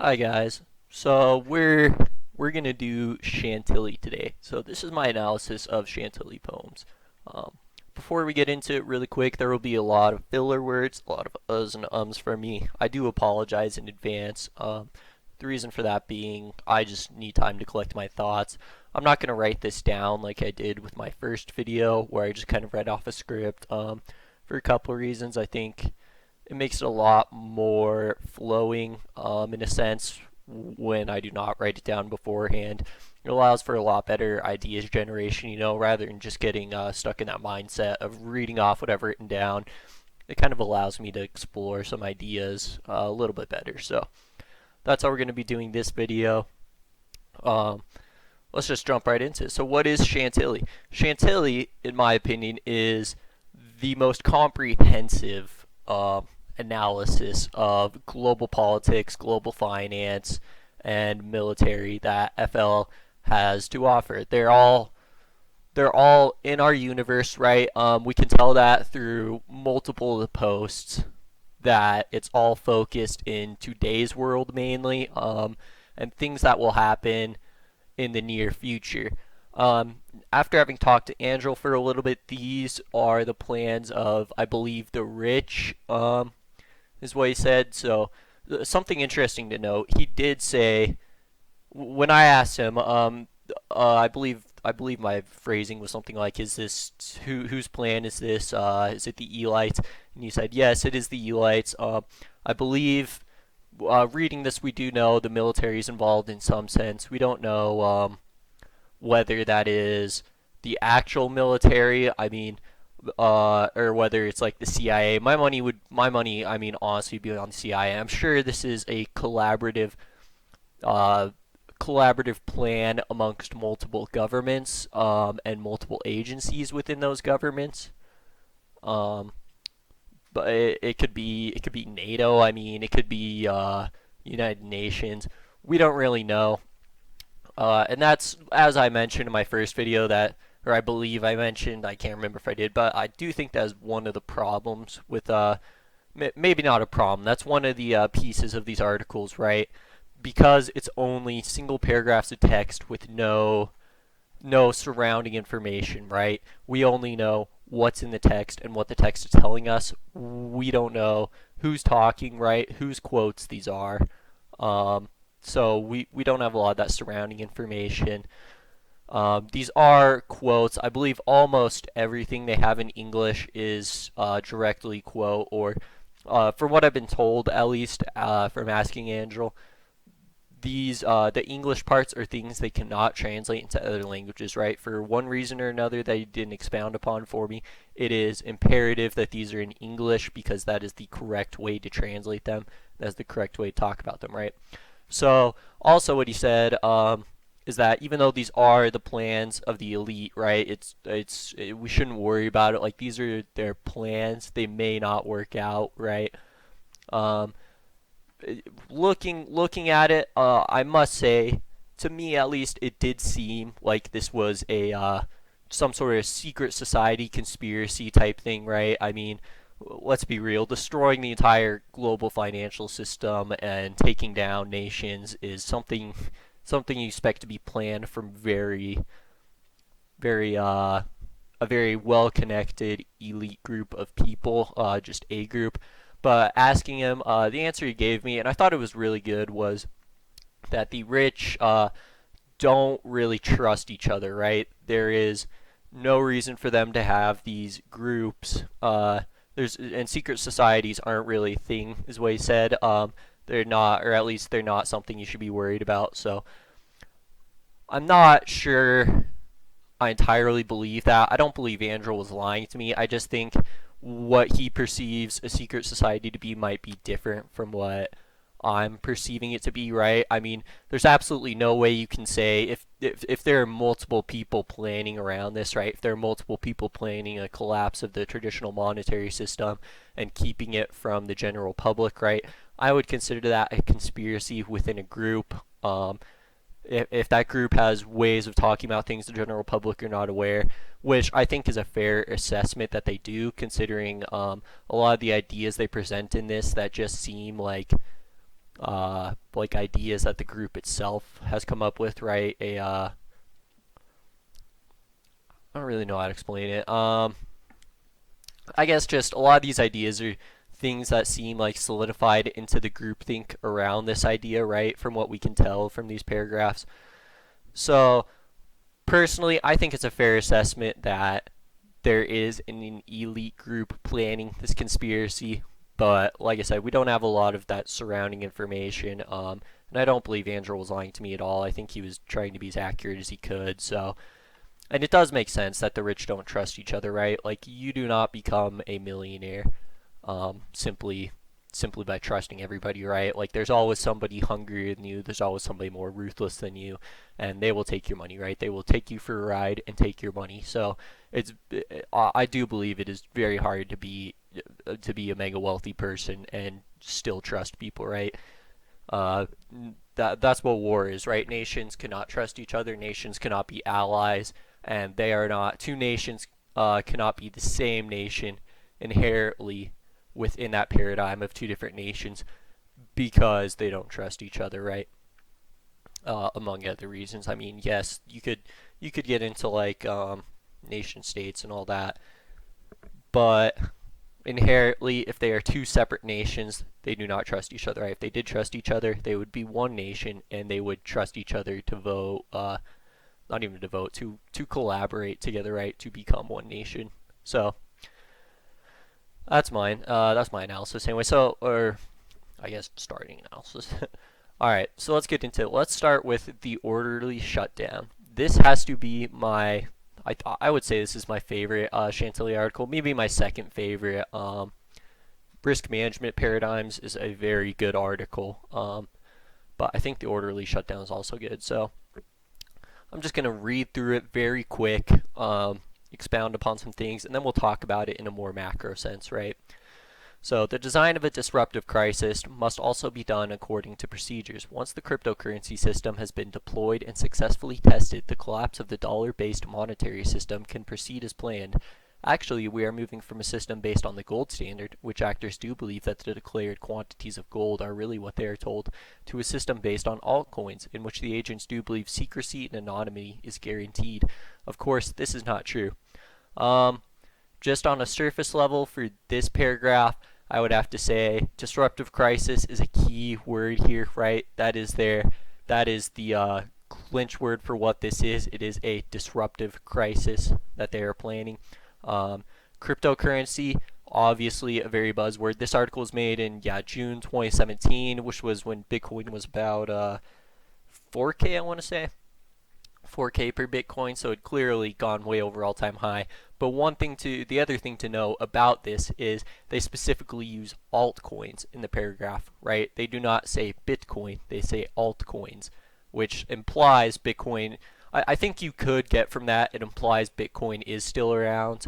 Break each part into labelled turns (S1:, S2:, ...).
S1: Hi guys. So we're gonna do Chantilly today. So this is my analysis of Chantilly poems. Um, Before we get into it, really quick, there will be a lot of filler words, a lot of uhs and ums from me. I do apologize in advance. The reason for that being I just need time to collect my thoughts. I'm not gonna write this down like I did with my first video where I just kind of read off a script. For a couple of reasons, I think it makes it a lot more flowing in a sense when I do not write it down beforehand. It allows for a lot better ideas generation, rather than just getting stuck in that mindset of reading off what I've written down. It kind of allows me to explore some ideas a little bit better. So that's how we're going to be doing this video. Um, let's just jump right into it. So, what is Chantilly? Chantilly, in my opinion, is the most comprehensive analysis of global politics, global finance, and military that FL has to offer. They're all in our universe, right? We can tell that through multiple of the posts that it's all focused in today's world mainly, and things that will happen in the near future. Um, After having talked to Angel for a little bit, these are the plans of, I believe, the rich, is what he said. So, something interesting to note, he did say, when I asked him, I believe my phrasing was something like, "Is this whose plan is this? Is it the Elites?" And he said, "Yes, it is the Elites." I believe, reading this, we do know the military is involved in some sense. We don't know whether that is the actual military. I mean, or whether it's like the CIA. My money, I mean, honestly, be on the CIA. I'm sure this is a uh, collaborative plan amongst multiple governments and multiple agencies within those governments. Um, but it could be NATO. I mean, it could be United Nations. We don't really know. And that's, as I mentioned in my first video, or I believe I mentioned, I can't remember if I did, but I do think that's one of the problems with, maybe not a problem, that's one of the pieces of these articles, right? Because it's only single paragraphs of text with no surrounding information, right? We only know what's in the text and what the text is telling us. We don't know who's talking, right? Whose quotes these are. So we don't have a lot of that surrounding information. These are quotes. I believe almost everything they have in English is directly quote, or from what I've been told, at least from asking Angel, the English parts are things they cannot translate into other languages, right? For one reason or another that he didn't expound upon for me, it is imperative that these are in English because that is the correct way to translate them. That's the correct way to talk about them, right? So, also what he said is that even though these are the plans of the elite, right? We shouldn't worry about it. Like, these are their plans. They may not work out, right? Um, looking at it, I must say, to me at least, it did seem like this was a some sort of secret society conspiracy type thing, right? I mean, let's be real, destroying the entire global financial system and taking down nations is something you expect to be planned from very a very well connected elite group of people, just a group. But asking him, the answer he gave me, and I thought it was really good, was that the rich don't really trust each other, right? There is no reason for them to have these groups. And secret societies aren't really a thing, is what he said. They're not, or at least they're not something you should be worried about. So I'm not sure I entirely believe that. I don't believe Andrew was lying to me. I just think what he perceives a secret society to be might be different from what I'm perceiving it to be, right? I mean, there's absolutely no way you can say if there are multiple people planning around this, right? If there are multiple people planning a collapse of the traditional monetary system and keeping it from the general public, right? I would consider that a conspiracy within a group. If that group has ways of talking about things the general public are not aware, which I think is a fair assessment that they do, considering a lot of the ideas they present in this that just seem like like ideas that the group itself has come up with, right? I don't really know how to explain it. I guess just a lot of these ideas are things that seem like solidified into the groupthink around this idea, right? From what we can tell from these paragraphs. So personally, I think it's a fair assessment that there is an elite group planning this conspiracy. But like I said, we don't have a lot of that surrounding information. And I don't believe Andrew was lying to me at all. I think he was trying to be as accurate as he could. So, and it does make sense that the rich don't trust each other, right? Like you do not become a millionaire simply by trusting everybody, right? Like there's always somebody hungrier than you. There's always somebody more ruthless than you, and they will take your money, right? They will take you for a ride and take your money. So it's I do believe it is very hard to be a mega wealthy person and still trust people, right? Uh, that's what war is, right? Nations cannot trust each other. Nations cannot be allies, and they are not. Two nations cannot be the same nation inherently within that paradigm of two different nations because they don't trust each other, right? Among other reasons. I mean, yes, you could get into like nation states and all that, but inherently, if they are two separate nations, they do not trust each other. Right? If they did trust each other, they would be one nation, and they would trust each other to vote. Not even to vote, to collaborate together, right? To become one nation. So that's mine. That's my analysis anyway. So, or I guess starting analysis. All right, so let's get into it. Let's start with the orderly shutdown. This has to be my, I would say this is my favorite Chantilly article, maybe my second favorite. Risk management paradigms is a very good article, but I think the orderly shutdown is also good. So I'm just going to read through it very quick, expound upon some things, and then we'll talk about it in a more macro sense, right? So the design of a disruptive crisis must also be done according to procedures. Once the cryptocurrency system has been deployed and successfully tested, the collapse of the dollar-based monetary system can proceed as planned. Actually, we are moving from a system based on the gold standard, which actors do believe that the declared quantities of gold are really what they are told, to a system based on altcoins, in which the agents do believe secrecy and anonymity is guaranteed. Of course, this is not true. Just on a surface level for this paragraph, I would have to say disruptive crisis is a key word here, right? That is the clinch word for what this is. It is a disruptive crisis that they are planning. Cryptocurrency, obviously a very buzzword. This article was made in June 2017, which was when Bitcoin was about 4K, I want to say. 4K per Bitcoin, so it clearly gone way over all-time high. But the other thing to know about this is they specifically use altcoins in the paragraph, right? They do not say Bitcoin, they say altcoins, which implies Bitcoin. I think you could get from that, it implies Bitcoin is still around,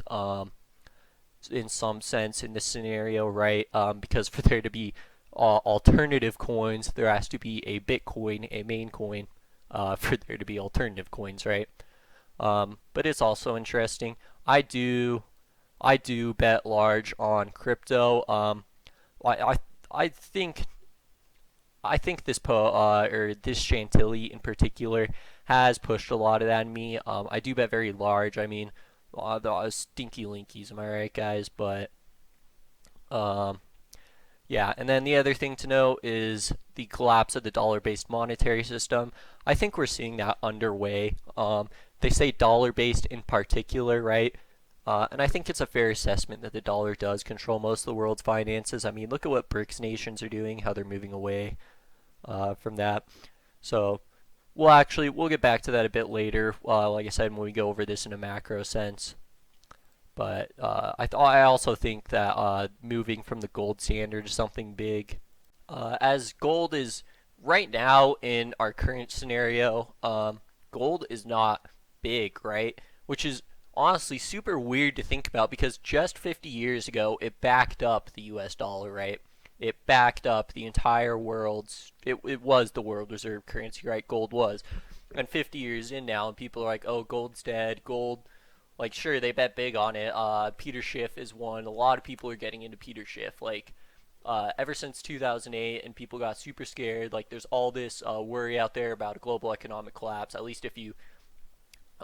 S1: in some sense in this scenario, right? Because for there to be alternative coins, there has to be a Bitcoin, a main coin, for there to be alternative coins, right? But it's also interesting. I do I do bet large on crypto. I I I think this Chantilly in particular has pushed a lot of that in me. I do bet very large. I mean, the stinky linkies, am I right, guys? But um, yeah, and then the other thing to note is the collapse of the dollar-based monetary system. I think we're seeing that underway. They say dollar-based in particular, right? And I think it's a fair assessment that the dollar does control most of the world's finances. I mean, look at what BRICS nations are doing, how they're moving away from that. So we'll get back to that a bit later. Like I said, when we go over this in a macro sense. But I also think that moving from the gold standard is something big. As gold is right now in our current scenario, gold is not big, right? Which is honestly super weird to think about because just 50 years ago it backed up the US dollar, right? It backed up the entire world's, it was the world reserve currency, right? Gold was. And 50 years in now, and people are like, oh, gold's dead. Gold, like, sure, they bet big on it. Peter Schiff is one. A lot of people are getting into Peter Schiff. Like, ever since 2008, and people got super scared. Like, there's all this worry out there about a global economic collapse. At least if you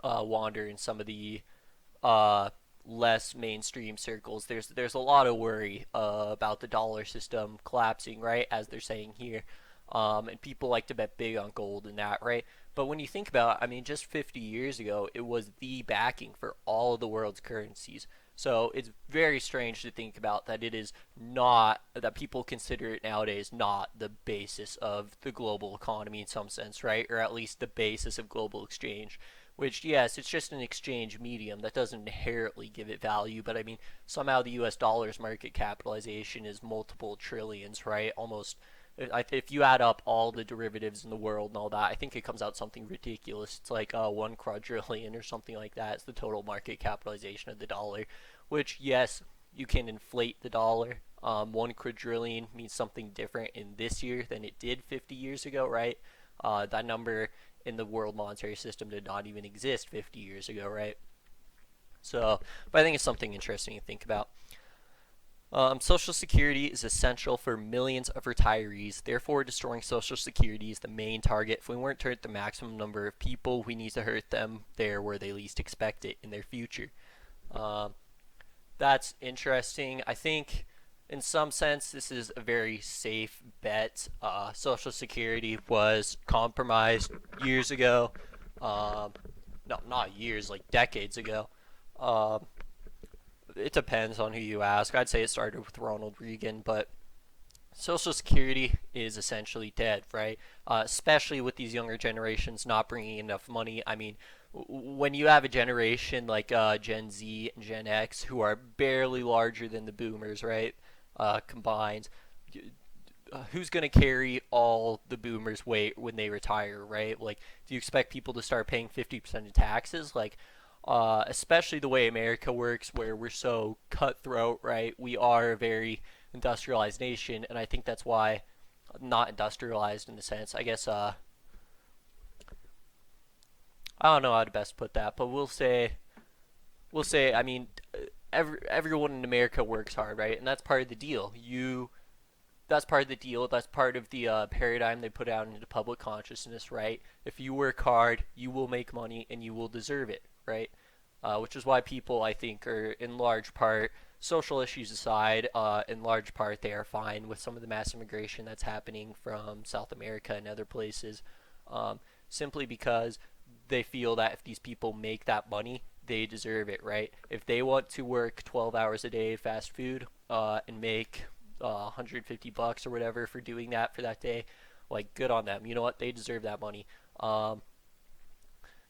S1: wander in some of the uh, less mainstream circles, there's a lot of worry about the dollar system collapsing, right? As they're saying here, and people like to bet big on gold and that, right? But when you think about it, I mean, just 50 years ago, it was the backing for all of the world's currencies. So it's very strange to think about that it is not, that people consider it nowadays not the basis of the global economy in some sense, right? Or at least the basis of global exchange. Which, yes, it's just an exchange medium that doesn't inherently give it value, but I mean, somehow the US dollar's market capitalization is multiple trillions, right? Almost, if you add up all the derivatives in the world and all that, I think it comes out something ridiculous. It's like 1 quadrillion or something like that. It's the total market capitalization of the dollar, which, yes, you can inflate the dollar. 1 quadrillion means something different in this year than it did 50 years ago, right? That number in the world monetary system did not even exist 50 years ago, right? So, but I think it's something interesting to think about. Social Security is essential for millions of retirees. Therefore, destroying Social Security is the main target. If we weren't to hurt the maximum number of people, we need to hurt them there where they least expect it in their future. Um, that's interesting. I think, in some sense, this is a very safe bet. Social Security was compromised years ago. Um, no, not years, like decades ago. Um, it depends on who you ask. I'd say it started with Ronald Reagan, but Social Security is essentially dead, right? Especially with these younger generations not bringing enough money. I mean, when you have a generation like Gen Z and Gen X who are barely larger than the boomers, right? Combined, who's going to carry all the boomers' weight when they retire, right? Like, do you expect people to start paying 50% of taxes? Like, especially the way America works, where we're so cutthroat, right? We are a very industrialized nation, and I think that's why, not industrialized in the sense, I guess, I don't know how to best put that, but we'll say, I mean, everyone in America works hard, right? And that's part of the deal. That's part of the deal. That's part of the paradigm they put out into public consciousness, right? If you work hard, you will make money and you will deserve it, right? Which is why people, I think, are in large part, social issues aside, in large part, they are fine with some of the mass immigration that's happening from South America and other places, um, simply because they feel that if these people make that money, they deserve it, right? If they want to work 12 hours a day fast food and make 150 bucks or whatever for doing that for that day, like, good on them. You know what? They deserve that money. Um,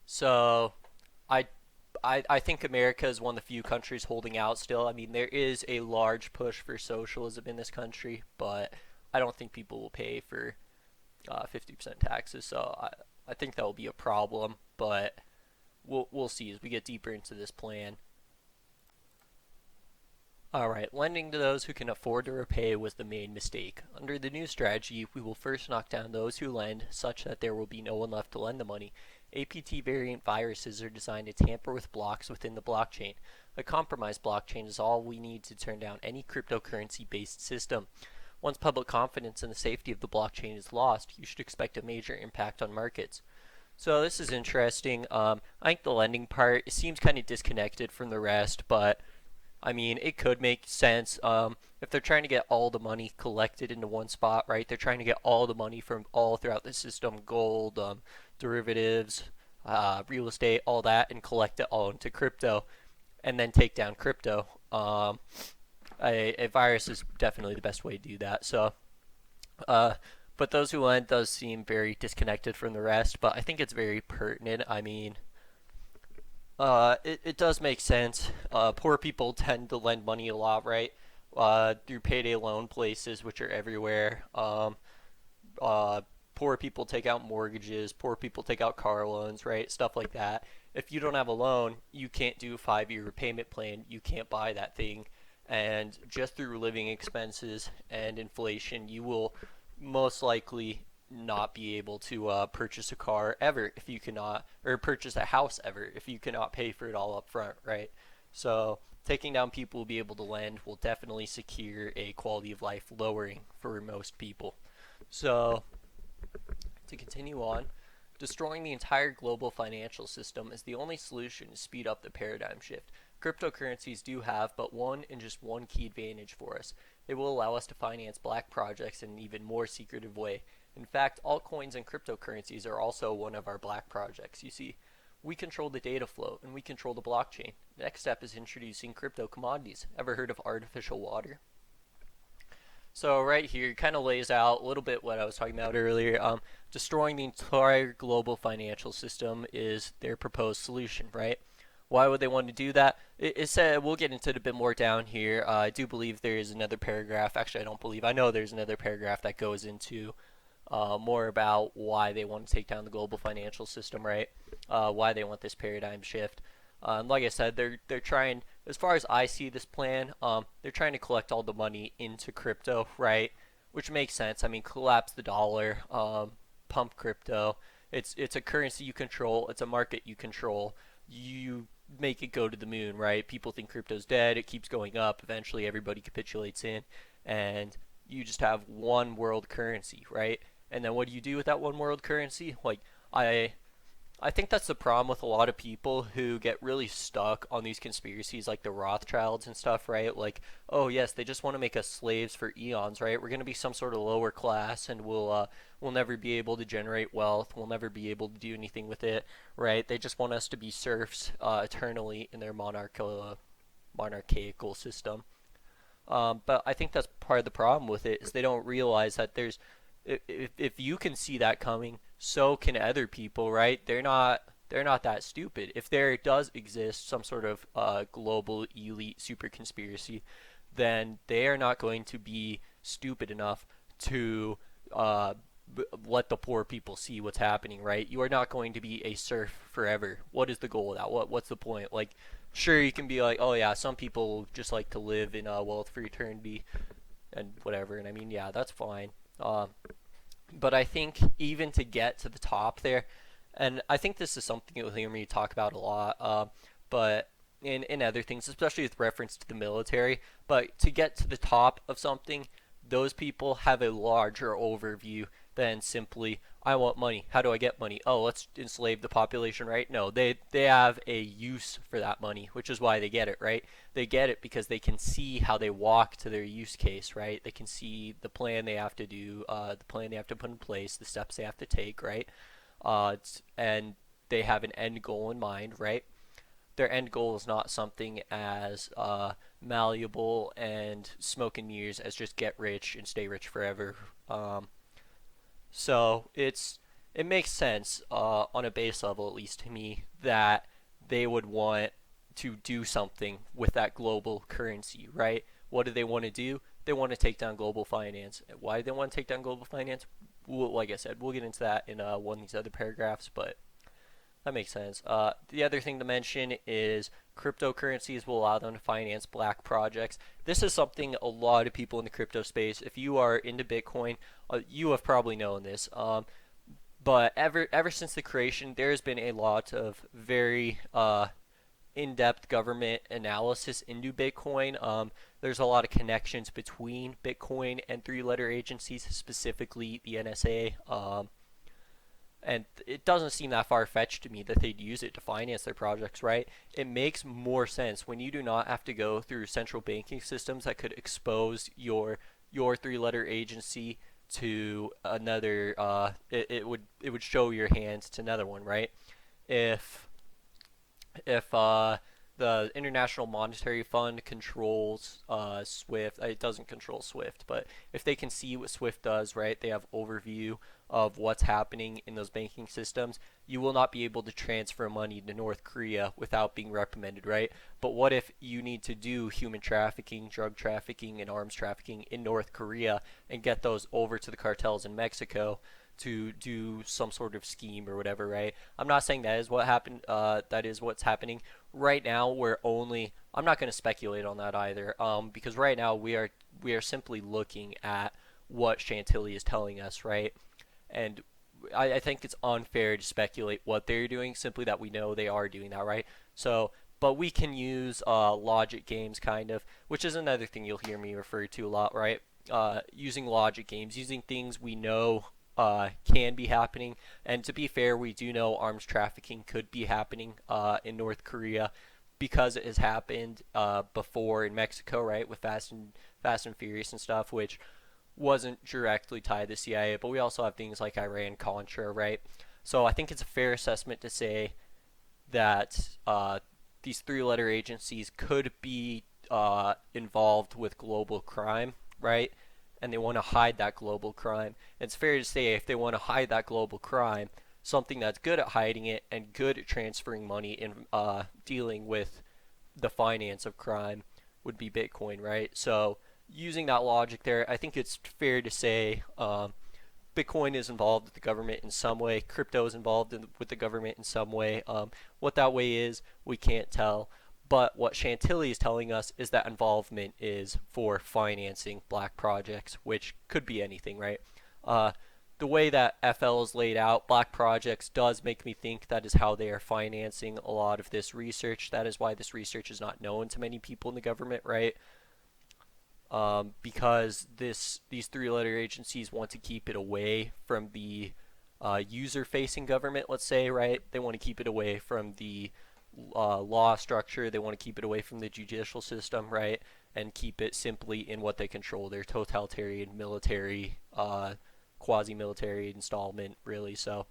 S1: so I I think America is one of the few countries holding out still. I mean, there is a large push for socialism in this country, but I don't think people will pay for 50% taxes. So I think that will be a problem, but we'll see as we get deeper into this plan. Alright, lending to those who can afford to repay was the main mistake. Under the new strategy, we will first knock down those who lend, such that there will be no one left to lend the money. APT variant viruses are designed to tamper with blocks within the blockchain. A compromised blockchain is all we need to turn down any cryptocurrency based system. Once public confidence in the safety of the blockchain is lost, you should expect a major impact on markets. So this is interesting. I think the lending part seems kind of disconnected from the rest, but I mean, it could make sense if they're trying to get all the money collected into one spot, right? They're trying to get all the money from all throughout the system, gold, derivatives, real estate, all that, and collect it all into crypto, and then take down crypto. A virus is definitely the best way to do that. So, uh, but those who lend does seem very disconnected from the rest, but I think it's very pertinent. I mean, it does make sense. Poor people tend to lend money a lot, right? Through payday loan places, which are everywhere. Uh, Poor people take out mortgages. Poor people take out car loans, right? Stuff like that. If you don't have a loan, you can't do a 5 year repayment plan. You can't buy that thing. And just through living expenses and inflation, you will most likely not be able to purchase a car ever if you cannot, or purchase a house ever if you cannot pay for it all up front, right? So Taking down people will be able to lend will definitely secure a quality of life lowering for most people. So, to continue on, destroying the entire global financial system is the only solution to speed up the paradigm shift. Cryptocurrencies do have but one and just one key advantage for us. They will allow us to finance black projects in an even more secretive way. In fact, altcoins and cryptocurrencies are also one of our black projects. You see, we control the data flow and we control the blockchain. The next step is introducing crypto commodities. Ever heard of artificial water? So right here kind of lays out a little bit what I was talking about earlier. Destroying the entire global financial system is their proposed solution, right? Why would they want to do that? It said we'll get into it a bit more down here. I do believe there is another paragraph. Actually, I don't believe. I know there's another paragraph that goes into more about why they want to take down the global financial system, right? Why they want this paradigm shift. Like I said, they're trying. As far as I see this plan, they're trying to collect all the money into crypto, right? Which makes sense. I mean, collapse the dollar, pump crypto. It's a currency you control. It's a market you control. You make it go to the moon, right? People think crypto's dead. It keeps going up. Eventually, everybody capitulates in, and you just have one world currency, right? And then what do you do with that one world currency? Like I I think that's the problem with a lot of people who get really stuck on these conspiracies like the Rothschilds and stuff, right? Like, oh yes, they just want to make us slaves for eons, right? We're going to be some sort of lower class and we'll never be able to generate wealth. We'll never be able to do anything with it, right? They just want us to be serfs eternally in their monarchical system. But I think that's part of the problem with it is they don't realize that there's if you can see that coming, so can other people, right? They're not that stupid. If there does exist some sort of global elite super conspiracy, then they are not going to be stupid enough to uh, let the poor people see what's happening, right? You are not going to be a serf forever. What is the goal of that? What's the point? Like, sure, you can be like, oh yeah, some people just like to live in wealth for eternity and whatever. And I mean, yeah, that's fine. But I think even to get to the top there, and I think this is something you'll hear me talk about a lot, but in other things, especially with reference to the military, but to get to the top of something, those people have a larger overview than simply, I want money. How do I get money? Oh, let's enslave the population, right? No, they have a use for that money, which is why they get it, right? They get it because they can see how they walk to their use case, right? They can see the plan they have to do, the plan they have to put in place, the steps they have to take, right? And they have an end goal in mind, right? Their end goal is not something as malleable and smoke and mirrors as just get rich and stay rich forever. So it makes sense on a base level, at least to me, that they would want to do something with that global currency, right? What do they want to do? They want to take down global finance. Why do they want to take down global finance? Well, like I said, we'll get into that in one of these other paragraphs, but that makes sense. The other thing to mention is cryptocurrencies will allow them to finance black projects. This is something a lot of people in the crypto space, if you are into Bitcoin, you have probably known this. But ever since the creation, there has been a lot of very in-depth government analysis into Bitcoin. There's a lot of connections between Bitcoin and three-letter agencies, specifically the NSA. And it doesn't seem that far-fetched to me that they'd use it to finance their projects, right? It makes more sense when you do not have to go through central banking systems that could expose your three-letter agency to another. It would show your hands to another one, right? If if the International Monetary Fund controls SWIFT, it doesn't control SWIFT, but if they can see what SWIFT does, right, they have overview of what's happening in those banking systems, you will not be able to transfer money to North Korea without being reprimanded, right? But what if you need to do human trafficking, drug trafficking, and arms trafficking in North Korea and get those over to the cartels in Mexico to do some sort of scheme or whatever, right? I'm not saying that is what happened. That is what's happening right now. I'm not going to speculate on that either, because right now we are simply looking at what Chantilly is telling us, right? And I think it's unfair to speculate what they're doing, simply that we know they are doing that, right? So but we can use logic games, kind of, which is another thing you'll hear me refer to a lot, right? Using logic games, using things we know can be happening. And to be fair, we do know arms trafficking could be happening in North Korea because it has happened before in Mexico, right, with Fast and Furious and stuff, which wasn't directly tied to CIA, but we also have things like Iran Contra, right? So I think it's a fair assessment to say that these three-letter agencies could be involved with global crime, right? And they want to hide that global crime. And it's fair to say if they want to hide that global crime, something that's good at hiding it and good at transferring money and dealing with the finance of crime would be Bitcoin, right? So using that logic there, I think it's fair to say Bitcoin is involved with the government in some way. Crypto is involved with the government in some way. What that way is, we can't tell. But what Chantilly is telling us is that involvement is for financing black projects, which could be anything, right? Uh, the way that FL is laid out, black projects, does make me think that is how they are financing a lot of this research. That is why this research is not known to many people in the government, right? Because these three-letter agencies want to keep it away from the user-facing government, let's say, right? They want to keep it away from the law structure. They want to keep it away from the judicial system, right? And keep it simply in what they control, their totalitarian military, quasi-military installment, really. So,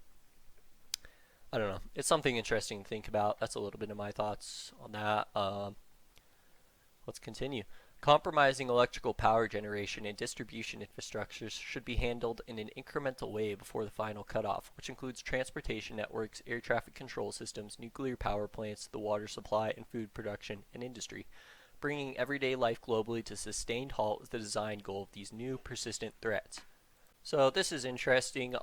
S1: I don't know. It's something interesting to think about. That's a little bit of my thoughts on that. Let's continue. Compromising electrical power generation and distribution infrastructures should be handled in an incremental way before the final cutoff, which includes transportation networks, air traffic control systems, nuclear power plants, the water supply, and food production and industry. Bringing everyday life globally to sustained halt is the design goal of these new, persistent threats. So this is interesting.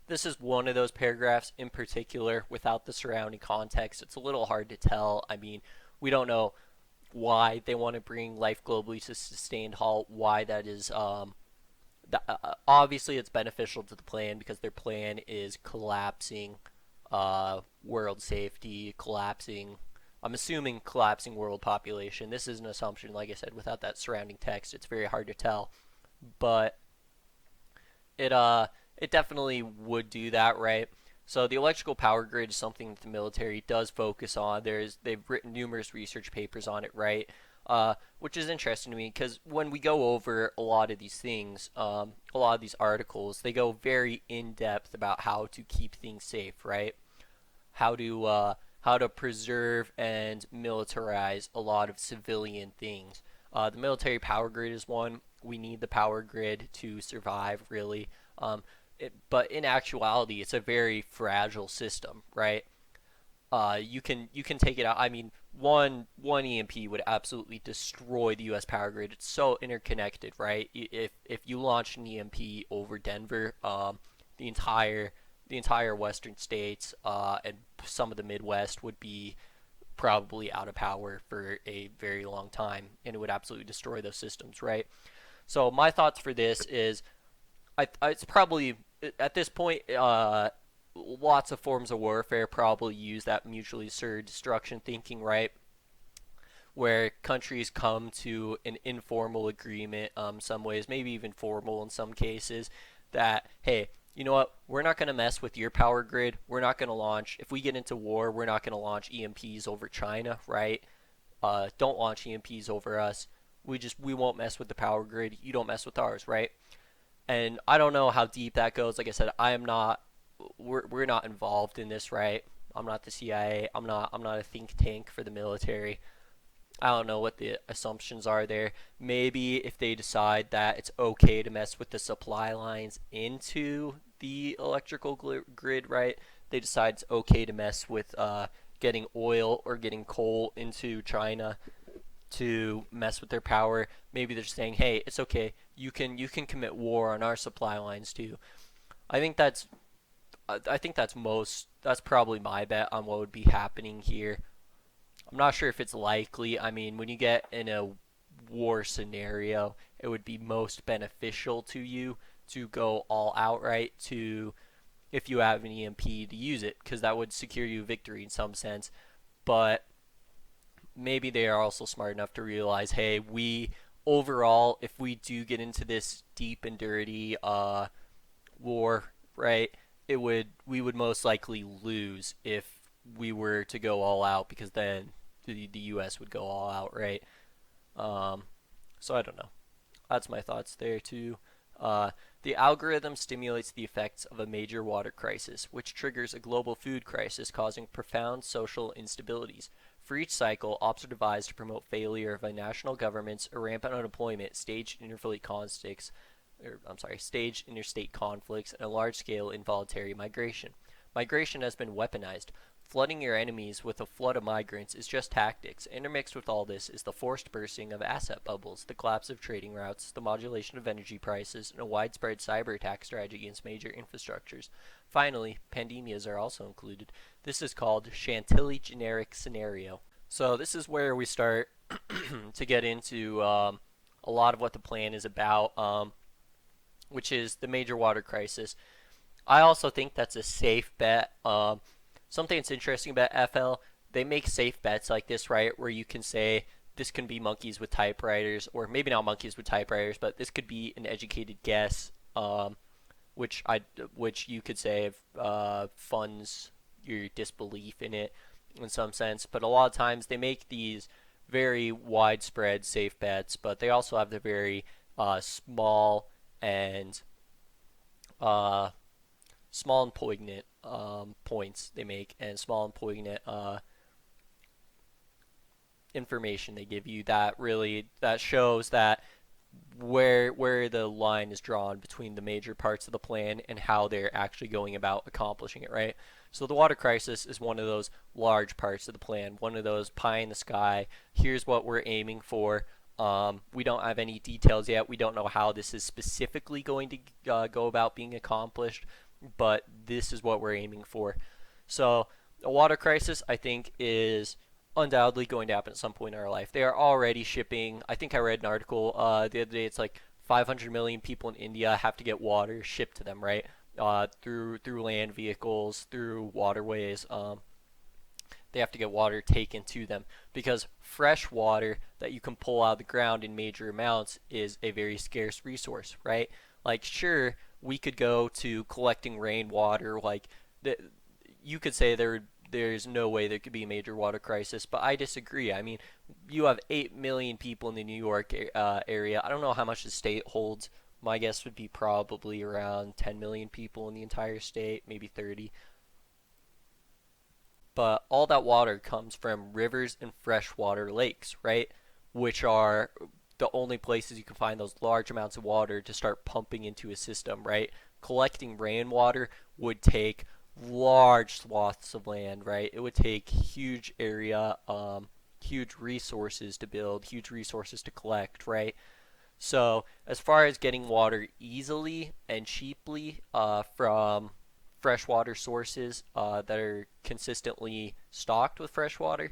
S1: This is one of those paragraphs in particular without the surrounding context. It's a little hard to tell. I mean, we don't know why they want to bring life globally to sustained halt, why that is. Obviously, it's beneficial to the plan because their plan is collapsing world safety, collapsing. I'm assuming collapsing world population. This is an assumption, like I said, without that surrounding text, it's very hard to tell. But it definitely would do that, right? So the electrical power grid is something that the military does focus on. They've written numerous research papers on it, right? Which is interesting to me because when we go over a lot of these things, a lot of these articles, they go very in depth about how to keep things safe, right? How to preserve and militarize a lot of civilian things. The military power grid is one. We need the power grid to survive, really. But in actuality, it's a very fragile system, right? You can take it out. I mean, one EMP would absolutely destroy the U.S. power grid. It's so interconnected, right? If you launch an EMP over Denver, the entire the entire western states and some of the Midwest would be probably out of power for a very long time, and it would absolutely destroy those systems, right? So my thoughts for this is, it's probably at this point, lots of forms of warfare probably use that mutually assured destruction thinking, right? Where countries come to an informal agreement, some ways, maybe even formal in some cases, that hey, you know what? We're not going to mess with your power grid. We're not going to launch. If we get into war, we're not going to launch EMPs over China, right? Don't launch EMPs over us. We won't mess with the power grid. You don't mess with ours, right? And I don't know how deep that goes. Like I said, I am not. We're not involved in this, right? I'm not the CIA. I'm not a think tank for the military. I don't know what the assumptions are there. Maybe if they decide that it's okay to mess with the supply lines into the electrical grid, right? They decide it's okay to mess with getting oil or getting coal into China to mess with their power. Maybe they're saying, hey, it's okay. You can commit war on our supply lines too. I think that's that's probably my bet on what would be happening here. I'm not sure if it's likely. I mean, when you get in a war scenario, it would be most beneficial to you to go all out, right? To, if you have an EMP, to use it, because that would secure you victory in some sense. But maybe they are also smart enough to realize, hey, we overall, if we do get into this deep and dirty war, right, it would we would most likely lose if we were to go all out, because then the U.S. would go all out, right? Um, so I don't know. That's my thoughts there too. Uh, the algorithm stimulates the effects of a major water crisis, which triggers a global food crisis, causing profound social instabilities. For each cycle, ops are devised to promote failure by national governments, a rampant unemployment, staged interstate conflicts, and a large-scale involuntary migration. Migration has been weaponized. Flooding your enemies with a flood of migrants is just tactics. Intermixed with all this is the forced bursting of asset bubbles, the collapse of trading routes, the modulation of energy prices, and a widespread cyber attack strategy against major infrastructures. Finally, pandemias are also included. This is called Chantilly generic scenario. So this is where we start to get into a lot of what the plan is about, which is the major water crisis. I also think that's a safe bet. Something that's interesting about FL, they make safe bets like this, right? Where you can say this can be monkeys with typewriters, or maybe not monkeys with typewriters, but this could be an educated guess, which which you could say funds your disbelief in it in some sense. But a lot of times they make these very widespread safe bets, but they also have the very small and uh, small and poignant points they make, and small and poignant information they give you that shows that where the line is drawn between the major parts of the plan and how they're actually going about accomplishing it, right? So the water crisis is one of those large parts of the plan, one of those pie in the sky. Here's what we're aiming for. We don't have any details yet. We don't know how this is specifically going to go about being accomplished, but this is what we're aiming for. So a water crisis, I think, is undoubtedly going to happen at some point in our life. They are already shipping. I think I read an article the other day. It's like 500 million people in India have to get water shipped to them, right? Through land vehicles, through waterways. They have to get water taken to them, because fresh water that you can pull out of the ground in major amounts is a very scarce resource, right? Like, sure, we could go to collecting rainwater. Like, the, you could say there's no way there could be a major water crisis, but I disagree. I mean, you have 8 million people in the New York area. I don't know how much the state holds. My guess would be probably around 10 million people in the entire state, maybe 30. But all that water comes from rivers and freshwater lakes, right? Which are the only places you can find those large amounts of water to start pumping into a system, right? Collecting rainwater would take large swaths of land, right? It would take huge area, huge resources to build, huge resources to collect, right? So as far as getting water easily and cheaply from freshwater sources that are consistently stocked with fresh water,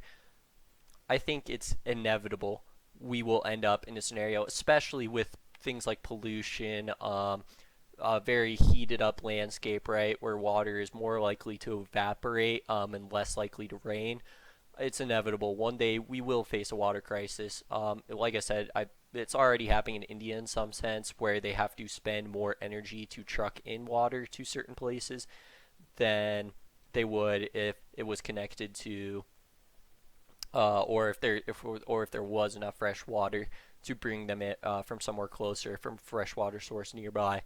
S1: I think it's inevitable we will end up in a scenario, especially with things like pollution, a very heated up landscape, right, where water is more likely to evaporate and less likely to rain. It's inevitable. One day we will face a water crisis. Like I said, it's already happening in India in some sense, where they have to spend more energy to truck in water to certain places than they would if it was connected to, or if there was enough fresh water to bring them from somewhere closer, from a freshwater source nearby.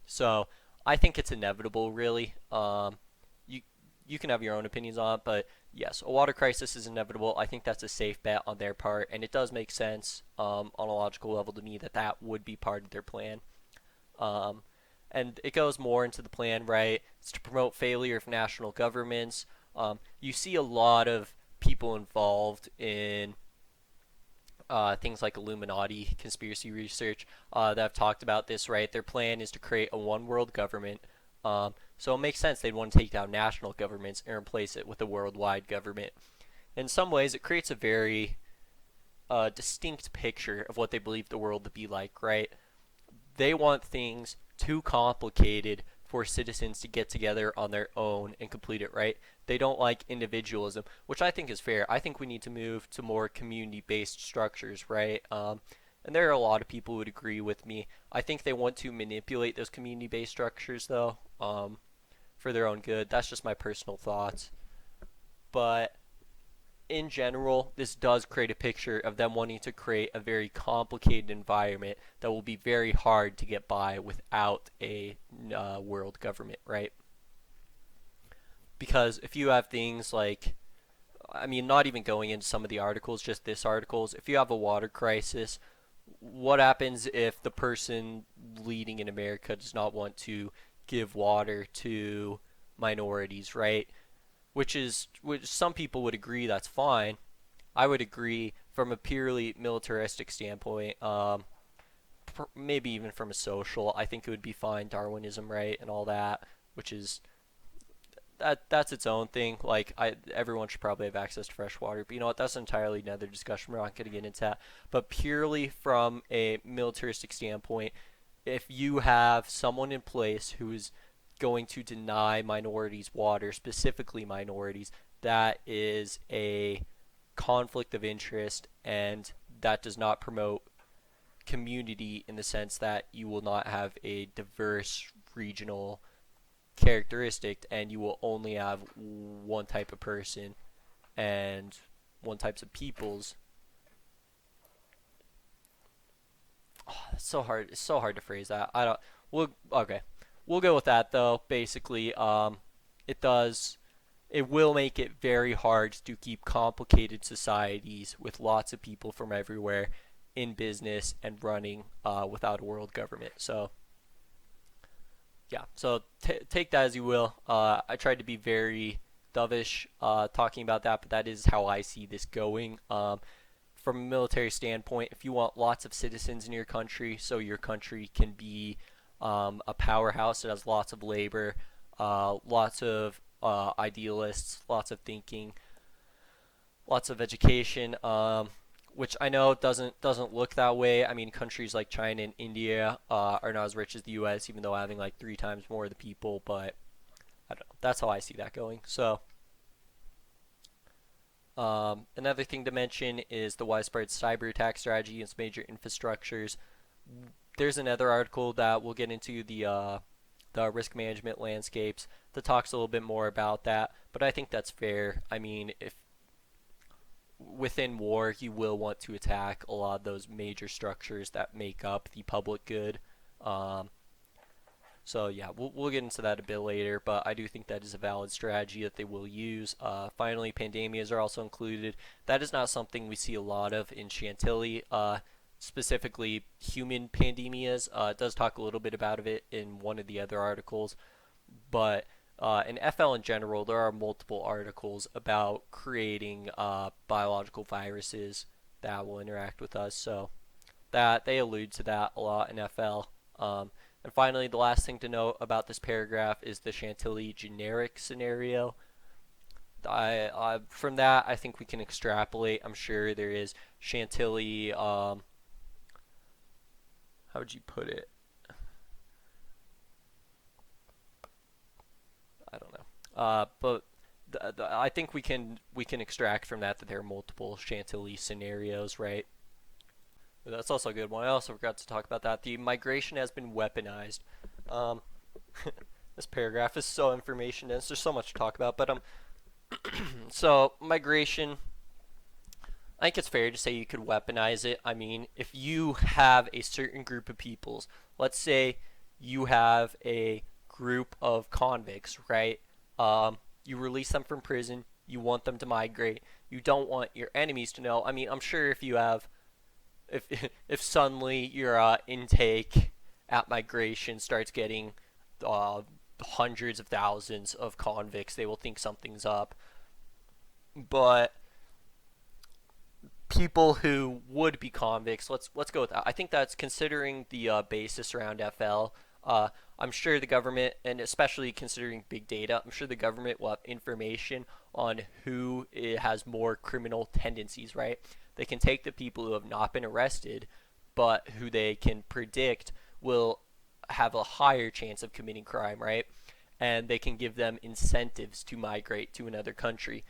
S1: So I think it's inevitable, really. You you can have your own opinions on it, but yes, a water crisis is inevitable. I think that's a safe bet on their part, and it does make sense on a logical level to me that that would be part of their plan. Um, and it goes more into the plan, right? It's to promote failure of national governments. You see a lot of people involved in things like Illuminati conspiracy research that have talked about this, right? Their plan is to create a one world government. So it makes sense they'd want to take down national governments and replace it with a worldwide government. In some ways, it creates a very distinct picture of what they believe the world to be like, right? They want things too complicated for citizens to get together on their own and complete it, right? They don't like individualism, which I think is fair. I think we need to move to more community-based structures, right? And there are a lot of people who would agree with me. I think they want to manipulate those community-based structures, though, for their own good. That's just my personal thoughts. But in general, this does create a picture of them wanting to create a very complicated environment that will be very hard to get by without a world government, right? Because if you have things like, I mean, not even going into some of the articles, just this articles, if you have a water crisis, what happens if the person leading in America does not want to give water to minorities, right? Which some people would agree that's fine. I would agree from a purely militaristic standpoint, maybe even from a social. I think it would be fine, Darwinism, right, and all that, which is that's its own thing. Like everyone should probably have access to fresh water, but you know what? That's entirely another discussion. We're not going to get into that. But purely from a militaristic standpoint, if you have someone in place who is going to deny minorities water, specifically minorities, that is a conflict of interest, and that does not promote community in the sense that you will not have a diverse regional characteristic, and you will only have one type of person and one types of peoples. Oh, it's so hard. It's so hard to phrase that. I don't. We'll okay. We'll go with that though. Basically, it does. It will make it very hard to keep complicated societies with lots of people from everywhere in business and running without a world government. So yeah, so take that as you will. I tried to be very dovish talking about that, but that is how I see this going. From a military standpoint, if you want lots of citizens in your country, so your country can be a powerhouse that has lots of labor, lots of idealists, lots of thinking, lots of education, which I know doesn't look that way. I mean, countries like China and India are not as rich as the U.S., even though having like 3 times more of the people. But I don't know. That's how I see that going. So another thing to mention is the widespread cyber attack strategy against major infrastructures. There's another article that we'll get into the risk management landscapes that talks a little bit more about that. But I think that's fair. I mean, if within war, you will want to attack a lot of those major structures that make up the public good. So yeah, we'll get into that a bit later, but I do think that is a valid strategy that they will use. Finally, pandemias are also included. That is not something we see a lot of in Chantilly, specifically human pandemias. It does talk a little bit about it in one of the other articles, but in FL in general, there are multiple articles about creating biological viruses that will interact with us. So that they allude to that a lot in FL. And finally, the last thing to note about this paragraph is the Chantilly generic scenario. From that, I think we can extrapolate. I'm sure there is Chantilly. How would you put it? I don't know. But I think we can extract from that there are multiple Chantilly scenarios, right? That's also a good one. I also forgot to talk about that. The migration has been weaponized. Um, this paragraph is so information dense. There's so much to talk about, but so migration. I think it's fair to say you could weaponize it. I mean, if you have a certain group of peoples, let's say you have a group of convicts, right? You release them from prison. You want them to migrate. You don't want your enemies to know. I mean, I'm sure if you have if if suddenly your intake at migration starts getting hundreds of thousands of convicts, they will think something's up. But people who would be convicts, let's go with that. I think that's considering the basis around FL. I'm sure the government, and especially considering big data, I'm sure the government will have information on who has more criminal tendencies, right? They can take the people who have not been arrested, but who they can predict will have a higher chance of committing crime, right? And they can give them incentives to migrate to another country.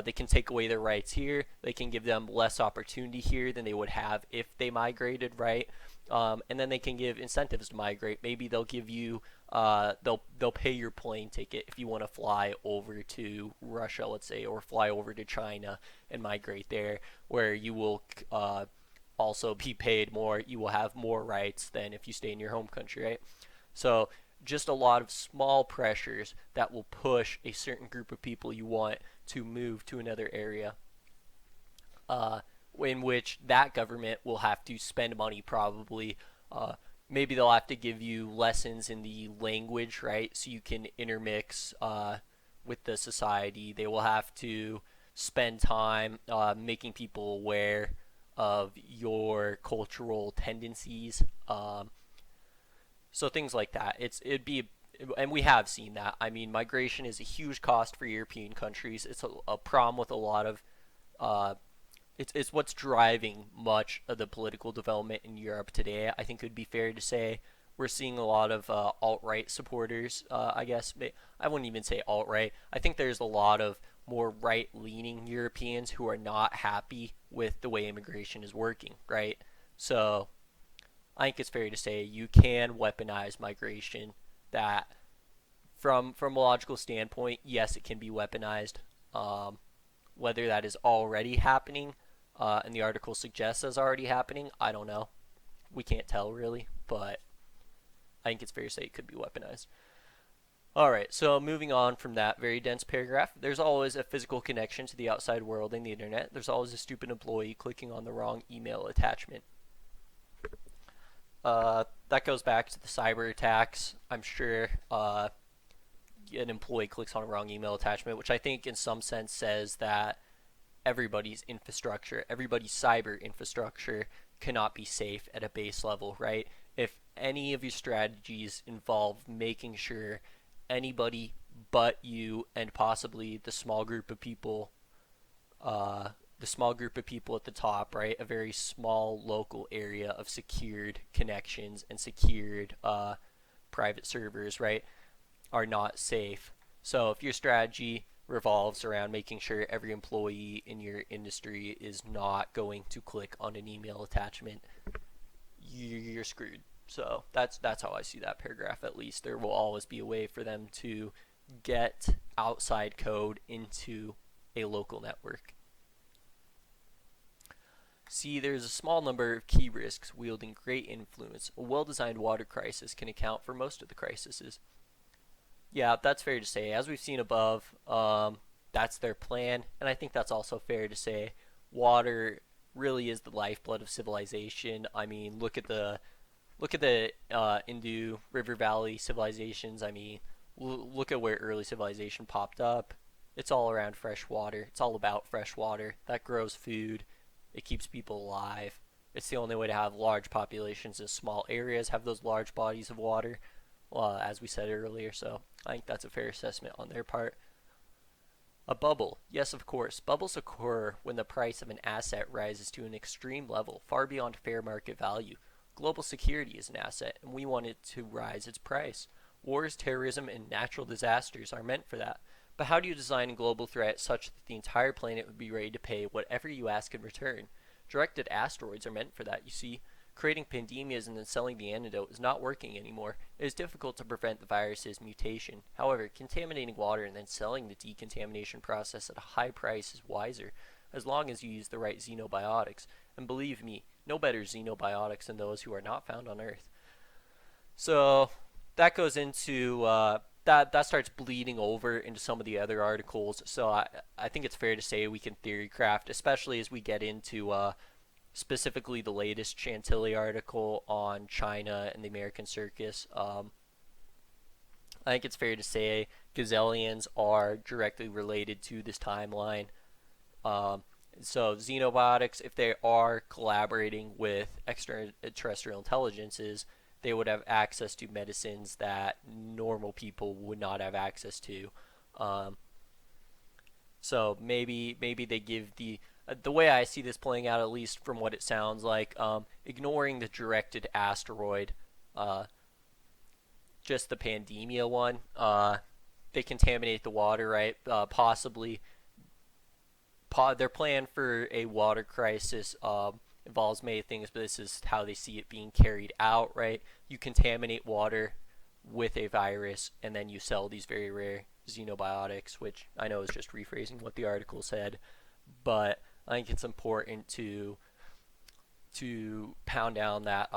S1: They can take away their rights here. They can give them less opportunity here than they would have if they migrated, right? And then they can give incentives to migrate. Maybe they'll give you they'll pay your plane ticket if you want to fly over to Russia, let's say, or fly over to China and migrate there, where you will also be paid more. You will have more rights than if you stay in your home country, right? So just a lot of small pressures that will push a certain group of people you want to move to another area, uh, in which that government will have to spend money probably. Maybe they'll have to give you lessons in the language, right? So you can intermix with the society. They will have to spend time making people aware of your cultural tendencies. So things like that. It'd be, and we have seen that. I mean, migration is a huge cost for European countries. It's a problem with a lot of uh, it's what's driving much of the political development in Europe today. I think it would be fair to say we're seeing a lot of alt-right supporters. I guess I wouldn't even say alt-right. I think there's a lot of more right-leaning Europeans who are not happy with the way immigration is working, right? So I think it's fair to say you can weaponize migration. That from a logical standpoint, yes, it can be weaponized. Um, Whether that is already happening, and the article suggests as already happening, I don't know. We can't tell really, but I think it's fair to say it could be weaponized. All right, so moving on from that very dense paragraph, there's always a physical connection to the outside world and the internet. There's always a stupid employee clicking on the wrong email attachment. That goes back to the cyber attacks. I'm sure an employee clicks on a wrong email attachment, which I think in some sense says that everybody's infrastructure, everybody's cyber infrastructure cannot be safe at a base level, right? If any of your strategies involve making sure anybody but you and possibly the small group of people at the top, right? A very small local area of secured connections and secured private servers, right? Are not safe. So if your strategy revolves around making sure every employee in your industry is not going to click on an email attachment, you're screwed. So that's how I see that paragraph. At least there will always be a way for them to get outside code into a local network. See, there's a small number of key risks wielding great influence. A well-designed water crisis can account for most of the crises. Yeah, that's fair to say. As we've seen above, that's their plan, and I think that's also fair to say. Water really is the lifeblood of civilization. I mean, look at the Indus River Valley civilizations. I mean, look at where early civilization popped up. It's all around fresh water. It's all about fresh water. That grows food. It keeps people alive. It's the only way to have large populations in small areas, have those large bodies of water, as we said earlier. So I think that's a fair assessment on their part. A bubble. Yes, of course. Bubbles occur when the price of an asset rises to an extreme level, far beyond fair market value. Global security is an asset, and we want it to rise its price. Wars, terrorism, and natural disasters are meant for that. But how do you design a global threat such that the entire planet would be ready to pay whatever you ask in return? Directed asteroids are meant for that, you see. Creating pandemias and then selling the antidote is not working anymore. It is difficult to prevent the virus's mutation. However, contaminating water and then selling the decontamination process at a high price is wiser, as long as you use the right xenobiotics. And believe me, no better xenobiotics than those who are not found on Earth. So that goes into that starts bleeding over into some of the other articles. So I think it's fair to say we can theory craft, especially as we get into specifically the latest Chantilly article on China and the American circus. I think it's fair to say gazillions are directly related to this timeline. Um, so xenobiotics, if they are collaborating with extraterrestrial intelligences, they would have access to medicines that normal people would not have access to. Um, so maybe they give the way I see this playing out, at least from what it sounds like, ignoring the directed asteroid uh, just the pandemia one. They contaminate the water, right? Possibly, their plan for a water crisis involves many things, but this is how they see it being carried out, right? You contaminate water with a virus, and then you sell these very rare xenobiotics, which I know is just rephrasing what the article said, but I think it's important to pound down that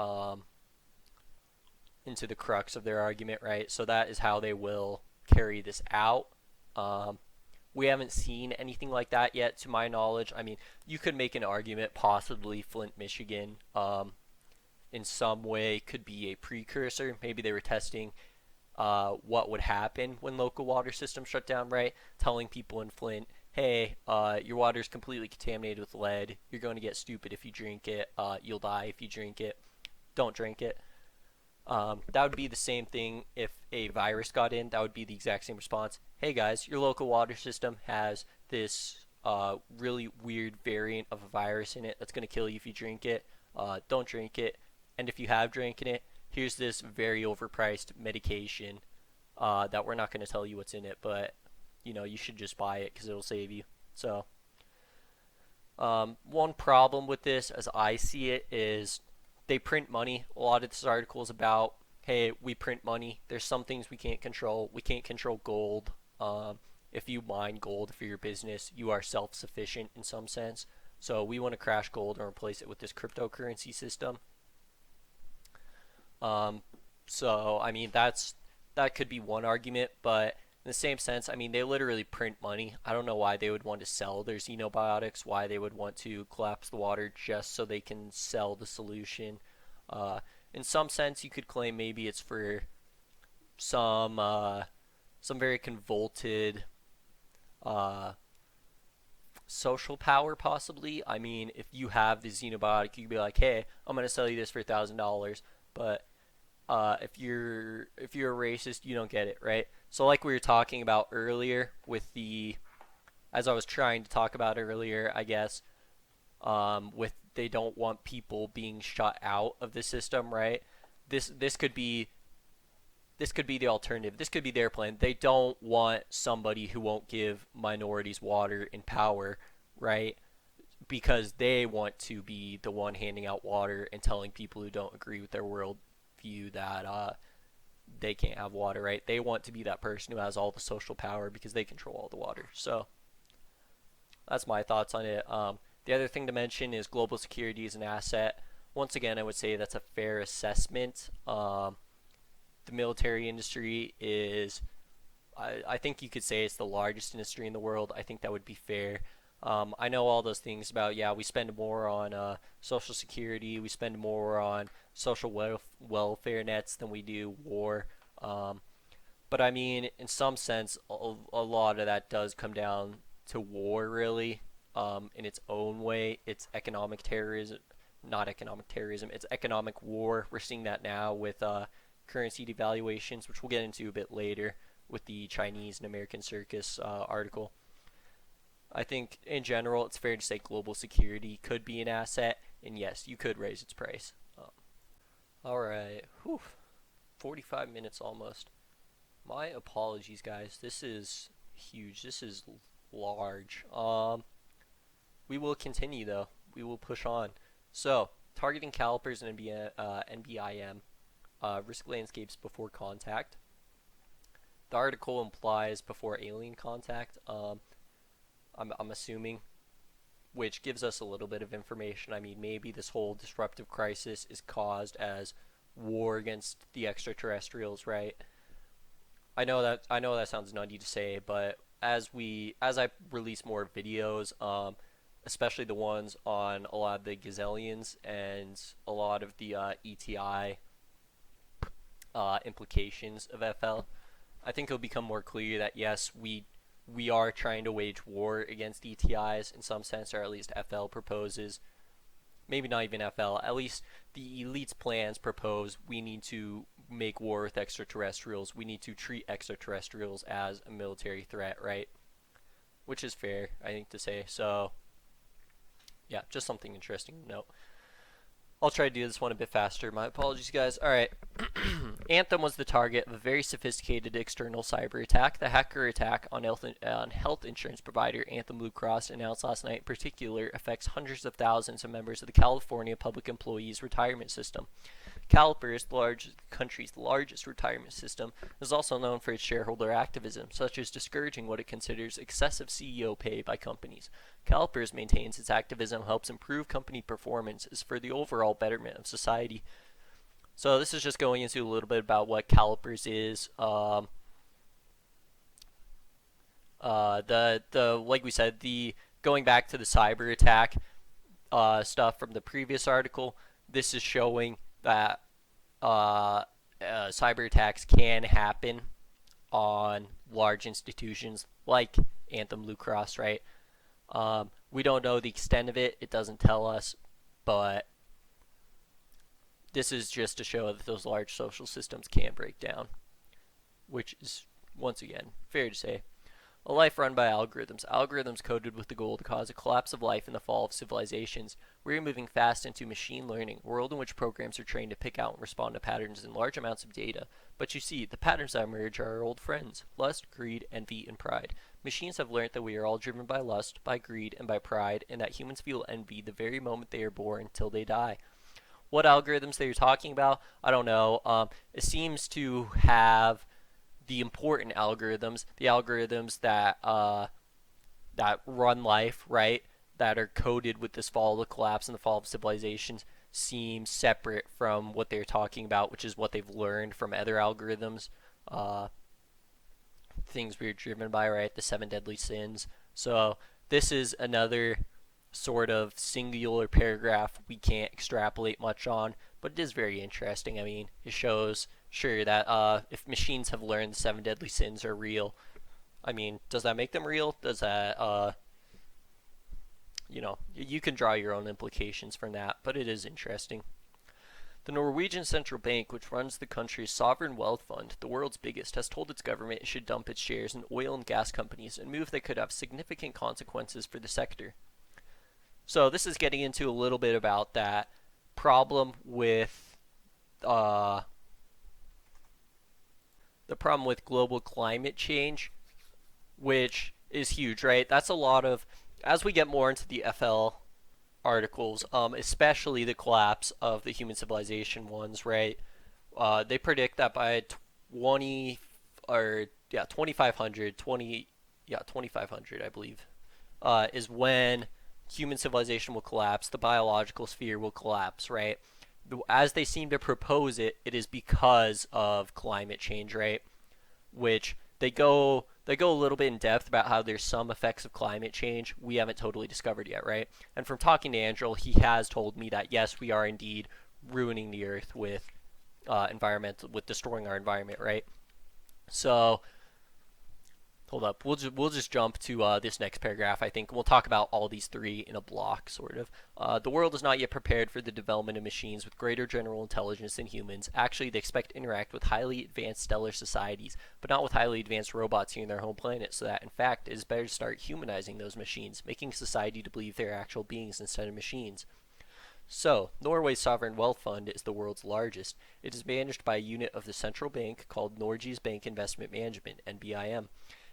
S1: into the crux of their argument, right? So that is how they will carry this out. Um, we haven't seen anything like that yet, to my knowledge. I mean, you could make an argument possibly Flint, Michigan, in some way could be a precursor. Maybe they were testing what would happen when local water systems shut down, right? Telling people in Flint, hey, your water is completely contaminated with lead. You're going to get stupid if you drink it. You'll die if you drink it. Don't drink it. That would be the same thing if a virus got in. That would be the exact same response. Hey guys, your local water system has this really weird variant of a virus in it that's going to kill you if you drink it. Don't drink it. And if you have drinking it, here's this very overpriced medication that we're not going to tell you what's in it, but you should just buy it because it'll save you. So one problem with this, as I see it, is they print money. A lot of this article is about, hey, we print money. There's some things we can't control. We can't control gold. If you mine gold for your business, you are self-sufficient in some sense. So we want to crash gold and replace it with this cryptocurrency system. So I mean that could be one argument, but in the same sense, I mean they literally print money. I don't know why they would want to sell their xenobiotics, why they would want to collapse the water just so they can sell the solution. In some sense, you could claim maybe it's for some very convoluted social power, possibly. I mean, if you have the xenobiotic, you could be like, hey, I'm gonna sell you this for $1,000, but if you're a racist, you don't get it, right? So like we were talking about earlier with as I was trying to talk about earlier, I guess, with they don't want people being shut out of the system, right? This could be the alternative. This could be their plan. They don't want somebody who won't give minorities water in power, right? Because they want to be the one handing out water and telling people who don't agree with their worldview that they can't have water, right? They want to be that person who has all the social power because they control all the water. So that's my thoughts on it. The other thing to mention is global security is an asset. Once again, I would say that's a fair assessment. The military industry is, I think you could say it's the largest industry in the world. I think that would be fair. I know all those things about, yeah, we spend more on social security, we spend more on social welfare nets than we do war. But I mean, in some sense, a lot of that does come down to war, really. In its own way, it's economic terrorism, not economic terrorism, it's economic war. We're seeing that now with currency devaluations, which we'll get into a bit later with the Chinese and American circus article. I think in general, it's fair to say global security could be an asset, and yes, you could raise its price. All right, 45 minutes almost. My apologies, guys. This is huge. This is large. We will continue though. We will push on. So, targeting CalPERS and NBIM, risk landscapes before contact. The article implies before alien contact. I'm assuming, which gives us a little bit of information. I mean, maybe this whole disruptive crisis is caused as war against the extraterrestrials, right? I know that sounds nutty to say, but as I release more videos, especially the ones on a lot of the gazillions and a lot of the ETI implications of FL, I think it'll become more clear that yes, we are trying to wage war against ETIs in some sense, or at least FL proposes. Maybe not even FL. At least the elite's plans propose we need to make war with extraterrestrials. We need to treat extraterrestrials as a military threat, right? Which is fair, I think, to say. So, yeah, just something interesting to note. I'll try to do this one a bit faster. My apologies, guys. All right. Anthem was the target of a very sophisticated external cyber attack. The hacker attack on health insurance provider Anthem Blue Cross, announced last night, in particular affects hundreds of thousands of members of the California Public Employees Retirement System. CalPERS, the country's largest retirement system, is also known for its shareholder activism, such as discouraging what it considers excessive CEO pay by companies. CalPERS maintains its activism helps improve company performance is for the overall betterment of society. So this is just going into a little bit about what CalPERS is. The like we said, the going back to the cyber attack stuff from the previous article. This is showing that cyber attacks can happen on large institutions like Anthem Blue Cross, right? We don't know the extent of it. It doesn't tell us, but this is just to show that those large social systems can break down, which is, once again, fair to say. A life run by algorithms. Algorithms coded with the goal to cause a collapse of life and the fall of civilizations. We are moving fast into machine learning, a world in which programs are trained to pick out and respond to patterns in large amounts of data. But you see, the patterns that emerge are our old friends: lust, greed, envy, and pride. Machines have learned that we are all driven by lust, by greed, and by pride, and that humans feel envy the very moment they are born until they die. What algorithms they're talking about, I don't know. It seems to have the important algorithms, the algorithms that run life, right, that are coded with this fall, the collapse, and the fall of civilizations, seem separate from what they're talking about, which is what they've learned from other algorithms. Things we're driven by, right? The seven deadly sins. So this is another sort of singular paragraph we can't extrapolate much on, but it is very interesting. I mean, it shows, sure, that if machines have learned the seven deadly sins are real, I mean, does that make them real? Does that, you can draw your own implications from that, but it is interesting. The Norwegian central bank, which runs the country's sovereign wealth fund, the world's biggest, has told its government it should dump its shares in oil and gas companies, a move that could have significant consequences for the sector. So this is getting into a little bit about that problem with the problem with global climate change, which is huge, right? That's a lot of, as we get more into the FL articles, especially the collapse of the human civilization ones, right? They predict that by 2500, I believe, is when human civilization will collapse, the biological sphere will collapse, right? As they seem to propose it, it is because of climate change, right? Which they go a little bit in depth about how there's some effects of climate change we haven't totally discovered yet, right? And from talking to Angel, he has told me that yes, we are indeed ruining the earth with with destroying our environment, right? So hold up, we'll just jump to this next paragraph. I think we'll talk about all these three in a block, sort of. The world is not yet prepared for the development of machines with greater general intelligence than humans. Actually, they expect to interact with highly advanced stellar societies, but not with highly advanced robots here in their home planet, so that, in fact, it is better to start humanizing those machines, making society to believe they're actual beings instead of machines. So, Norway's sovereign wealth fund is the world's largest. It is managed by a unit of the central bank called Norges Bank Investment Management, NBIM.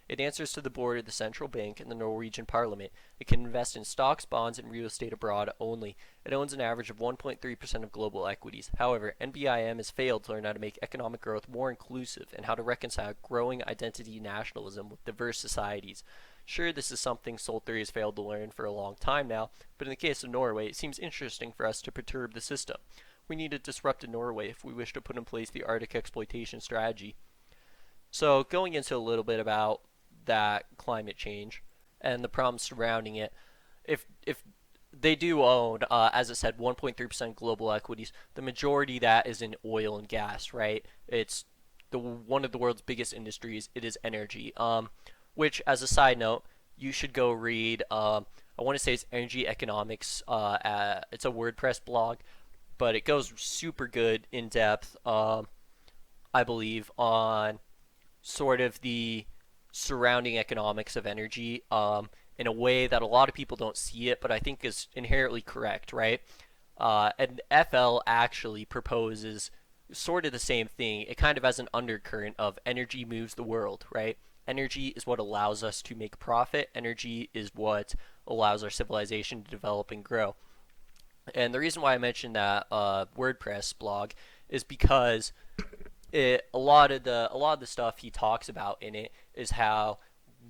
S1: It answers to the board of the central bank and the Norwegian parliament. It can invest in stocks, bonds, and real estate abroad only. It owns an average of 1.3% of global equities. However, NBIM has failed to learn how to make economic growth more inclusive and how to reconcile growing identity nationalism with diverse societies. Sure, this is something Sol 3 has failed to learn for a long time now, but in the case of Norway, it seems interesting for us to perturb the system. We need to disrupt Norway if we wish to put in place the Arctic exploitation strategy. So, going into a little bit about that climate change and the problems surrounding it, if they do own, as I said, 1.3% global equities, the majority of that is in oil and gas, right? It's one of the world's biggest industries. It is energy, which, as a side note, you should go read. I want to say it's Energy Economics. It's a WordPress blog, but it goes super good in depth, I believe, on sort of the surrounding economics of energy in a way that a lot of people don't see it, but I think is inherently correct, right? And FL actually proposes sort of the same thing. It kind of has an undercurrent of energy moves the world, right? Energy is what allows us to make profit. Energy is what allows our civilization to develop and grow. And the reason why I mentioned that WordPress blog is because a lot of the stuff he talks about in it is how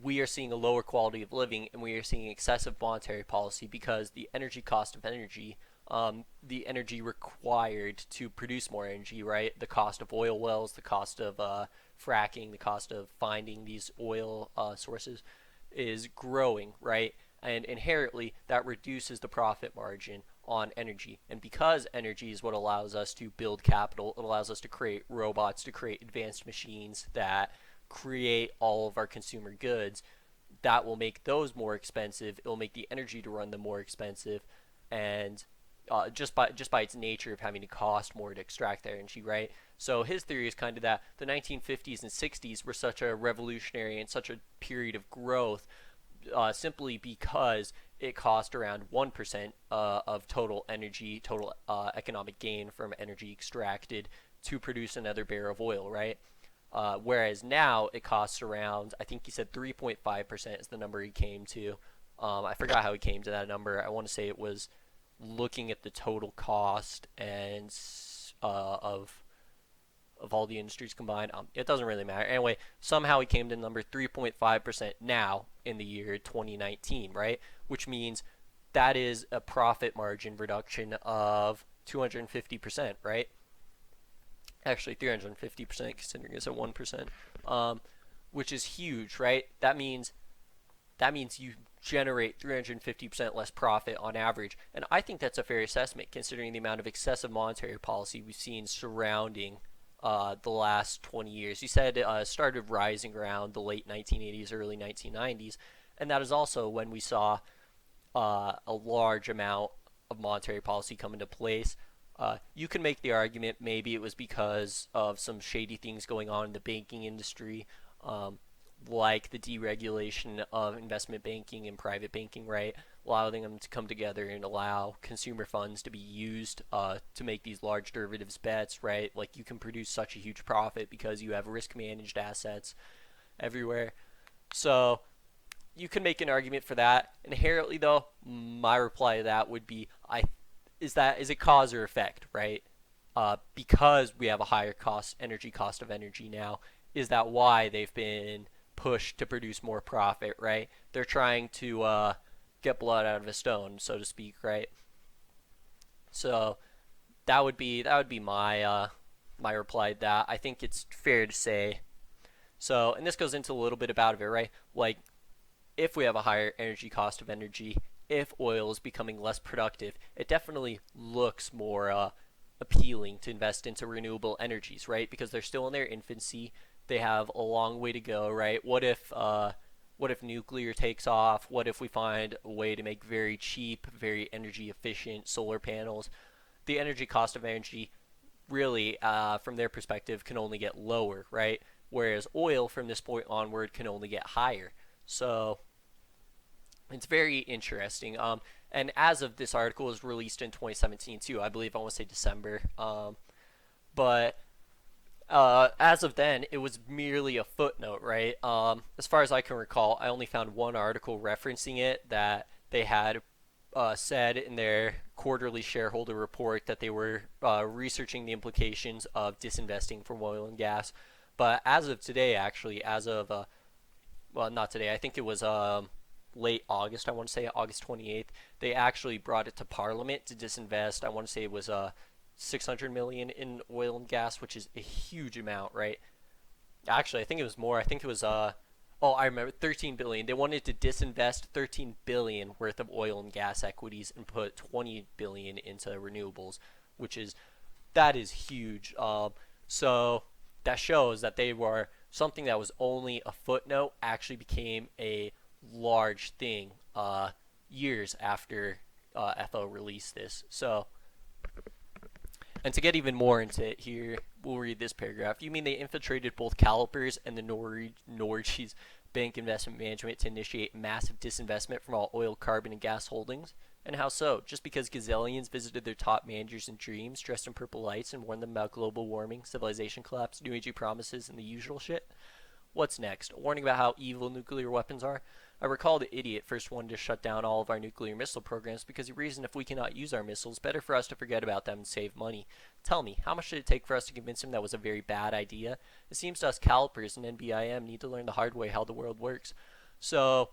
S1: we are seeing a lower quality of living and we are seeing excessive monetary policy because the energy cost of energy, the energy required to produce more energy, right? The cost of oil wells, the cost of fracking, the cost of finding these oil sources is growing, right? And inherently, that reduces the profit margin on energy. And because energy is what allows us to build capital, it allows us to create robots, to create advanced machines that create all of our consumer goods. That will make those more expensive. It will make the energy to run them more expensive, and just by its nature of having to cost more to extract that energy, right? So his theory is kind of that the 1950s and 60s were such a revolutionary and such a period of growth simply because it cost around 1% of total energy, total economic gain from energy extracted to produce another barrel of oil, right? Whereas now it costs around, I think he said 3.5% is the number he came to. I forgot how he came to that number. I want to say it was looking at the total cost and of all the industries combined. It doesn't really matter. Anyway, somehow he came to number 3.5% now in the year 2019, right? Which means that is a profit margin reduction of 250%, right? Actually, 350% considering it's at 1%, which is huge, right? That means you generate 350% less profit on average. And I think that's a fair assessment considering the amount of excessive monetary policy we've seen surrounding the last 20 years. You said it started rising around the late 1980s, early 1990s, and that is also when we saw a large amount of monetary policy come into place. You can make the argument maybe it was because of some shady things going on in the banking industry, like the deregulation of investment banking and private banking, right? Allowing them to come together and allow consumer funds to be used to make these large derivatives bets, right? Like you can produce such a huge profit because you have risk managed assets everywhere. So you can make an argument for that. Inherently, though, my reply to that would be, is it cause or effect, right? Because we have a higher energy cost of energy now, is that why they've been pushed to produce more profit, right? They're trying to get blood out of a stone, so to speak, right? So that would be my reply to that. I think it's fair to say. So, and this goes into a little bit about it, right? Like, if we have a higher energy cost of energy, if oil is becoming less productive, it definitely looks more appealing to invest into renewable energies, right? Because they're still in their infancy. They have a long way to go, right? What if nuclear takes off? What if we find a way to make very cheap, very energy efficient solar panels? The energy cost of energy really, from their perspective, can only get lower, right? Whereas oil, from this point onward, can only get higher. So it's very interesting. And as of this article was released in 2017 too, I believe I want to say December. But as of then, it was merely a footnote, right? As far as I can recall, I only found one article referencing it that they had said in their quarterly shareholder report that they were researching the implications of disinvesting from oil and gas. But as of today, actually, well, not today, I think it was late August, I want to say August 28th, they actually brought it to Parliament to disinvest. I want to say it was 600 million in oil and gas, which is a huge amount, right? Actually, I think it was more. I think it was I remember 13 billion. They wanted to disinvest 13 billion worth of oil and gas equities and put 20 billion into renewables, which is that is huge. So that shows that they were something that was only a footnote actually became a large thing years after FO released this. So, and to get even more into it here, we'll read this paragraph. You mean they infiltrated both CalPERS and the bank investment management to initiate massive disinvestment from all oil, carbon, and gas holdings. And how so? Just because gazillions visited their top managers in dreams, dressed in purple lights, and warned them about global warming, civilization collapse, New Agey promises, and the usual shit? What's next? A warning about how evil nuclear weapons are? I recall the idiot first wanted to shut down all of our nuclear missile programs because he reasoned if we cannot use our missiles, better for us to forget about them and save money. Tell me, how much did it take for us to convince him that was a very bad idea? It seems to us CalPERS and NBIM need to learn the hard way how the world works. So,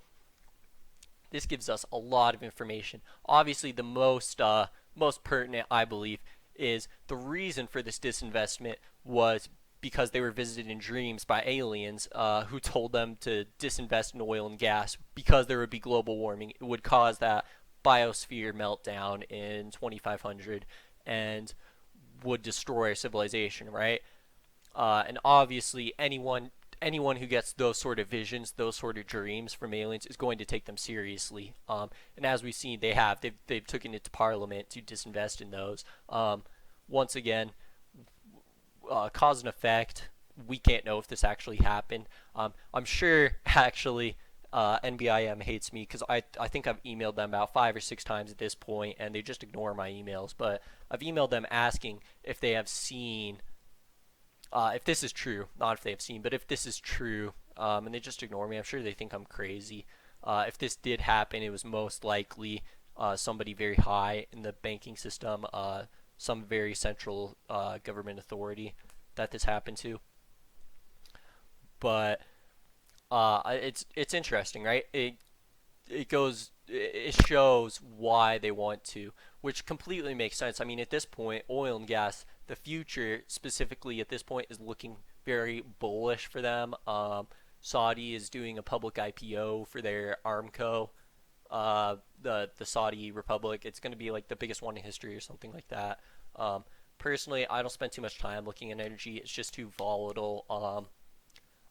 S1: this gives us a lot of information. Obviously, the most pertinent, I believe, is the reason for this disinvestment was because they were visited in dreams by aliens who told them to disinvest in oil and gas because there would be global warming. It would cause that biosphere meltdown in 2500 and would destroy our civilization, right? And obviously, anyone who gets those sort of visions, those sort of dreams from aliens is going to take them seriously. And as we've seen, they've taken it to Parliament to disinvest in those. Once again, cause and effect. We can't know if this actually happened. I'm sure actually NBIM hates me because I think I've emailed them about 5 or 6 times at this point, and they just ignore my emails. But I've emailed them asking if they have seen, if this is true, not if they have seen, but if this is true, and they just ignore me. I'm sure they think I'm crazy. If this did happen, it was most likely somebody very high in the banking system, some very central government authority that this happened to. But it's interesting, right? It shows why they want to, which completely makes sense. I mean, at this point, oil and gas, the future specifically at this point is looking very bullish for them. Saudi is doing a public IPO for their Armco, the Saudi Republic. It's going to be like the biggest one in history or something like that. Personally, I don't spend too much time looking at energy. It's just too volatile.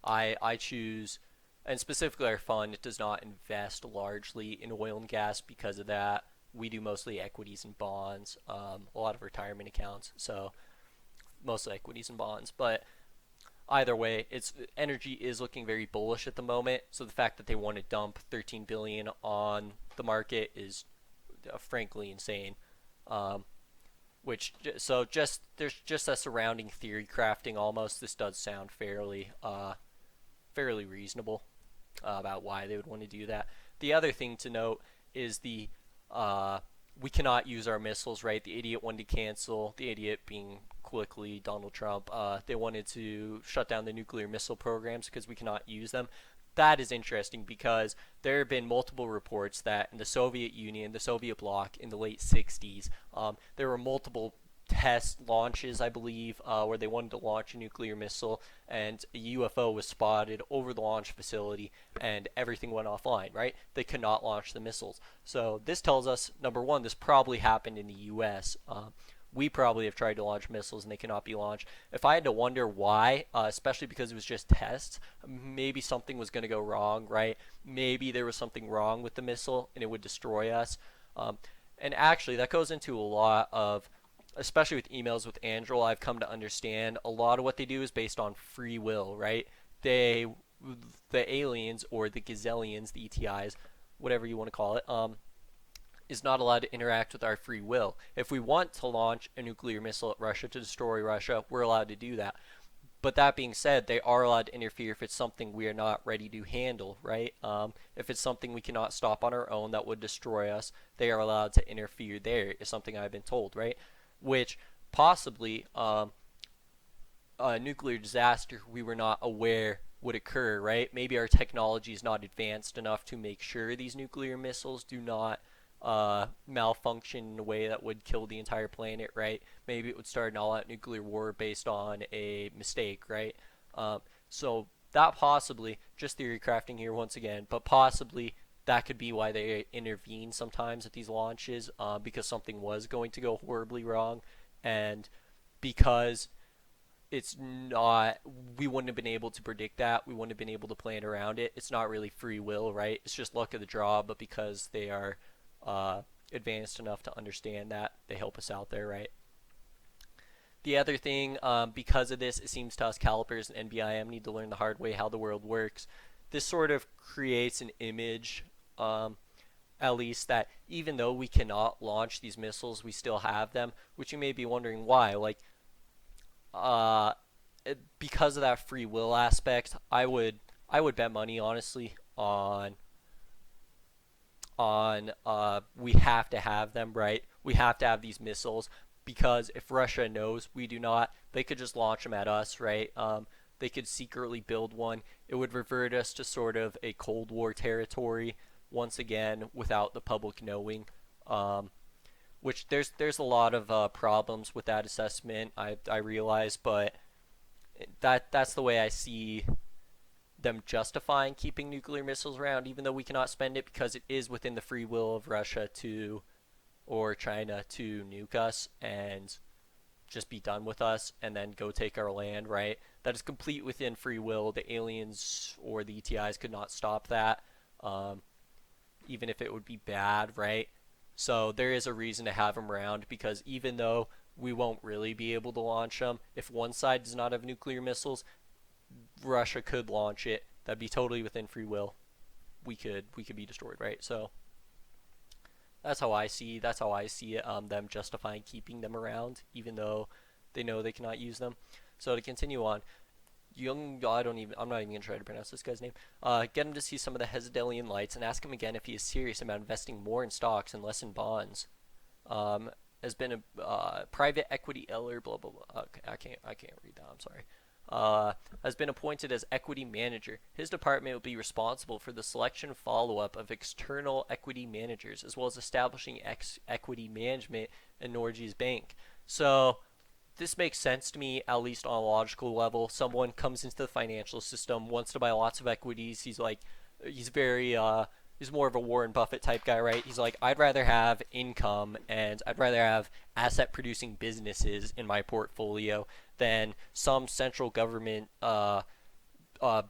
S1: I choose, and specifically our fund, it does not invest largely in oil and gas because of that. We do mostly equities and bonds, a lot of retirement accounts, so mostly equities and bonds. But either way, it's energy is looking very bullish at the moment. So the fact that they want to dump 13 billion on the market is frankly insane. There's just a surrounding theory crafting almost. This does sound fairly reasonable about why they would want to do that. The other thing to note is we cannot use our missiles, right? The idiot wanted to cancel, the idiot being quickly Donald Trump. They wanted to shut down the nuclear missile programs because we cannot use them. That is interesting because there have been multiple reports that in the Soviet Union, the Soviet bloc, in the late 60s, there were multiple test launches, I believe, where they wanted to launch a nuclear missile, and a UFO was spotted over the launch facility, and everything went offline, right? They could not launch the missiles. So this tells us, number one, this probably happened in the U.S. We probably have tried to launch missiles and they cannot be launched. If I had to wonder why, especially because it was just tests, maybe something was going to go wrong, right? Maybe there was something wrong with the missile and it would destroy us. And actually, that goes into a lot of, especially with emails with Andrew, I've come to understand a lot of what they do is based on free will, right? The aliens or the gazillions, the ETIs, whatever you want to call it, is not allowed to interact with our free will. If we want to launch a nuclear missile at Russia to destroy Russia, we're allowed to do that. But that being said, they are allowed to interfere if it's something we are not ready to handle, right? If it's something we cannot stop on our own that would destroy us, they are allowed to interfere there, is something I've been told, right? Which possibly a nuclear disaster we were not aware would occur, right? Maybe our technology is not advanced enough to make sure these nuclear missiles do not malfunction in a way that would kill the entire planet, right? Maybe it would start an all-out nuclear war based on a mistake, right? So that possibly, just theory crafting here once again, but possibly that could be why they intervene sometimes at these launches, because something was going to go horribly wrong, and because it's not, we wouldn't have been able to predict that, we wouldn't have been able to plan around it. It's not really free will, right? It's just luck of the draw, but because they are advanced enough to understand that, they help us out there, right? The other thing, because of this, it seems to us CalPERS and NBIM need to learn the hard way how the world works. this sort of creates an image, um, at least, that even though we cannot launch these missiles, we still have them, which you may be wondering why. Like, uh, because of that free will aspect, I would bet money, honestly, on we have to have them, right? We have to have these missiles because if Russia knows we do not, they could just launch them at us, right? They could secretly build one. It would revert us to sort of a Cold War territory once again without the public knowing. Um, which there's a lot of problems with that assessment. I realize, but that's the way I see them justifying keeping nuclear missiles around, even though we cannot spend it because it is within the free will of Russia to or China to nuke us and just be done with us and then go take our land, right? That is complete within free will. The aliens or the ETIs could not stop that, um, even if it would be bad, right? So there is a reason to have them around because even though we won't really be able to launch them, if one side does not have nuclear missiles, Russia could launch it. That'd be totally within free will. We could be destroyed, right? So that's how I see it. Them justifying keeping them around, even though they know they cannot use them. So to continue on, I'm not even gonna try to pronounce this guy's name. Get him to see some of the Hezbollah lights and ask him again if he is serious about investing more in stocks and less in bonds. Um, has been a private equity Eller, blah blah blah. Okay, I can't read that. I'm sorry. Has been appointed as equity manager. His department will be responsible for the selection and follow-up of external equity managers, as well as establishing equity management in Norway's bank. So this makes sense to me, at least on a logical level. Someone comes into the financial system, wants to buy lots of equities. He's very he's more of a Warren Buffett type guy, right? He's like, I'd rather have income and I'd rather have asset producing businesses in my portfolio than some central government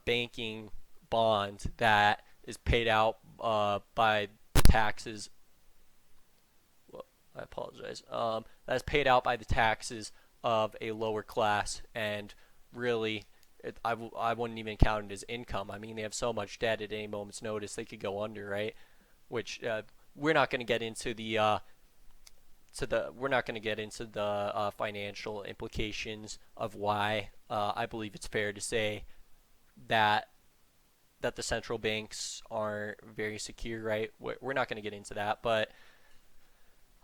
S1: banking bond that is paid out by the taxes. Well, I apologize. That's paid out by the taxes of a lower class, and really, I wouldn't even count it as income. I mean, they have so much debt at any moment's notice they could go under, right? Which we're not going to get into the financial implications of why I believe it's fair to say that the central banks aren't very secure, right? We're not going to get into that, but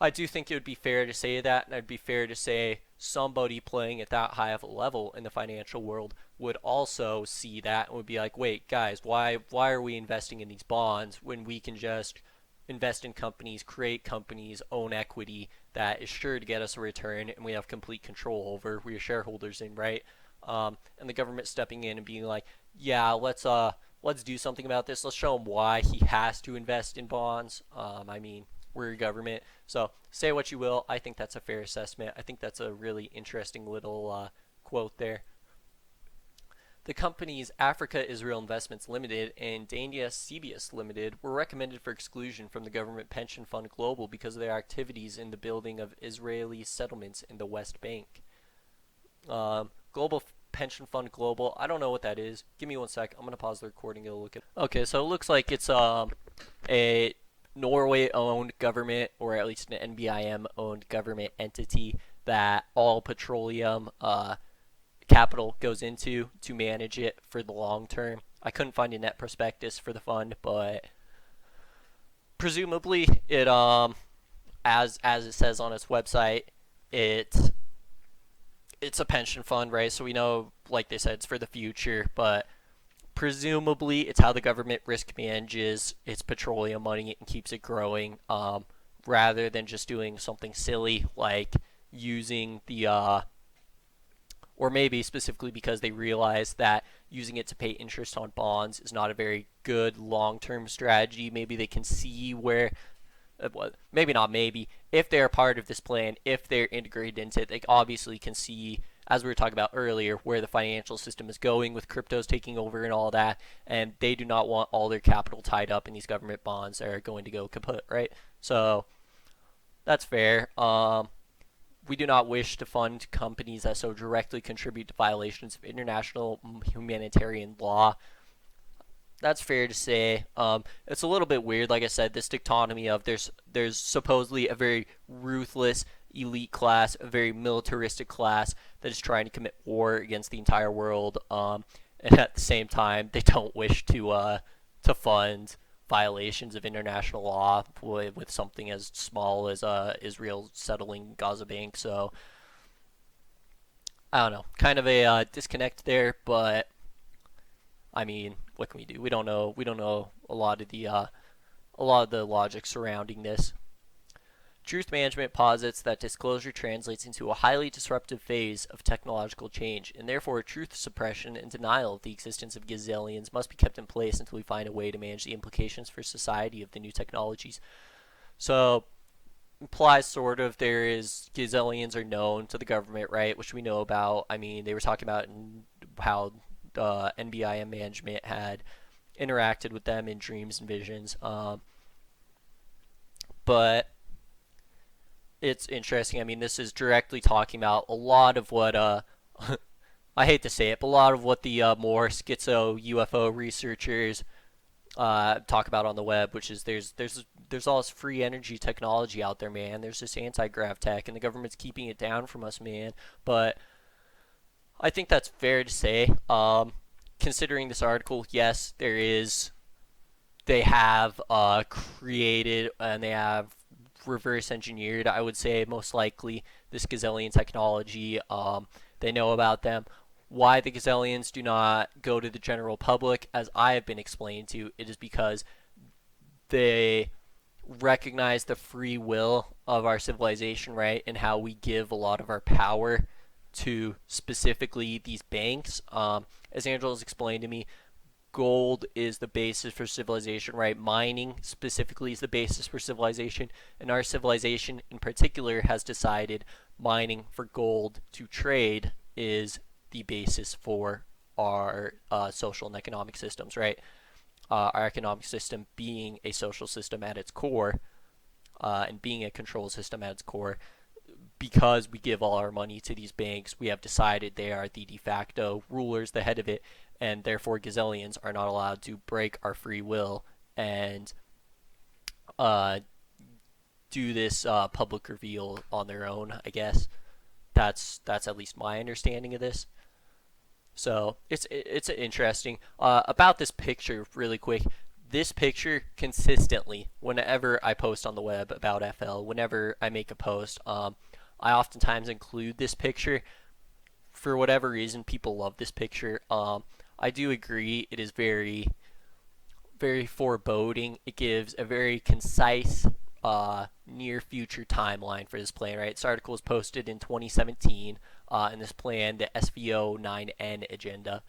S1: I do think it would be fair to say that, and it'd be fair to say somebody playing at that high of a level in the financial world would also see that and would be like, wait, guys, why are we investing in these bonds when we can just invest in companies, create companies, own equity that is sure to get us a return, and we have complete control over. We are shareholders in, right? And the government stepping in and being like, yeah, let's do something about this. Let's show him why he has to invest in bonds. I mean, we're a government, so say what you will. I think that's a fair assessment. I think that's a really interesting little quote there. The companies Africa Israel Investments Limited and Dania CBS Limited were recommended for exclusion from the government pension fund Global because of their activities in the building of Israeli settlements in the West Bank. Global Pension Fund Global. I don't know what that is. Give me one sec. I'm gonna pause the recording and look at. Okay, so it looks like it's a Norway-owned government, or at least an NBIM-owned government entity that all petroleum capital goes into to manage it for the long term. I couldn't find a net prospectus for the fund, but presumably it as it says on its website, it's a pension fund, right? So we know, like they said, it's for the future, but presumably it's how the government risk manages its petroleum money and keeps it growing, rather than just doing something silly like using the or maybe specifically because they realize that using it to pay interest on bonds is not a very good long-term strategy. Maybe they can see where, well, maybe not maybe, if they're part of this plan, if they're integrated into it, they obviously can see, as we were talking about earlier, where the financial system is going with cryptos taking over and all that, and they do not want all their capital tied up in these government bonds that are going to go kaput, right? So that's fair. We do not wish to fund companies that so directly contribute to violations of international humanitarian law. That's fair to say. It's a little bit weird, like I said, this dichotomy of there's supposedly a very ruthless elite class, a very militaristic class that is trying to commit war against the entire world, and at the same time they don't wish to fund violations of international law with something as small as Israel settling Gaza Bank. So I don't know, kind of a disconnect there, but I mean, what can we do? We don't know. We don't know a lot of the logic surrounding this. Truth management posits that disclosure translates into a highly disruptive phase of technological change, and therefore truth suppression and denial of the existence of gazillions must be kept in place until we find a way to manage the implications for society of the new technologies. So, implies sort of there is gazillions are known to the government, right? Which we know about. I mean, they were talking about how NBIM management had interacted with them in dreams and visions. But it's interesting. I mean, this is directly talking about a lot of what I hate to say it, but a lot of what the more schizo UFO researchers talk about on the web, which is there's all this free energy technology out there, man. There's this anti-grav tech, and the government's keeping it down from us, man. But I think that's fair to say. Considering this article, yes, there is. They have created and they have reverse engineered, I would say, most likely, this gazillion technology. They know about them. Why the gazillions do not go to the general public, as I have been explained to, it is because they recognize the free will of our civilization, right? And how we give a lot of our power to specifically these banks. As Angela's explained to me, gold is the basis for civilization, right? Mining specifically is the basis for civilization, and our civilization in particular has decided mining for gold to trade is the basis for our social and economic systems, right? Our economic system being a social system at its core, and being a control system at its core, because we give all our money to these banks, we have decided they are the de facto rulers, the head of it, and therefore gazillions are not allowed to break our free will and uh, do this public reveal on their own. I guess that's at least my understanding of this. So it's interesting about this picture. Really quick, this picture consistently, whenever I post on the web about FL, whenever I make a post, I oftentimes include this picture. For whatever reason, people love this picture. I do agree it is very, very foreboding. It gives a very concise near future timeline for this plan, right? This article was posted in 2017, and this plan, the SVO 9N agenda,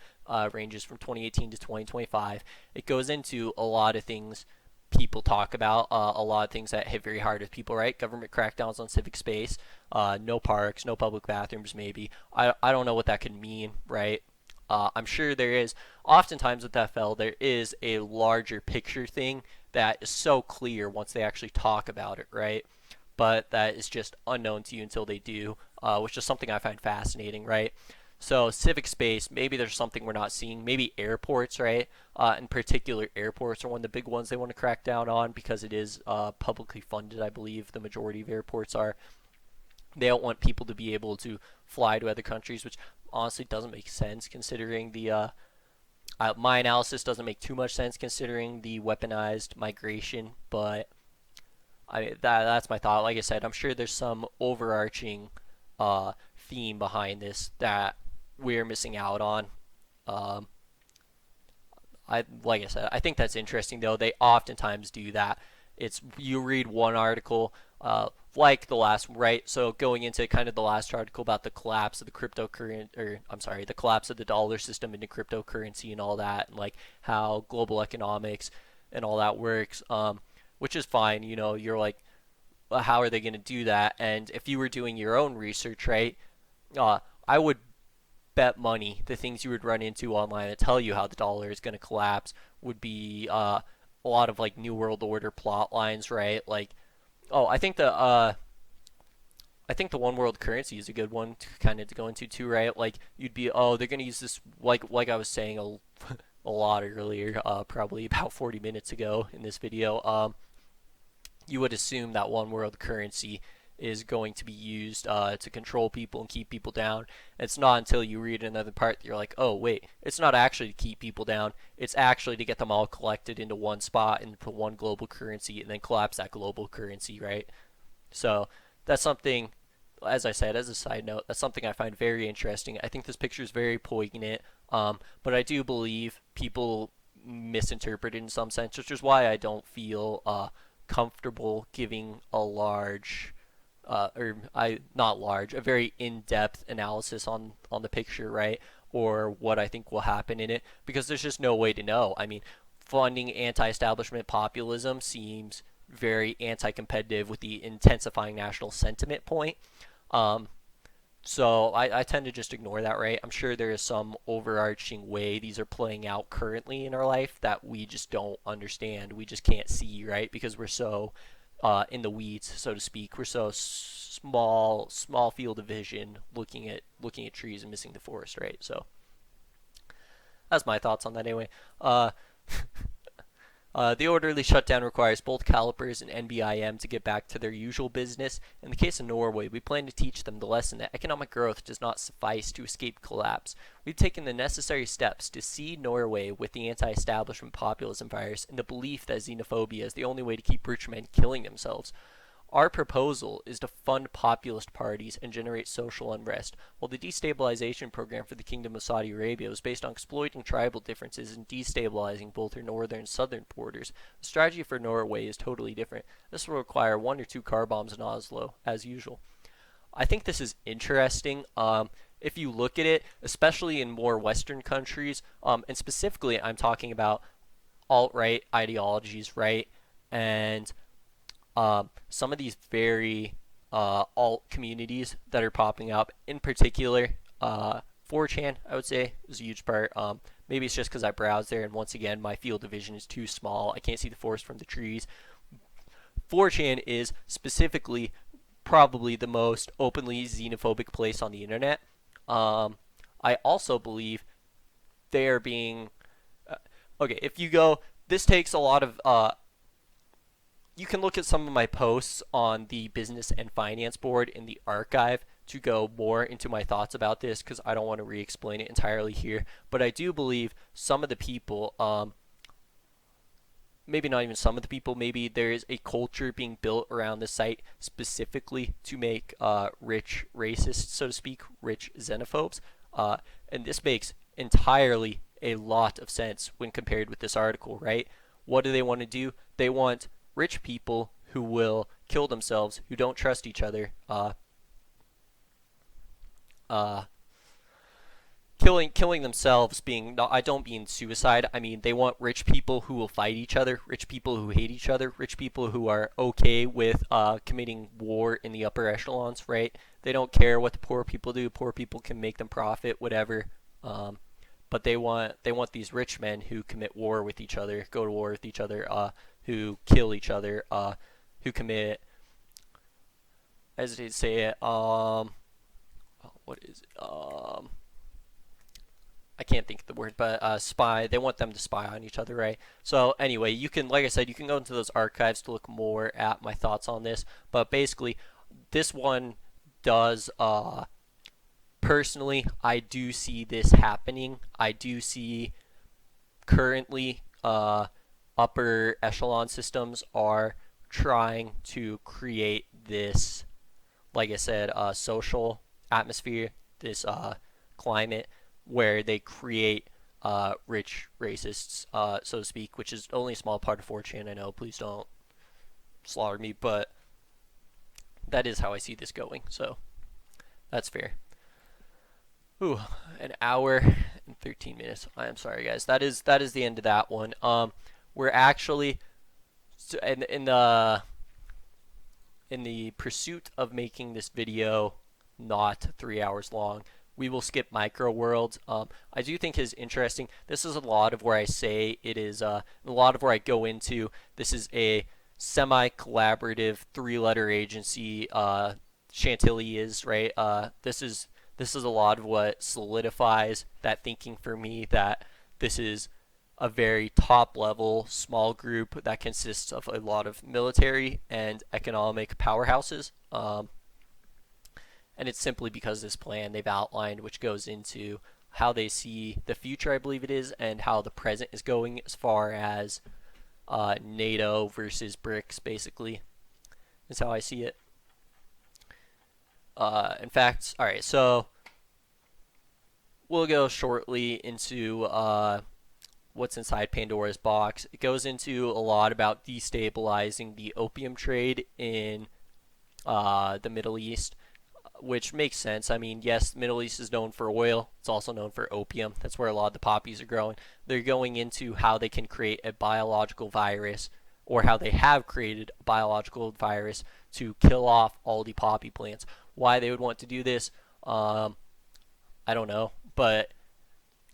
S1: ranges from 2018 to 2025. It goes into a lot of things people talk about, a lot of things that hit very hard with people, right? Government crackdowns on civic space, no parks, no public bathrooms, maybe. I don't know what that could mean, right? I'm sure there is, oftentimes with FL, there is a larger picture thing that is so clear once they actually talk about it, right? But that is just unknown to you until they do, which is something I find fascinating, right? So civic space, maybe there's something we're not seeing. Maybe airports, right? In particular, airports are one of the big ones they want to crack down on because it is publicly funded, I believe. The majority of airports are. They don't want people to be able to fly to other countries, which honestly doesn't make sense considering the my analysis doesn't make too much sense considering the weaponized migration, but that's my thought. Like I said, I'm sure there's some overarching theme behind this that we're missing out on. Um, I like I said, I think that's interesting though. They oftentimes do that. It's you read one article, like the last right. So going into kind of the last article about the collapse of the cryptocurrency, or I'm sorry, the collapse of the dollar system into cryptocurrency and all that, and like how global economics and all that works. Which is fine. You know, you're like, well, how are they going to do that? And if you were doing your own research, right? I would bet money the things you would run into online that tell you how the dollar is going to collapse would be a lot of like New World Order plot lines, right? Like, oh, I think the one world currency is a good one to kind of to go into too, right? Like you'd be, oh, they're going to use this like I was saying a lot earlier, probably about 40 minutes ago in this video, you would assume that one world currency is going to be used to control people and keep people down. It's not until you read another part that you're like, oh, wait, it's not actually to keep people down. It's actually to get them all collected into one spot and put one global currency and then collapse that global currency, right? So that's something, as I said, as a side note, that's something I find very interesting. I think this picture is very poignant, but I do believe people misinterpret it in some sense, which is why I don't feel comfortable giving a large, or I not large, a very in-depth analysis on the picture, right? Or what I think will happen in it, because there's just no way to know. I mean, funding anti-establishment populism seems very anti-competitive with the intensifying national sentiment point. Um, so I tend to just ignore that, right? I'm sure there is some overarching way these are playing out currently in our life that we just don't understand. We just can't see, right? Because we're so in the weeds, so to speak. We're so small field of vision, looking at trees and missing the forest, right? So that's my thoughts on that anyway. Uh, the orderly shutdown requires both CalPERS and NBIM to get back to their usual business. In the case of Norway, we plan to teach them the lesson that economic growth does not suffice to escape collapse. We've taken the necessary steps to seed Norway with the anti-establishment populism virus and the belief that xenophobia is the only way to keep rich men killing themselves. Our proposal is to fund populist parties and generate social unrest, while the destabilization program for the Kingdom of Saudi Arabia was based on exploiting tribal differences and destabilizing both their northern and southern borders. The strategy for Norway is totally different. This will require 1 or 2 car bombs in Oslo, as usual. I think this is interesting. If you look at it, especially in more Western countries, and specifically I'm talking about alt-right ideologies, right? And some of these very alt communities that are popping up, in particular, 4chan, I would say, is a huge part. Maybe it's just because I browse there, and once again, my field of vision is too small. I can't see the forest from the trees. 4chan is specifically probably the most openly xenophobic place on the internet. I also believe they are being okay. If you go, this takes a lot of you can look at some of my posts on the business and finance board in the archive to go more into my thoughts about this because I don't want to re-explain it entirely here. But I do believe some of the people, maybe not even some of the people, maybe there is a culture being built around the site specifically to make rich racists, so to speak, rich xenophobes. And this makes entirely a lot of sense when compared with this article, right? What do they want to do? They want rich people who will kill themselves, who don't trust each other, uh, killing themselves being not, I don't mean suicide. I mean they want rich people who will fight each other, rich people who hate each other, rich people who are okay with committing war in the upper echelons, right? They don't care what the poor people do. Poor people can make them profit, whatever. But they want these rich men who commit war with each other, go to war with each other, who kill each other, who commit, as they say it, what is it? I can't think of the word, but spy. They want them to spy on each other, right? So anyway, you can, like I said, you can go into those archives to look more at my thoughts on this. But basically, this one does. Personally, I do see this happening. I do see currently upper echelon systems are trying to create this, like I said, social atmosphere, this climate where they create rich racists, so to speak, which is only a small part of 4chan. I know, please don't slaughter me, but that is how I see this going. So that's fair. Ooh, an hour and 13 minutes. I am sorry, guys. That is the end of that one. We're actually in the pursuit of making this video not 3 hours long. We will skip micro worlds. I do think is interesting. This is a lot of where I say it is. A lot of where I go into. This is a semi-collaborative 3-letter agency. Chantilly is right. This is a lot of what solidifies that thinking for me that this is a very top level small group that consists of a lot of military and economic powerhouses. And it's simply because this plan they've outlined, which goes into how they see the future, I believe it is, and how the present is going as far as NATO versus BRICS, basically, is how I see it. In fact, all right, so we'll go shortly into what's inside Pandora's box. It goes into a lot about destabilizing the opium trade in the Middle East, which makes sense. I mean, yes, the Middle East is known for oil. It's also known for opium. That's where a lot of the poppies are growing. They're going into how they can create a biological virus, or how they have created a biological virus to kill off all the poppy plants. Why they would want to do this, I don't know.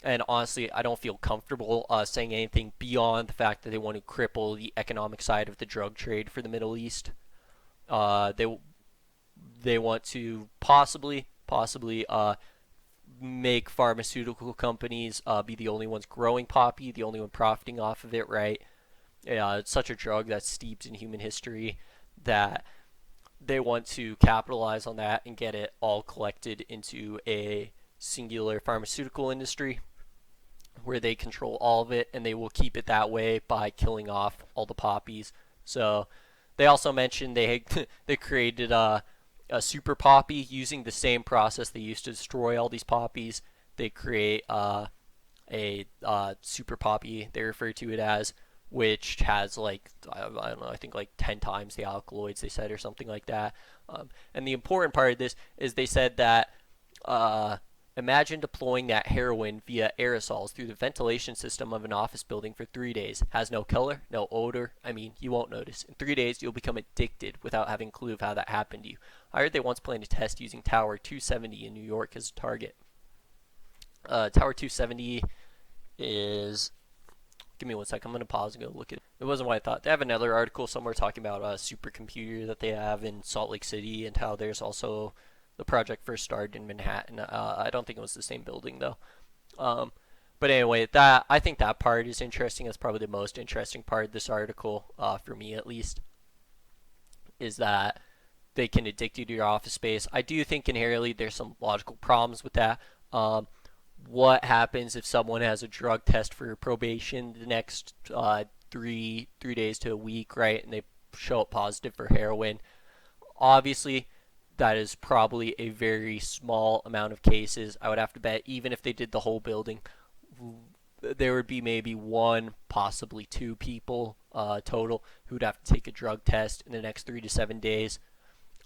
S1: And honestly, I don't feel comfortable saying anything beyond the fact that they want to cripple the economic side of the drug trade for the Middle East. They want to possibly make pharmaceutical companies be the only ones growing poppy, the only one profiting off of it, right? It's such a drug that's steeped in human history that they want to capitalize on that and get it all collected into a singular pharmaceutical industry where they control all of it, and they will keep it that way by killing off all the poppies. So they also mentioned they created a super poppy using the same process they used to destroy all these poppies. They create a super poppy, they refer to it as, which has like I don't know, I think like 10 times the alkaloids they said, or something like that. And the important part of this is they said that imagine deploying that heroin via aerosols through the ventilation system of an office building for 3 days. Has no color, no odor. I mean, you won't notice. In 3 days, you'll become addicted without having a clue of how that happened to you. I heard they once planned a test using Tower 270 in New York as a target. Tower 270 is... Give me one sec. I'm going to pause and go look at it. It wasn't what I thought. They have another article somewhere talking about a supercomputer that they have in Salt Lake City, and how there's also... The project first started in Manhattan. I don't think it was the same building, though. But anyway, I think that part is interesting. That's probably the most interesting part of this article, for me at least, is that they can addict you to your office space. I do think inherently there's some logical problems with that. What happens if someone has a drug test for probation the next 3 days to a week, right, and they show up positive for heroin? Obviously, that is probably a very small amount of cases. I would have to bet even if they did the whole building, there would be maybe one, possibly two people total who would have to take a drug test in the next 3 to 7 days.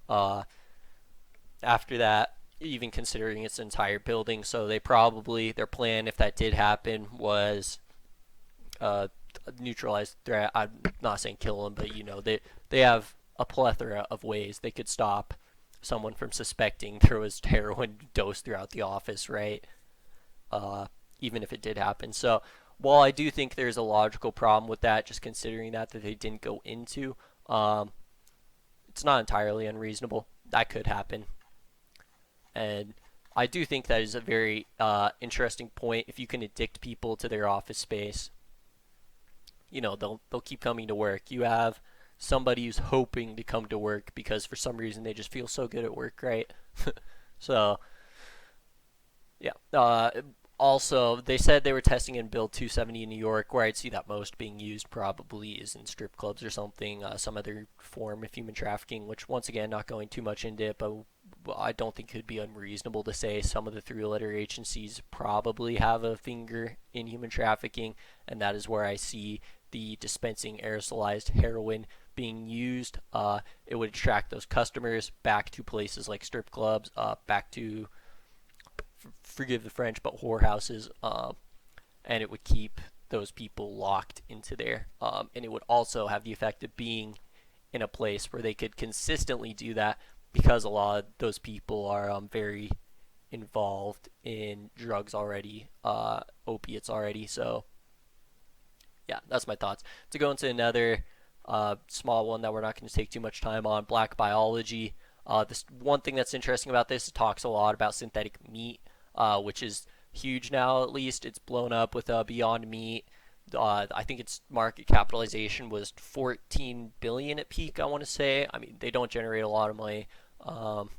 S1: After that, even considering it's an entire building, so their plan, if that did happen, was neutralize the threat. I'm not saying kill them, but they have a plethora of ways they could stop someone from suspecting there was heroin dose throughout the office, right? Even if it did happen. So while I do think there's a logical problem with that, just considering that they didn't go into, it's not entirely unreasonable. That could happen. And I do think that is a very interesting point. If you can addict people to their office space, they'll keep coming to work. You have somebody who's hoping to come to work because for some reason they just feel so good at work, right? So, yeah. Also, they said they were testing in Build 270 in New York. Where I'd see that most being used probably is in strip clubs or something, some other form of human trafficking, which, once again, not going too much into it, but I don't think it would be unreasonable to say some of the three-letter agencies probably have a finger in human trafficking, and that is where I see the dispensing aerosolized heroin being used. It would attract those customers back to places like strip clubs, back to, forgive the French, but whorehouses, and it would keep those people locked into there. And it would also have the effect of being in a place where they could consistently do that, because a lot of those people are very involved in drugs already, opiates already. So yeah, that's my thoughts. To go into another small one that we're not going to take too much time on, black biology. This one thing that's interesting about this, it talks a lot about synthetic meat, which is huge now. At least it's blown up with Beyond Meat. I think its market capitalization was 14 billion at peak. I want to say. I mean, they don't generate a lot of money. Um,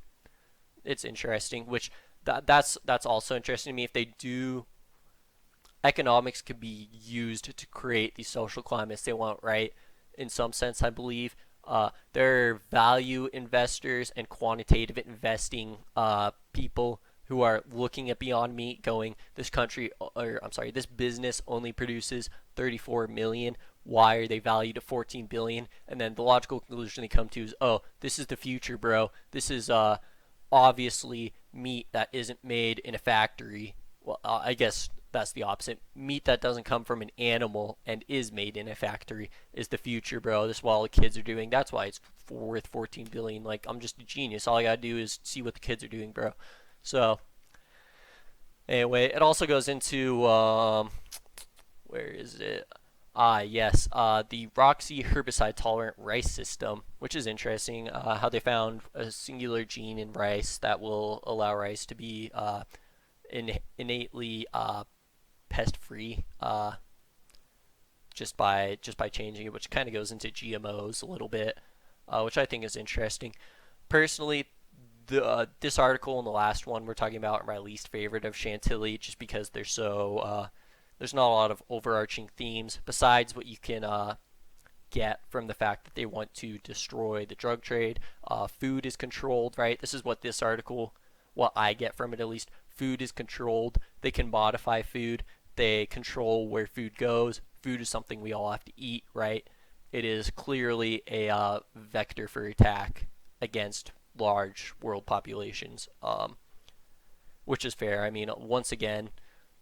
S1: it's interesting, which that's also interesting to me. If they do, economics can be used to create these social climates they want, right? In some sense, I believe. There are value investors and quantitative investing people who are looking at Beyond Meat, going, this country, or I'm sorry, this business only produces 34 million. Why are they valued at 14 billion? And then the logical conclusion they come to is, oh, this is the future, bro. This is obviously meat that isn't made in a factory. Well, I guess that's the opposite. Meat that doesn't come from an animal and is made in a factory is the future, bro. This is what all the kids are doing. That's why it's worth 14 billion. Like, I'm just a genius. All I gotta do is see what the kids are doing, bro. So anyway, it also goes into where is it? Yes, the Roxy herbicide tolerant rice system, which is interesting. How they found a singular gene in rice that will allow rice to be innately pest free, just by changing it, which kind of goes into GMOs a little bit, which I think is interesting. Personally, this article and the last one we're talking about are my least favorite of Chantilly, just because they're so there's not a lot of overarching themes besides what you can get from the fact that they want to destroy the drug trade. Food is controlled, right? This is what this article, what I get from it at least. Food is controlled. They can modify food. They control where food goes. Food is something we all have to eat, right? It is clearly a vector for attack against large world populations, which is fair. I mean, once again,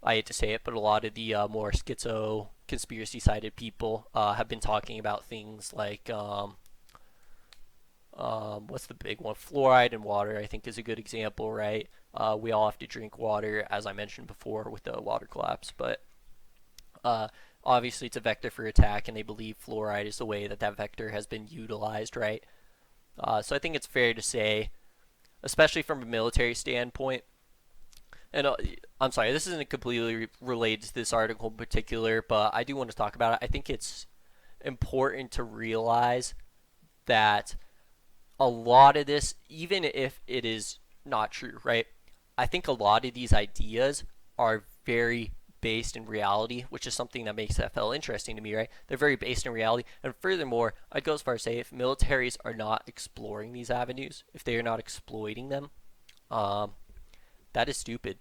S1: I hate to say it, but a lot of the more schizo conspiracy sided people have been talking about things like what's the big one? Fluoride in water, I think, is a good example, right? We all have to drink water, as I mentioned before, with the water collapse, but uh, obviously it's a vector for attack, and they believe fluoride is the way that that vector has been utilized, right? So I think it's fair to say, especially from a military standpoint, and I'm sorry, this isn't completely related to this article in particular, but I do want to talk about it. I think it's important to realize that a lot of this, even if it is not true, right? I think a lot of these ideas are very based in reality, which is something that makes FL interesting to me, right? They're very based in reality. And furthermore, I'd go as far as say if militaries are not exploring these avenues, if they are not exploiting them, um, that is stupid.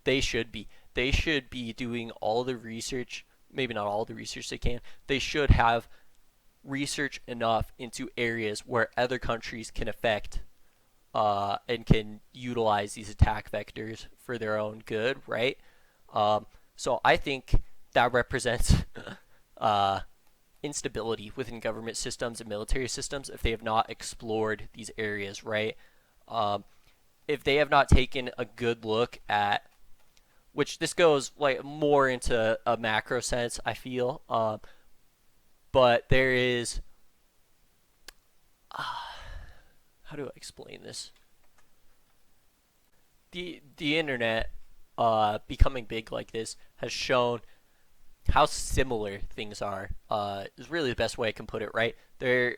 S1: They should be. They should be doing all the research, maybe not all the research they can. They should have research enough into areas where other countries can affect and can utilize these attack vectors for their own good, right? So I think that represents uh, instability within government systems and military systems if they have not explored these areas, right? Um, if they have not taken a good look at, which this goes like more into a macro sense, I feel, but there is, how do I explain this? The internet becoming big like this has shown how similar things are. Is really the best way I can put it. Right there.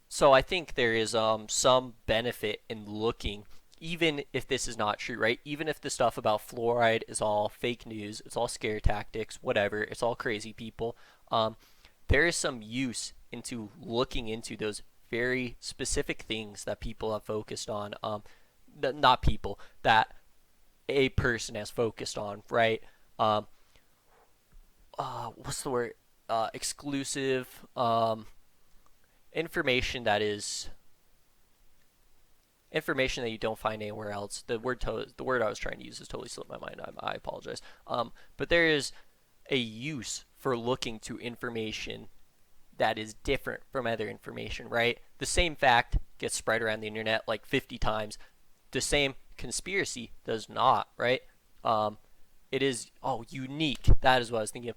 S1: So I think there is some benefit in looking, even if this is not true, right? Even if the stuff about fluoride is all fake news, it's all scare tactics, whatever, it's all crazy people. Um, there is some use into looking into those very specific things that people have focused on. Not people, that a person has focused on, right? Um, what's the word? Exclusive information that is information that you don't find anywhere else. The word I was trying to use has totally slipped my mind. I apologize. But there is a use for looking to information that is different from other information, right? The same fact gets spread around the internet like 50 times. The same conspiracy does not, right? Um, it is, unique. That is what I was thinking of.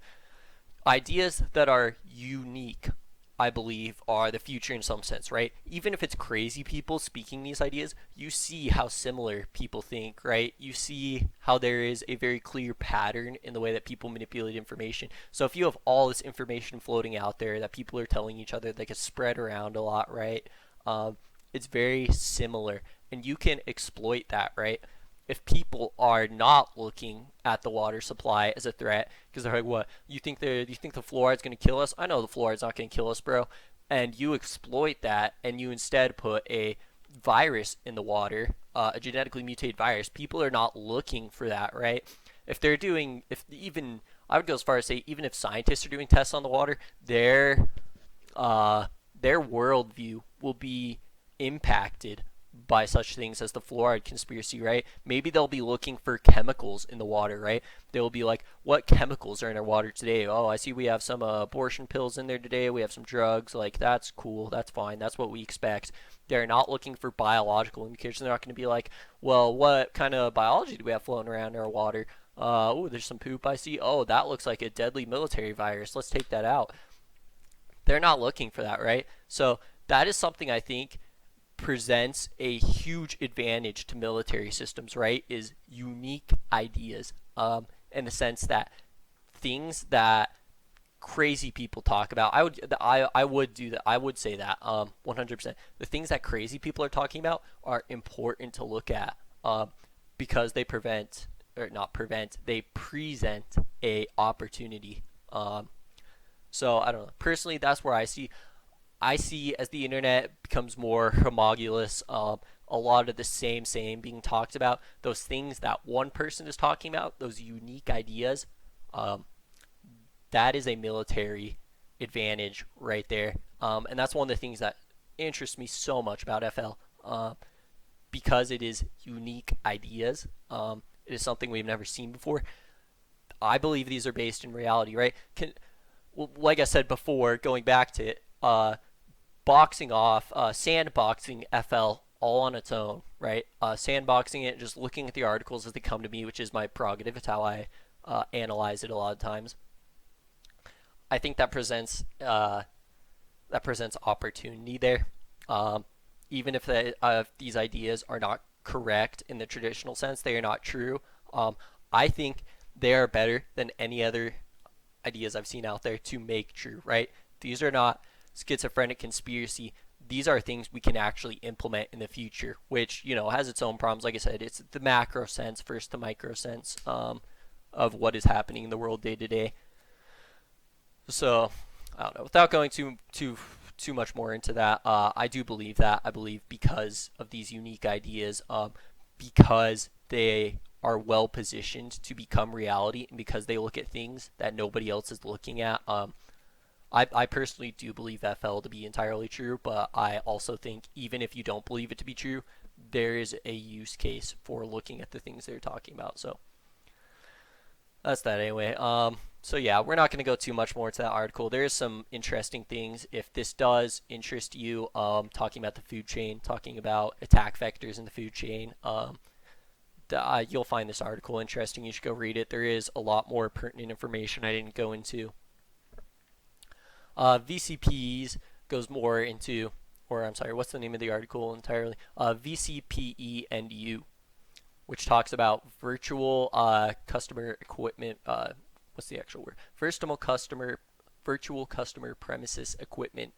S1: Ideas that are unique I believe, are the future in some sense, right? Even if it's crazy people speaking these ideas, you see how similar people think, right? You see how there is a very clear pattern in the way that people manipulate information. So if you have all this information floating out there that people are telling each other, that gets spread around a lot, right? Um, it's very similar, and you can exploit that, right? If people are not looking at the water supply as a threat because they're like, "What? You think the fluoride's going to kill us? I know the fluoride's not going to kill us, bro." And you exploit that, and you instead put a virus in the water, a genetically mutated virus. People are not looking for that, right? If they're doing, if even I would go as far as say, even if scientists are doing tests on the water, uh, their worldview will be impacted by such things as the fluoride conspiracy, right? Maybe they'll be looking for chemicals in the water, right? They'll be like, what chemicals are in our water today? Oh, I see we have some abortion pills in there today. We have some drugs. Like, that's cool. That's fine. That's what we expect. They're not looking for biological indications. They're not going to be like, well, what kind of biology do we have floating around in our water? Oh, there's some poop I see. Oh, that looks like a deadly military virus. Let's take that out. They're not looking for that, right? So that is something I think presents a huge advantage to military systems, right? Is unique ideas, in the sense that things that crazy people talk about. I would do that. I would say that 100%. The things that crazy people are talking about are important to look at, because they prevent or not prevent. They present a opportunity. So I don't know. Personally, that's where I see as the internet becomes more homogeneous, a lot of the same being talked about. Those things that one person is talking about, those unique ideas, um, that is a military advantage right there. And that's one of the things that interests me so much about FL, because it is unique ideas. It is something we've never seen before. I believe these are based in reality, right? Well, like I said before, going back to it, boxing off, sandboxing FL all on its own, right? Sandboxing it, just looking at the articles as they come to me, which is my prerogative. It's how I analyze it a lot of times. I think that presents opportunity there. Even if these ideas are not correct in the traditional sense, they are not true. I think they are better than any other ideas I've seen out there to make true, right? These are not schizophrenic conspiracy. These are things we can actually implement in the future, which, has its own problems. Like I said, it's the macro sense versus the micro sense, of what is happening in the world day to day. So, I don't know. Without going too much more into that, I do believe that. I believe because of these unique ideas, because they are well positioned to become reality, and because they look at things that nobody else is looking at. I personally do believe FL to be entirely true, but I also think even if you don't believe it to be true, there is a use case for looking at the things they're talking about. So that's that anyway. So yeah, we're not going to go too much more into that article. There is some interesting things. If this does interest you, talking about the food chain, talking about attack vectors in the food chain, you'll find this article interesting. You should go read it. There is a lot more pertinent information I didn't go into. VCPEs goes more into, or I'm sorry, what's the name of the article entirely? VCPE and U, which talks about virtual customer equipment. What's the actual word? Virtual customer premises equipment.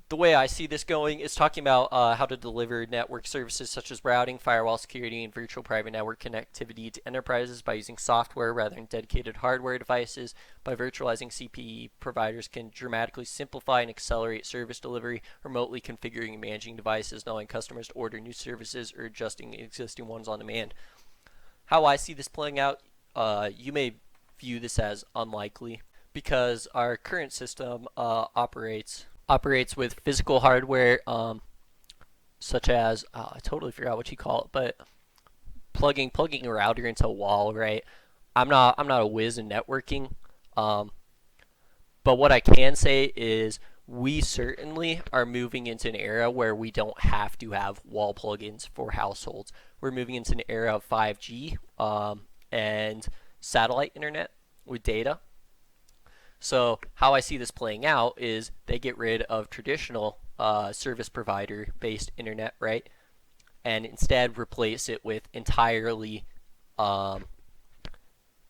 S1: The way I see this going is talking about how to deliver network services such as routing, firewall security, and virtual private network connectivity to enterprises by using software rather than dedicated hardware devices. By virtualizing, CPE providers can dramatically simplify and accelerate service delivery, remotely configuring and managing devices, allowing customers to order new services or adjusting existing ones on demand. How I see this playing out, you may view this as unlikely because our current system operates with physical hardware, such as I totally forgot what you call it, but plugging a router into a wall, right? I'm not a whiz in networking, but what I can say is we certainly are moving into an era where we don't have to have wall plugins for households. We're moving into an era of 5G, and satellite internet with data. So how I see this playing out is they get rid of traditional service provider based internet, right, and instead replace it with um,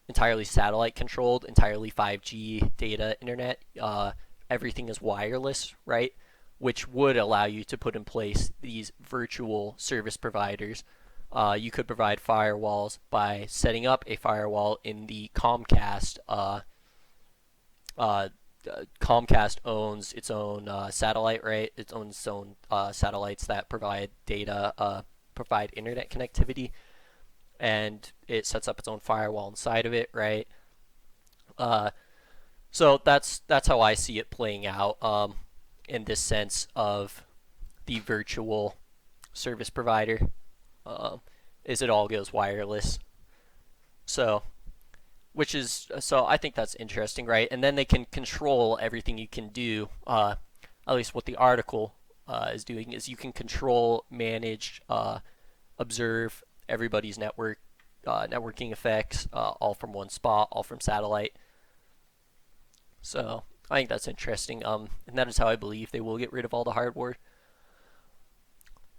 S1: entirely satellite controlled, entirely 5G data internet. Everything is wireless, right? Which would allow you to put in place these virtual service providers. You could provide firewalls by setting up a firewall in the Comcast. Uh, Comcast owns its own satellite, right? It owns its own satellites that provide data, provide internet connectivity, and it sets up its own firewall inside of it, right? Uh, so that's how I see it playing out in this sense of the virtual service provider. Um, is it all goes wireless? So so I think that's interesting, right? And then they can control everything you can do. At least what the article is doing is you can control, manage, observe everybody's networking effects, all from one spot, all from satellite. So I think that's interesting. And that is how I believe they will get rid of all the hardware.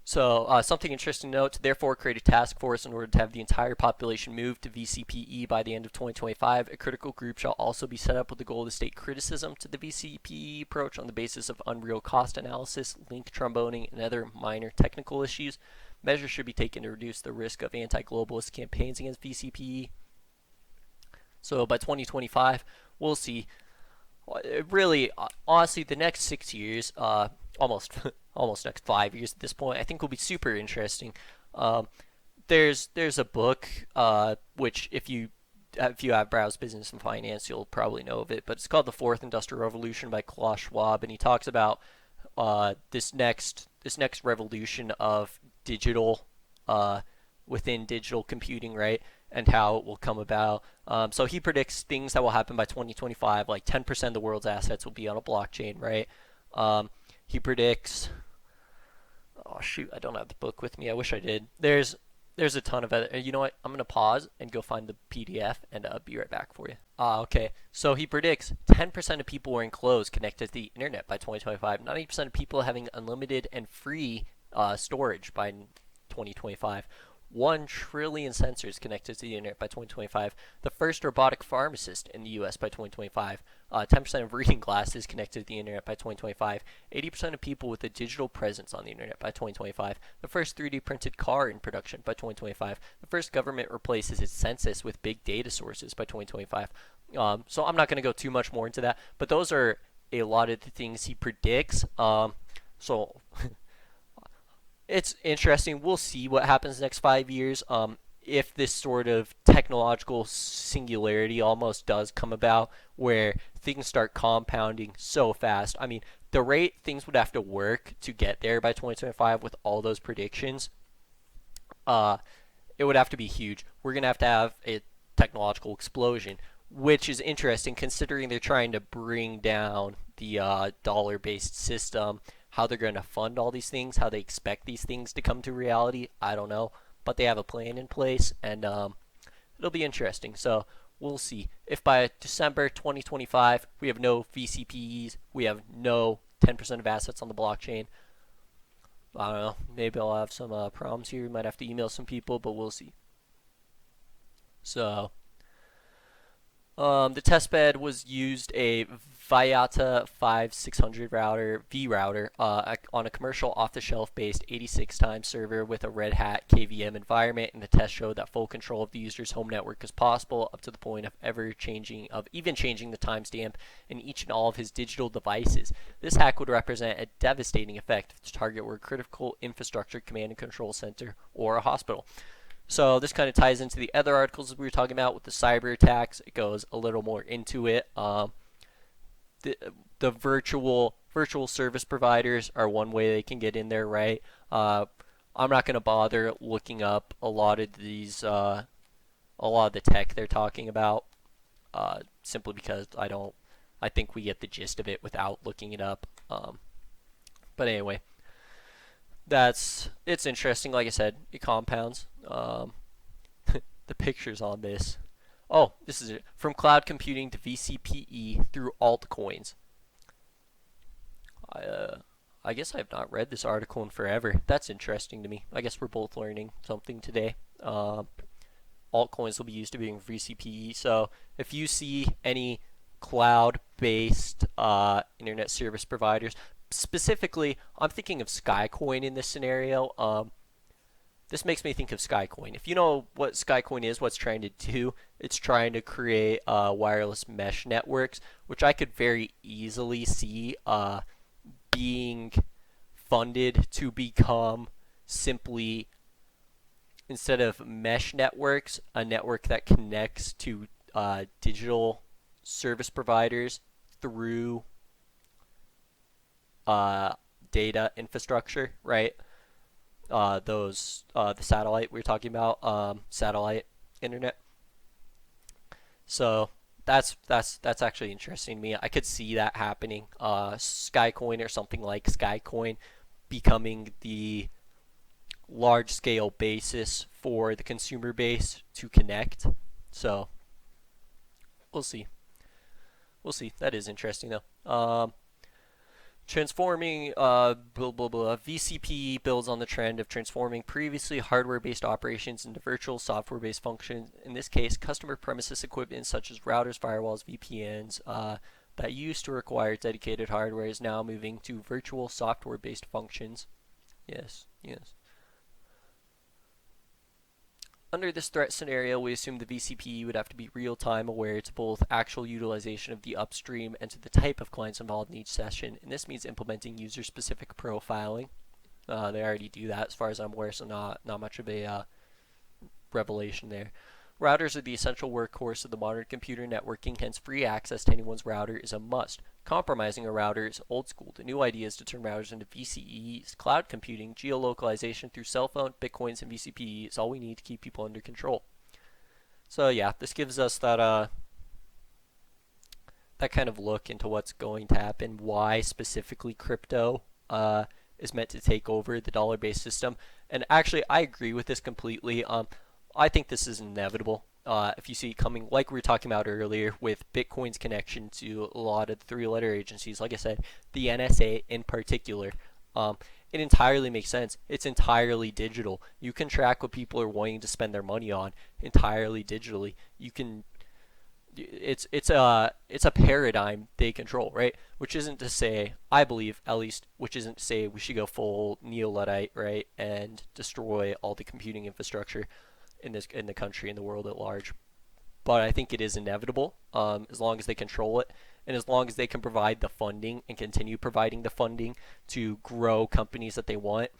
S1: So something interesting to note, therefore create a task force in order to have the entire population move to VCPE by the end of 2025. A critical group shall also be set up with the goal to state criticism to the VCPE approach on the basis of unreal cost analysis, link tromboning, and other minor technical issues. Measures should be taken to reduce the risk of anti-globalist campaigns against VCPE. So by 2025, we'll see. Really, honestly, the next 6 years, almost almost next 5 years at this point, I think will be super interesting. Um, there's a book which if you have browsed business and finance, you'll probably know of it, but it's called The Fourth Industrial Revolution by Klaus Schwab, and he talks about this next revolution of digital within digital computing, right? And how it will come about. So he predicts things that will happen by 2025, like 10% of the world's assets will be on a blockchain, right? He predicts. Oh shoot, I don't have the book with me. I wish I did. There's a ton of other. You know what? I'm gonna pause and go find the PDF and be right back for you. Okay. So he predicts 10% of people wearing clothes connected to the internet by 2025. 90% of people having unlimited and free storage by 2025. 1 trillion sensors connected to the internet by 2025. The first robotic pharmacist in the US by 2025. 10% of reading glasses connected to the internet by 2025. 80% of people with a digital presence on the internet by 2025. The first 3D printed car in production by 2025. The first government replaces its census with big data sources by 2025. So I'm not going to go too much more into that, but those are a lot of the things he predicts. So it's interesting. We'll see what happens next 5 years. If this sort of technological singularity almost does come about, where things start compounding so fast. I mean, the rate things would have to work to get there by 2025 with all those predictions, uh, it would have to be huge. We're gonna have a technological explosion, which is interesting considering they're trying to bring down the dollar-based system. How they're going to fund all these things, how they expect these things to come to reality, I don't know. But they have a plan in place, and it'll be interesting. So we'll see. If by December 2025 we have no VCPEs, we have no 10% of assets on the blockchain, I don't know. Maybe I'll have some problems here. Might have to email some people, but we'll see. So the testbed was used a Viata 5600 router, V router, on a commercial off-the-shelf based 86 times server with a Red Hat KVM environment, and the test showed that full control of the user's home network is possible, up to the point of even changing the timestamp in each and all of his digital devices. This hack would represent a devastating effect if the target were a critical infrastructure command and control center or a hospital. So this kind of ties into the other articles we were talking about with the cyber attacks. It goes a little more into it. The virtual service providers are one way they can get in there, right? I'm not going to bother looking up a lot of the tech they're talking about, simply because I think we get the gist of it without looking it up. But anyway, it's interesting. Like I said, it compounds. The pictures on this. Oh, this is it. From cloud computing to VCPE through altcoins. I, uh, I guess I have not read this article in forever. That's interesting to me. I guess we're both learning something today. Altcoins will be used to being VCPE. So if you see any cloud-based internet service providers, specifically, I'm thinking of Skycoin in this scenario. This makes me think of Skycoin. If you know what Skycoin is, what's trying to do, it's trying to create wireless mesh networks, which I could very easily see being funded to become simply, instead of mesh networks, a network that connects to digital service providers through uh, data infrastructure, right? The satellite we were talking about, satellite internet. So that's actually interesting to me. I could see that happening. Skycoin or something like Skycoin becoming the large scale basis for the consumer base to connect. So we'll see. We'll see. That is interesting though. Transforming blah blah blah. VCP builds on the trend of transforming previously hardware-based operations into virtual software-based functions. In this case, customer premises equipment such as routers, firewalls, VPNs that used to require dedicated hardware is now moving to virtual software-based functions. Yes, yes. Under this threat scenario, we assume the VCP would have to be real-time aware to both actual utilization of the upstream and to the type of clients involved in each session, and this means implementing user-specific profiling. They already do that, as far as I'm aware, so not much of a revelation there. Routers are the essential workhorse of the modern computer networking, hence free access to anyone's router is a must. Compromising a router is old school. The new idea is to turn routers into VCEs. Cloud computing, geolocalization through cell phone, bitcoins, and VCPE is all we need to keep people under control. So yeah, this gives us that kind of look into what's going to happen, why specifically crypto is meant to take over the dollar-based system. And actually, I agree with this completely. I think this is inevitable. If you see it coming, like we were talking about earlier, with Bitcoin's connection to a lot of the three-letter agencies, like I said, the NSA in particular, it entirely makes sense. It's entirely digital. You can track what people are wanting to spend their money on entirely digitally. You can it's a paradigm they control, right? Which isn't to say, I believe at least, which isn't to say we should go full neo-Luddite, right, and destroy all the computing infrastructure in the country and the world at large. But I think it is inevitable, as long as they control it, and as long as they can provide the funding and continue providing the funding to grow companies that they want.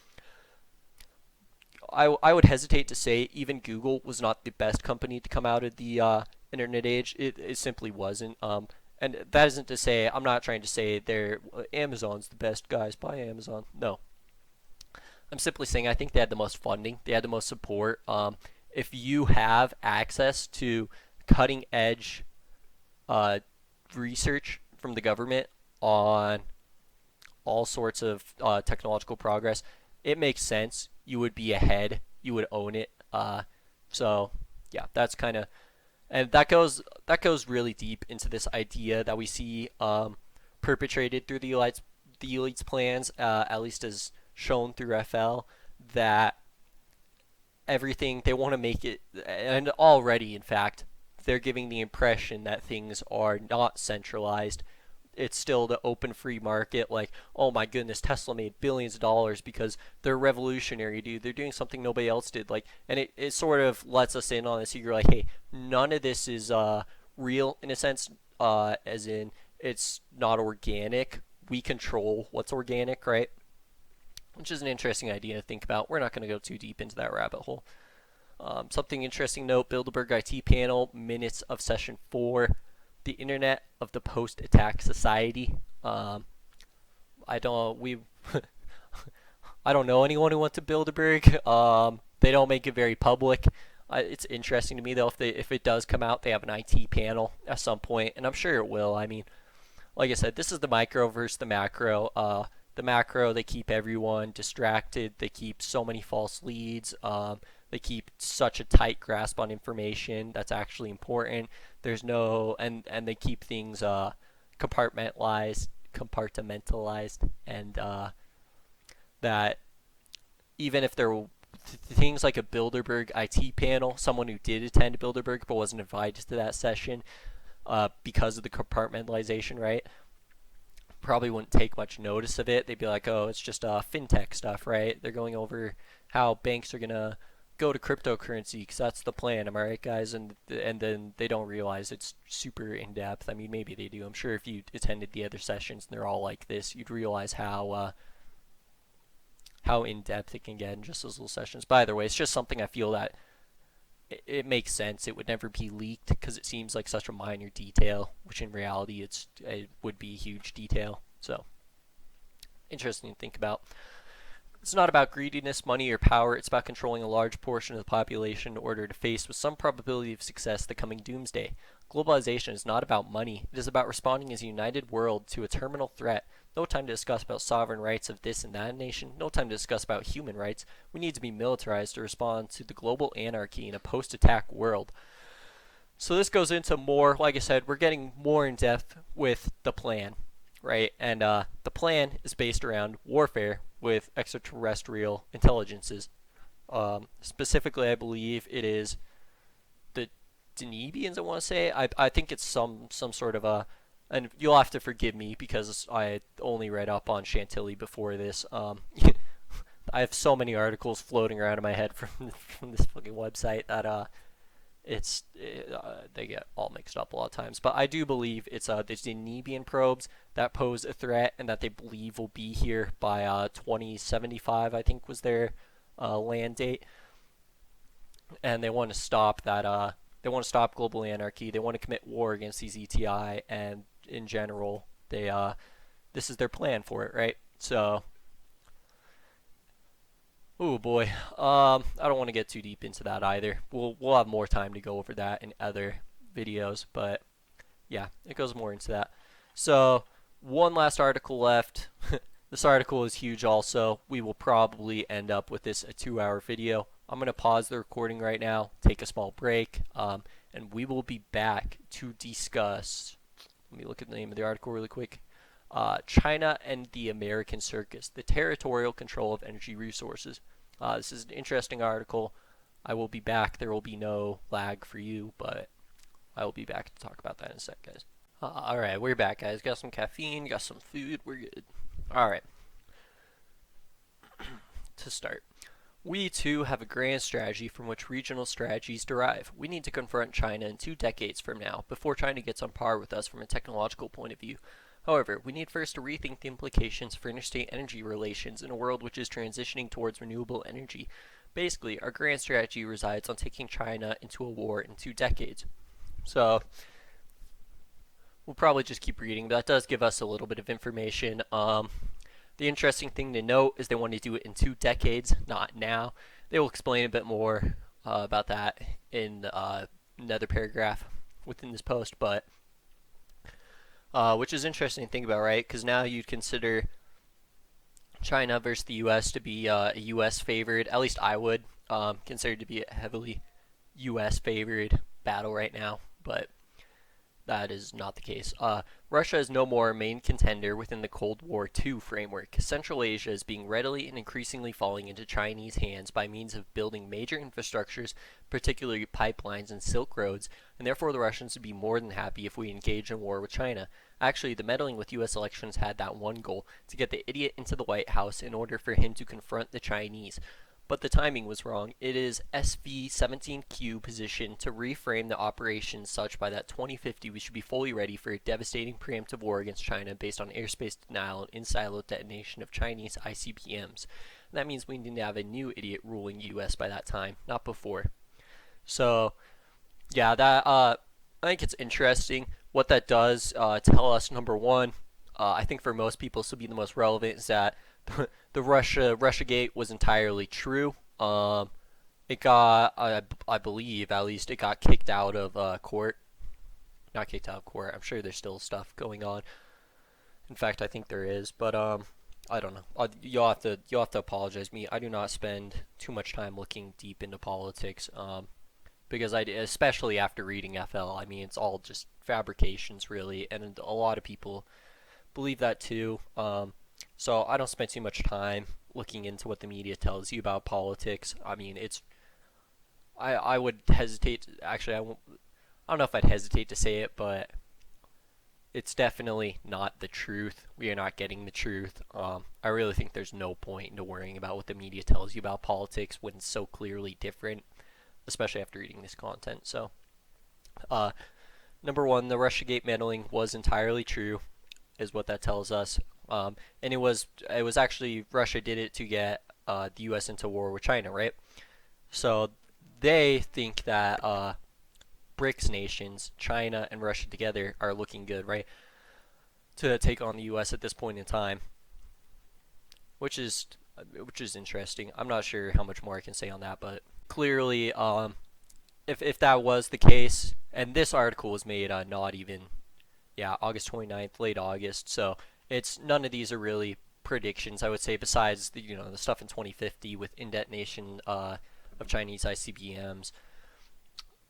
S1: I would hesitate to say even Google was not the best company to come out of the internet age. It simply wasn't. And that isn't to say, I'm not trying to say Amazon's the best, guys, buy Amazon. No. I'm simply saying I think they had the most funding, they had the most support. If you have access to cutting edge research from the government on all sorts of technological progress, it makes sense. You would be ahead. You would own it. So yeah, that's kind of, and that goes really deep into this idea that we see perpetrated through the elites plans, at least as shown through FL, that everything they want to make it, and already in fact they're giving the impression that things are not centralized. It's still the open free market. Like, oh my goodness, Tesla made billions of dollars because they're revolutionary, dude. They're doing something nobody else did. Like, and it sort of lets us in on this. You're like, hey, none of this is real in a sense, as in it's not organic. We control what's organic, right? Which is an interesting idea to think about. We're not going to go too deep into that rabbit hole. Something interesting note, Bilderberg IT panel, minutes of session 4, the Internet of the Post-Attack Society. I don't we I don't know anyone who went to Bilderberg. They don't make it very public. It's interesting to me though, if it does come out, they have an IT panel at some point, and I'm sure it will. I mean, like I said, this is the micro versus the macro. The macro, they keep everyone distracted. They keep so many false leads. They keep such a tight grasp on information that's actually important. There's no and they keep things compartmentalized, and that even if there were things like a Bilderberg IT panel, someone who did attend Bilderberg but wasn't invited to that session because of the compartmentalization, right? Probably wouldn't take much notice of it. They'd be like, "Oh, it's just fintech stuff, right? They're going over how banks are gonna go to cryptocurrency because that's the plan. Am I right, guys?" And then they don't realize it's super in depth. I mean, maybe they do. I'm sure if you attended the other sessions and they're all like this, you'd realize how in depth it can get in just those little sessions. By the way, it's just something I feel that it makes sense. It would never be leaked because it seems like such a minor detail, which in reality it would be a huge detail. So interesting to think about. It's not about greediness, money, or power. It's about controlling a large portion of the population in order to face with some probability of success the coming doomsday. Globalization is not about money. It is about responding as a united world to a terminal threat. No time to discuss about sovereign rights of this and that nation. No time to discuss about human rights. We need to be militarized to respond to the global anarchy in a post-attack world. So this goes into more, like I said, we're getting more in depth with the plan, right? And the plan is based around warfare with extraterrestrial intelligences. Specifically, I believe it is the Denebians, I want to say. I think it's some sort of a, and you'll have to forgive me because I only read up on Chantilly before this. I have so many articles floating around in my head from this fucking website that they get all mixed up a lot of times. But I do believe it's the Denebian probes that pose a threat and that they believe will be here by 2075, I think was their land date. And they want to stop that. They want to stop global anarchy. They want to commit war against these ETI, and in general, this is their plan for it, right? So, oh boy, I don't want to get too deep into that either. We'll have more time to go over that in other videos, but yeah, it goes more into that. So, one last article left. This article is huge also. We will probably end up with this a 2-hour video. I'm going to pause the recording right now, take a small break, and we will be back to discuss. Let me look at the name of the article really quick. China and the American Circus, the territorial control of energy resources. This is an interesting article. I will be back. There will be no lag for you, but I will be back to talk about that in a sec, guys. Alright, we're back, guys. Got some caffeine, got some food, we're good. Alright. To start. We, too, have a grand strategy from which regional strategies derive. We need to confront China in 2 decades from now, before China gets on par with us from a technological point of view. However, we need first to rethink the implications for interstate energy relations in a world which is transitioning towards renewable energy. Basically, our grand strategy resides on taking China into a war in 2 decades. So, we'll probably just keep reading, but that does give us a little bit of information. The interesting thing to note is they want to do it in 2 decades, not now. They will explain a bit more about that in another paragraph within this post, but which is interesting to think about, right? Because now you'd consider China versus the U.S. to be a U.S. favored, at least I would consider to be a heavily U.S. favored battle right now, but that is not the case. Russia is no more a main contender within the Cold War II framework. Central Asia is being readily and increasingly falling into Chinese hands by means of building major infrastructures, particularly pipelines and Silk Roads, and therefore the Russians would be more than happy if we engage in war with China. Actually, the meddling with U.S. elections had that one goal, to get the idiot into the White House in order for him to confront the Chinese. But the timing was wrong. It is SV-17Q position to reframe the operation such by that 2050 we should be fully ready for a devastating preemptive war against China based on airspace denial and in-silo detonation of Chinese ICBMs. And that means we need to have a new idiot ruling U.S. by that time, not before. So, yeah, that I think it's interesting. What that does tell us, number one, I think for most people this will be the most relevant, is that the Russiagate was entirely true. It got, I believe, at least, it got kicked out of court. Not kicked out of court. I'm sure there's still stuff going on. In fact, I think there is. But I don't know. You'll have to apologize me. I do not spend too much time looking deep into politics. Because especially after reading FL, I mean, it's all just fabrications, really, and a lot of people believe that too. So I don't spend too much time looking into what the media tells you about politics. I mean, I would hesitate. Actually, I don't know if I'd hesitate to say it, but it's definitely not the truth. We are not getting the truth. I really think there's no point into worrying about what the media tells you about politics when it's so clearly different, especially after reading this content. So, uh, number one, the Russiagate meddling was entirely true, is what that tells us. And it was actually Russia did it to get the U.S. into war with China, right? So they think that BRICS nations, China and Russia together, are looking good, right, to take on the U.S. at this point in time, which is interesting. I'm not sure how much more I can say on that, but clearly, if that was the case, and this article was made not even, yeah, August 29th, late August, so it's none of these are really predictions, I would say, besides the stuff in 2050 with indetonation of Chinese ICBMs,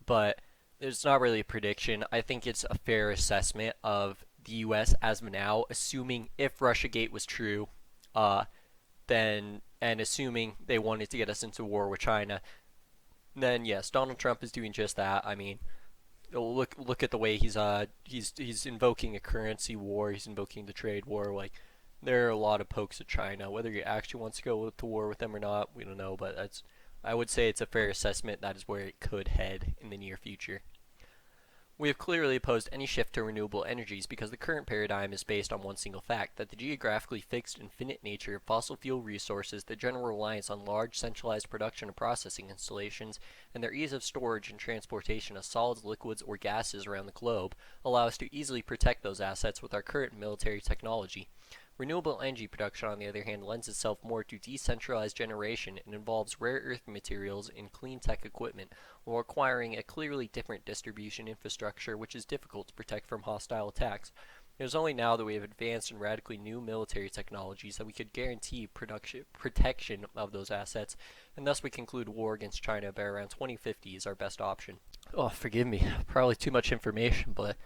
S1: but it's not really a prediction. I think it's a fair assessment of the U.S. as of now, assuming if Russiagate was true, then and assuming they wanted to get us into war with China, then yes, Donald Trump is doing just that. I mean, look at the way he's invoking a currency war. He's invoking the trade war. Like, there are a lot of pokes at China. Whether he actually wants to go to war with them or not, we don't know. But I would say it's a fair assessment. That is where it could head in the near future. We have clearly opposed any shift to renewable energies because the current paradigm is based on one single fact, that the geographically fixed and finite nature of fossil fuel resources, the general reliance on large centralized production and processing installations, and their ease of storage and transportation of solids, liquids, or gases around the globe allow us to easily protect those assets with our current military technology. Renewable energy production, on the other hand, lends itself more to decentralized generation and involves rare earth materials and clean tech equipment, while requiring a clearly different distribution infrastructure which is difficult to protect from hostile attacks. It is only now that we have advanced in radically new military technologies that we could guarantee protection of those assets, and thus we conclude war against China by around 2050 is our best option. Oh, forgive me, probably too much information, but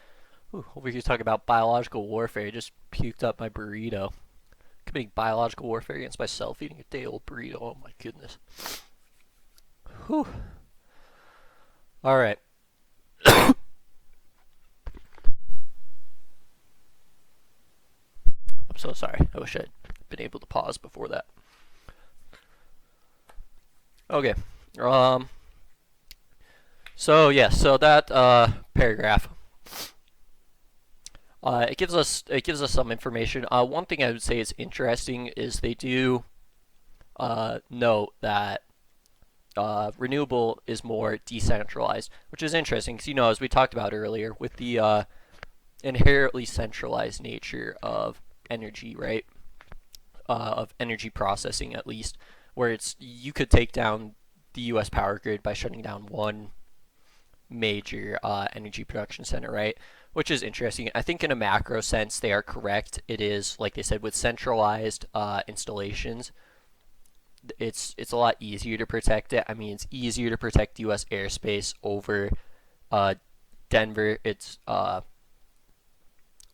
S1: over here talking about biological warfare. I just puked up my burrito. Committing biological warfare against myself eating a day-old burrito. Oh my goodness. Whew. Alright. I'm so sorry. I wish I'd been able to pause before that. Okay. So yeah, so that paragraph, it gives us some information. One thing I would say is interesting is they do note that renewable is more decentralized, which is interesting because, as we talked about earlier, with the inherently centralized nature of energy, right? Of energy processing, at least, where you could take down the U.S. power grid by shutting down one major energy production center, right? Which is interesting. I think in a macro sense, they are correct. It is, like they said, with centralized installations, it's a lot easier to protect it. I mean, it's easier to protect U.S. airspace over Denver. It's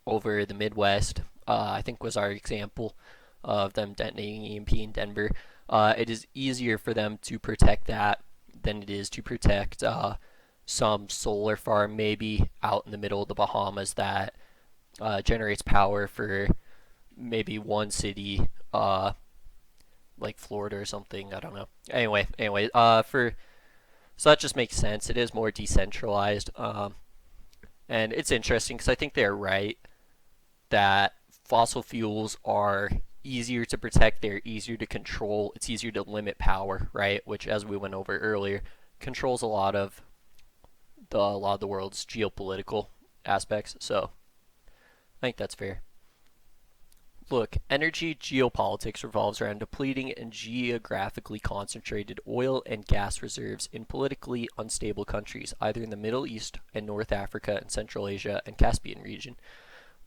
S1: over the Midwest, I think was our example of them detonating EMP in Denver. It is easier for them to protect that than it is to protect some solar farm maybe out in the middle of the Bahamas that generates power for maybe one city, like Florida or something. I don't know. Anyway, so that just makes sense. It is more decentralized, and it's interesting because I think they're right that fossil fuels are easier to protect. They're easier to control. It's easier to limit power, right? Which, as we went over earlier, controls a lot of the world's geopolitical aspects. So I think that's fair. Look, energy geopolitics revolves around depleting and geographically concentrated oil and gas reserves in politically unstable countries, either in the Middle East and North Africa and Central Asia and Caspian region.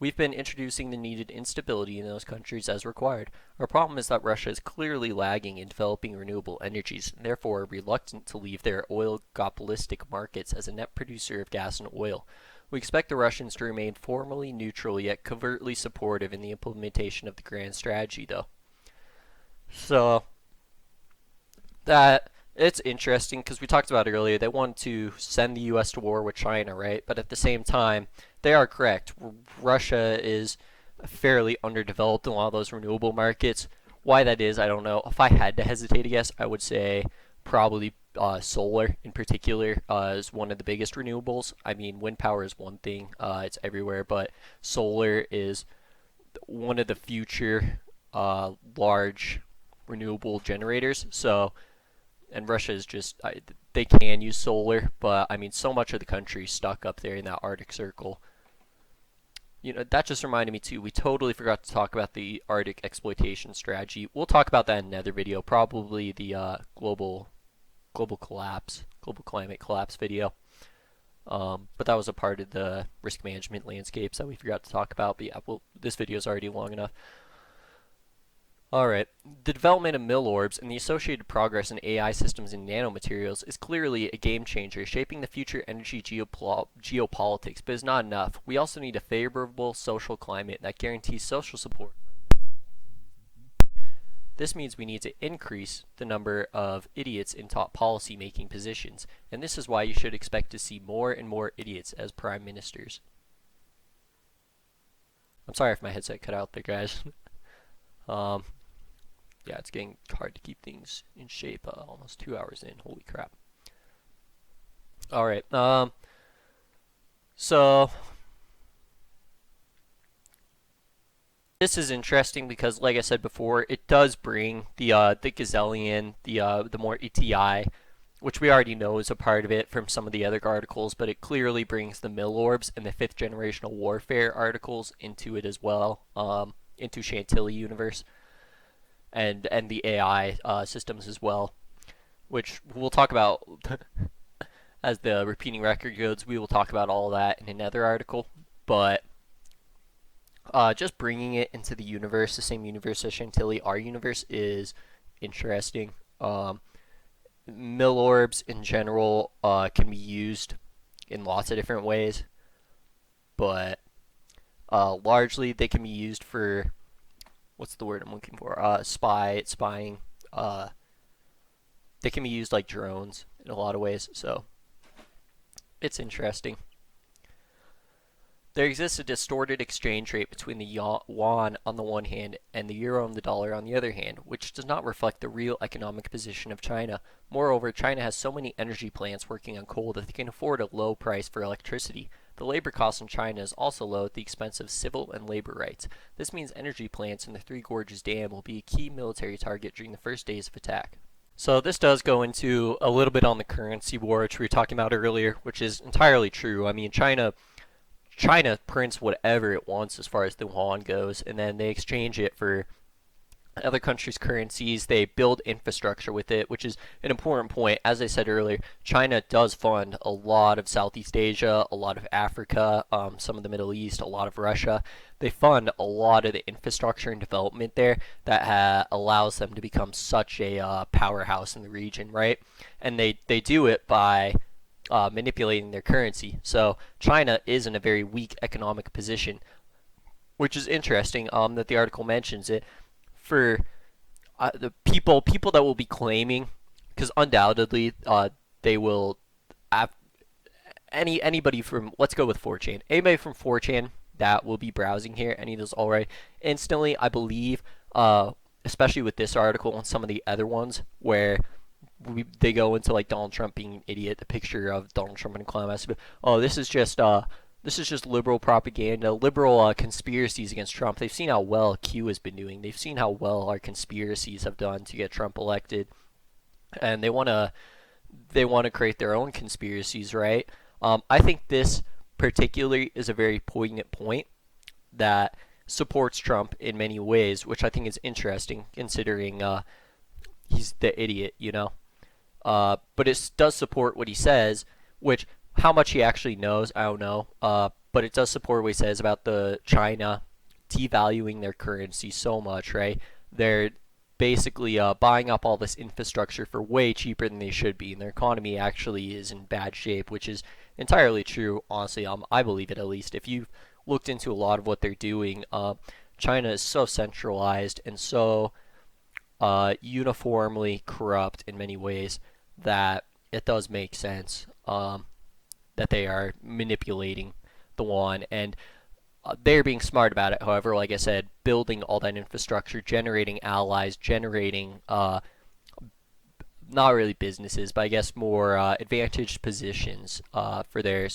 S1: We've been introducing the needed instability in those countries as required. Our problem is that Russia is clearly lagging in developing renewable energies, and therefore reluctant to leave their oligopolistic markets as a net producer of gas and oil. We expect the Russians to remain formally neutral yet covertly supportive in the implementation of the grand strategy, though. So, that it's interesting because we talked about it earlier. They want to send the U.S. to war with China, right? But at the same time, they are correct. Russia is fairly underdeveloped in a lot of those renewable markets. Why that is, I don't know. If I had to hesitate to guess, I would say probably solar in particular is one of the biggest renewables. I mean, wind power is one thing, it's everywhere, but solar is one of the future large renewable generators. So, and Russia is just they can use solar, but I mean, so much of the country is stuck up there in that Arctic Circle. You know, that just reminded me too. We totally forgot to talk about the Arctic exploitation strategy. We'll talk about that in another video, probably the global climate collapse video. But that was a part of the risk management landscapes that we forgot to talk about. But yeah, this video is already long enough. Alright, the development of mill orbs and the associated progress in AI systems and nanomaterials is clearly a game changer, shaping the future energy geopolitics, but is not enough. We also need a favorable social climate that guarantees social support. This means we need to increase the number of idiots in top policy-making positions, and this is why you should expect to see more and more idiots as prime ministers. I'm sorry if my headset cut out there, guys. Yeah, it's getting hard to keep things in shape. Almost 2 hours in. Holy crap. Alright, so this is interesting because, like I said before, it does bring the Gazillion, the more ETI, which we already know is a part of it from some of the other articles, but it clearly brings the mill orbs and the fifth generational warfare articles into it as well, into Chantilly universe, and the AI systems as well, which we'll talk about as the repeating record goes. We will talk about all of that in another article, but just bringing it into the universe, the same universe as Chantilly, our universe, is interesting. Mill orbs in general can be used in lots of different ways, but largely they can be used for, what's the word I'm looking for? Spying. They can be used like drones in a lot of ways, so it's interesting. There exists a distorted exchange rate between the yuan on the one hand and the euro and the dollar on the other hand, which does not reflect the real economic position of China. Moreover, China has so many energy plants working on coal that they can afford a low price for electricity. The labor cost in China is also low at the expense of civil and labor rights. This means energy plants in the Three Gorges Dam will be a key military target during the first days of attack. So this does go into a little bit on the currency war, which we were talking about earlier, which is entirely true. I mean, China prints whatever it wants as far as the yuan goes, and then they exchange it for other countries' currencies. They build infrastructure with it, which is an important point. As I said earlier, China does fund a lot of Southeast Asia, a lot of Africa, some of the Middle East, a lot of Russia. They fund a lot of the infrastructure and development there that allows them to become such a powerhouse in the region, right? And they do it by manipulating their currency. So China is in a very weak economic position, which is interesting that the article mentions it. For the people that will be claiming, because undoubtedly they will have anybody from, let's go with 4chan, anybody from 4chan that will be browsing here, any of those alright, instantly, I believe, especially with this article and some of the other ones where they go into like Donald Trump being an idiot, the picture of Donald Trump in a clown mask. Oh, this is just liberal propaganda, liberal conspiracies against Trump. They've seen how well Q has been doing. They've seen how well our conspiracies have done to get Trump elected, and they want to create their own conspiracies, right? I think this particularly is a very poignant point that supports Trump in many ways, which I think is interesting considering he's the idiot, you know. But it does support what he says, which how much he actually knows, I don't know. but it does support what he says about the China devaluing their currency so much, right? They're basically buying up all this infrastructure for way cheaper than they should be, and their economy actually is in bad shape, which is entirely true. Honestly, I believe it at least. If you've looked into a lot of what they're doing, China is so centralized and so uniformly corrupt in many ways that it does make sense that they are manipulating the yuan, and they're being smart about it. However, like I said, building all that infrastructure, generating allies, generating not really businesses, but I guess more advantaged positions for their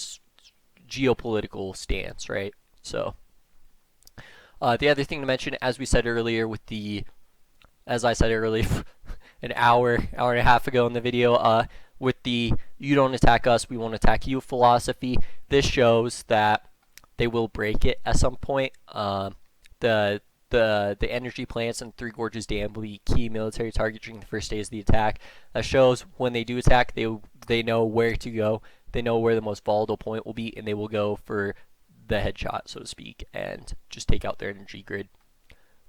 S1: geopolitical stance, right? So the other thing to mention, as we said earlier, as I said earlier, an hour and a half ago in the video, with the "you don't attack us, we won't attack you" philosophy, this shows that they will break it at some point. The the energy plants and Three Gorges Dam will be key military target during the first days of the attack. That shows when they do attack, they know where to go. They know where the most volatile point will be, and they will go for the headshot, so to speak, and just take out their energy grid,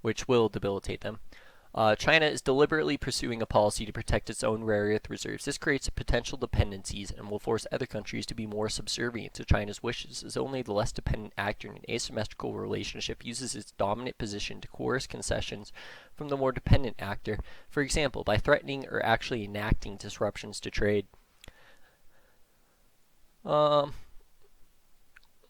S1: which will debilitate them. China is deliberately pursuing a policy to protect its own rare earth reserves. This creates potential dependencies and will force other countries to be more subservient to China's wishes, as only the less dependent actor in an asymmetrical relationship uses its dominant position to coerce concessions from the more dependent actor, for example, by threatening or actually enacting disruptions to trade.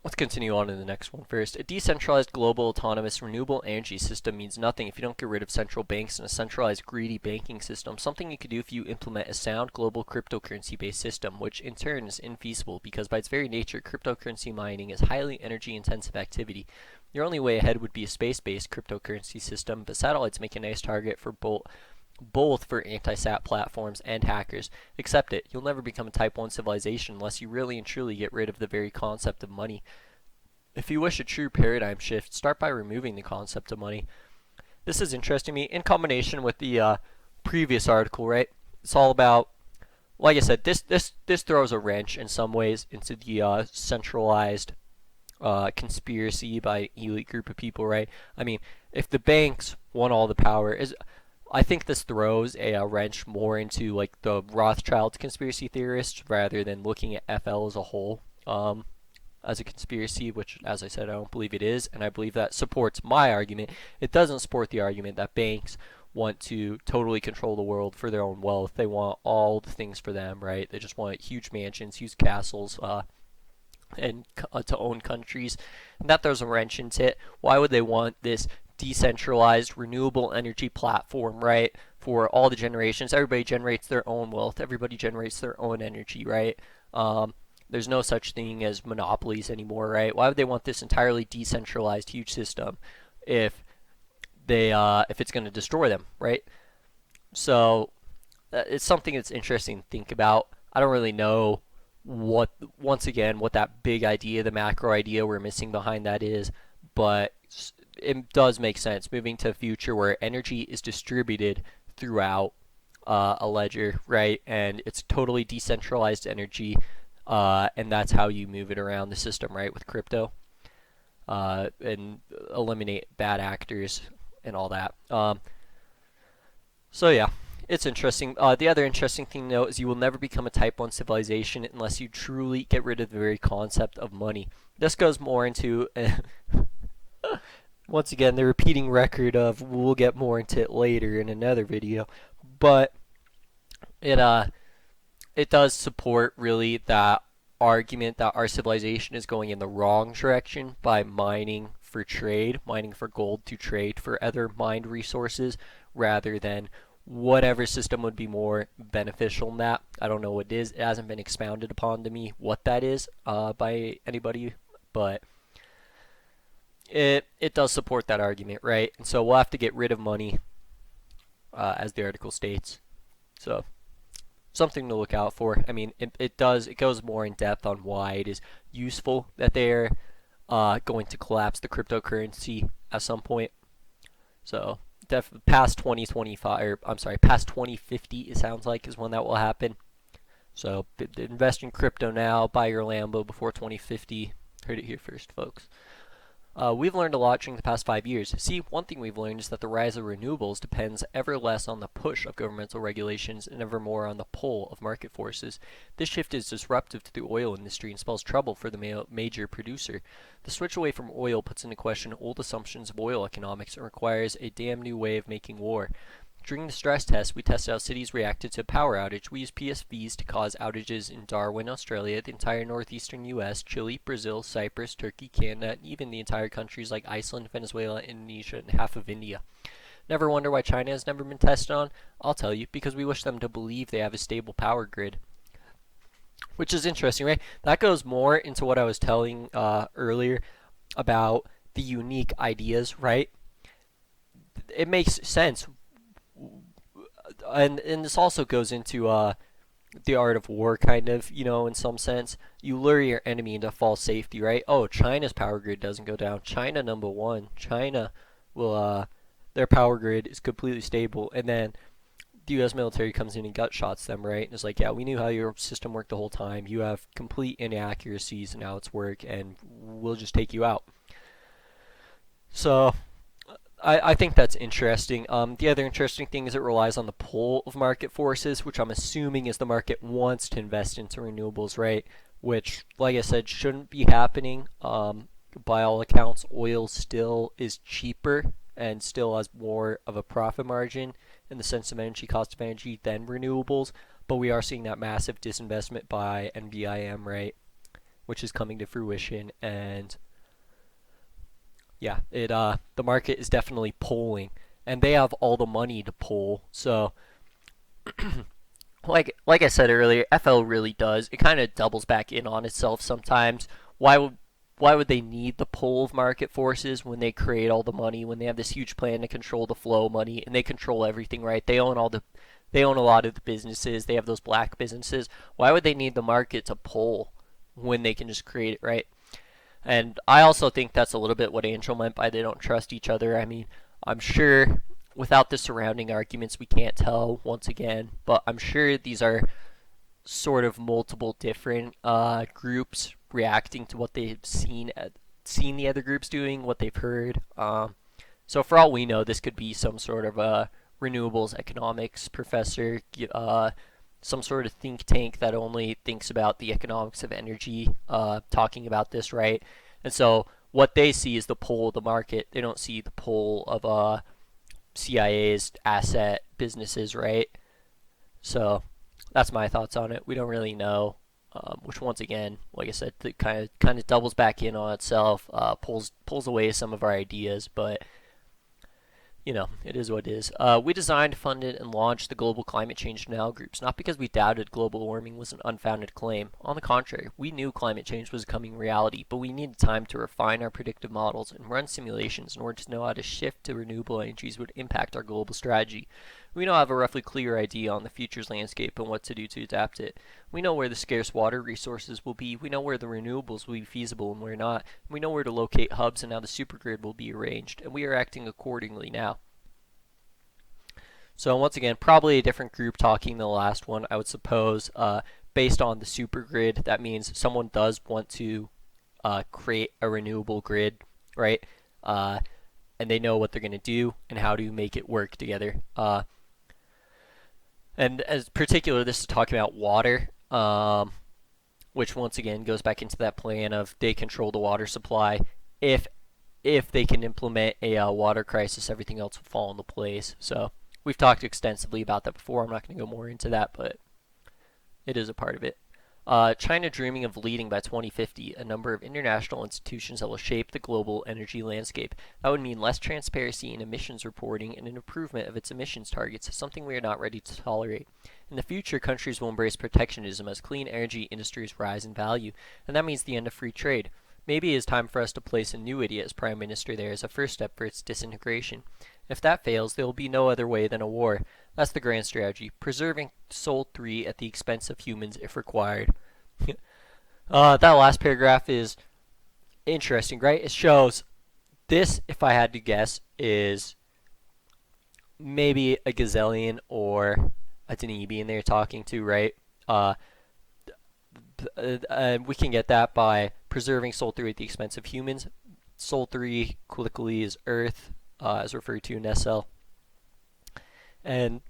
S1: Let's continue on to the next one first. A decentralized, global, autonomous, renewable energy system means nothing if you don't get rid of central banks and a centralized, greedy banking system. Something you could do if you implement a sound, global, cryptocurrency-based system, which in turn is infeasible because by its very nature, cryptocurrency mining is highly energy-intensive activity. Your only way ahead would be a space-based cryptocurrency system, but satellites make a nice target for both for anti-sat platforms and hackers. Accept it. You'll never become a Type 1 civilization unless you really and truly get rid of the very concept of money. If you wish a true paradigm shift, start by removing the concept of money. This is interesting to me in combination with the previous article, right? It's all about, like I said, this throws a wrench in some ways into the centralized conspiracy by an elite group of people, right? I mean, if the banks want all the power, I think this throws a wrench more into like the Rothschild conspiracy theorists rather than looking at FL as a whole as a conspiracy, which, as I said, I don't believe it is, and I believe that supports my argument. It doesn't support the argument that banks want to totally control the world for their own wealth. They want all the things for them, right? They just want huge mansions, huge castles, and to own countries. And that throws a wrench into it. Why would they want this decentralized renewable energy platform, right, for all the generations? Everybody generates their own wealth, everybody generates their own energy, right? There's no such thing as monopolies anymore, right? Why would they want this entirely decentralized huge system if it's going to destroy them, right? So it's something that's interesting to think about. I don't really know what that big idea, the macro idea we're missing behind that is, but it does make sense moving to a future where energy is distributed throughout a ledger, right? And it's totally decentralized energy, and that's how you move it around the system, right? With crypto, and eliminate bad actors and all that. So yeah, it's interesting. The other interesting thing, though, is you will never become a Type 1 civilization unless you truly get rid of the very concept of money. This goes more into once again, the repeating record of we'll get more into it later in another video, but it does support really that argument that our civilization is going in the wrong direction by mining for trade, mining for gold to trade for other mined resources, rather than whatever system would be more beneficial than that. I don't know what it is. It hasn't been expounded upon to me what that is by anybody, but it does support that argument, right? And so we'll have to get rid of money, as the article states. So something to look out for. I mean, it goes more in depth on why it is useful that they're going to collapse the cryptocurrency at some point. So past 2025, or I'm sorry, past 2050, it sounds like, is when that will happen. So invest in crypto now, buy your Lambo before 2050. Heard it here first, folks. We've learned a lot during the past 5 years. See, one thing we've learned is that the rise of renewables depends ever less on the push of governmental regulations and ever more on the pull of market forces. This shift is disruptive to the oil industry and spells trouble for the major producer. The switch away from oil puts into question old assumptions of oil economics and requires a damn new way of making war. During the stress test, we tested how cities reacted to a power outage. We used PSVs to cause outages in Darwin, Australia, the entire northeastern US, Chile, Brazil, Cyprus, Turkey, Canada, and even the entire countries like Iceland, Venezuela, Indonesia, and half of India. Never wonder why China has never been tested on? I'll tell you, because we wish them to believe they have a stable power grid. Which is interesting, right? That goes more into what I was telling earlier about the unique ideas, right? It makes sense. And this also goes into the art of war, kind of, in some sense. You lure your enemy into false safety, right? Oh, China's power grid doesn't go down. China number one. China will their power grid is completely stable, and then the U.S. military comes in and gut shots them, right? And it's like, yeah, we knew how your system worked the whole time. You have complete inaccuracies in how it's work, and we'll just take you out. So I think that's interesting. The other interesting thing is it relies on the pull of market forces, which I'm assuming is the market wants to invest into renewables, right? Which, like I said, shouldn't be happening. By all accounts, oil still is cheaper and still has more of a profit margin in the sense of energy, cost of energy, than renewables. But we are seeing that massive disinvestment by NBIM, right? Which is coming to fruition, and yeah, the market is definitely pulling, and they have all the money to pull. So, like I said earlier, FL really does. It kind of doubles back in on itself sometimes. Why would they need the pull of market forces when they create all the money, when they have this huge plan to control the flow of money, and they control everything, right? They own a lot of the businesses. They have those black businesses. Why would they need the market to pull when they can just create it, right? And I also think that's a little bit what Angel meant by they don't trust each other. I mean, I'm sure without the surrounding arguments, we can't tell once again, but I'm sure these are sort of multiple different groups reacting to what they've seen the other groups doing, what they've heard. So for all we know, this could be some sort of a renewables economics professor, some sort of think tank that only thinks about the economics of energy, talking about this, right? And so what they see is the pull of the market. They don't see the pull of CIA's asset businesses, right? So that's my thoughts on it. We don't really know, which once again, like I said, kind of doubles back in on itself, pulls away some of our ideas, but it is what it is. We designed, funded, and launched the global climate change denial groups, not because we doubted global warming was an unfounded claim. On the contrary, we knew climate change was a coming reality, but we needed time to refine our predictive models and run simulations in order to know how to shift to renewable energies would impact our global strategy. We now have a roughly clear idea on the future's landscape and what to do to adapt it. We know where the scarce water resources will be, we know where the renewables will be feasible and where not, and we know where to locate hubs and how the supergrid will be arranged, and we are acting accordingly now. So once again, probably a different group talking than the last one, I would suppose, based on the supergrid. That means someone does want to create a renewable grid, right? And they know what they're going to do and how to make it work together. And as particular, this is talking about water, which once again goes back into that plan of they control the water supply. If they can implement a water crisis, everything else will fall into place. So we've talked extensively about that before. I'm not going to go more into that, but it is a part of it. China dreaming of leading by 2050 a number of international institutions that will shape the global energy landscape. That would mean less transparency in emissions reporting and an improvement of its emissions targets, something we are not ready to tolerate. In the future, countries will embrace protectionism as clean energy industries rise in value, and that means the end of free trade. Maybe it is time for us to place a new idiot as prime minister there as a first step for its disintegration. If that fails, there will be no other way than a war. That's the grand strategy, preserving Sol 3 at the expense of humans if required. That last paragraph is interesting, right? It shows this, if I had to guess, is maybe a Gazillion or a Danebian they're talking to, right? We can get that by preserving Sol 3 at the expense of humans. Sol 3 colloquially is Earth, as referred to in SL. And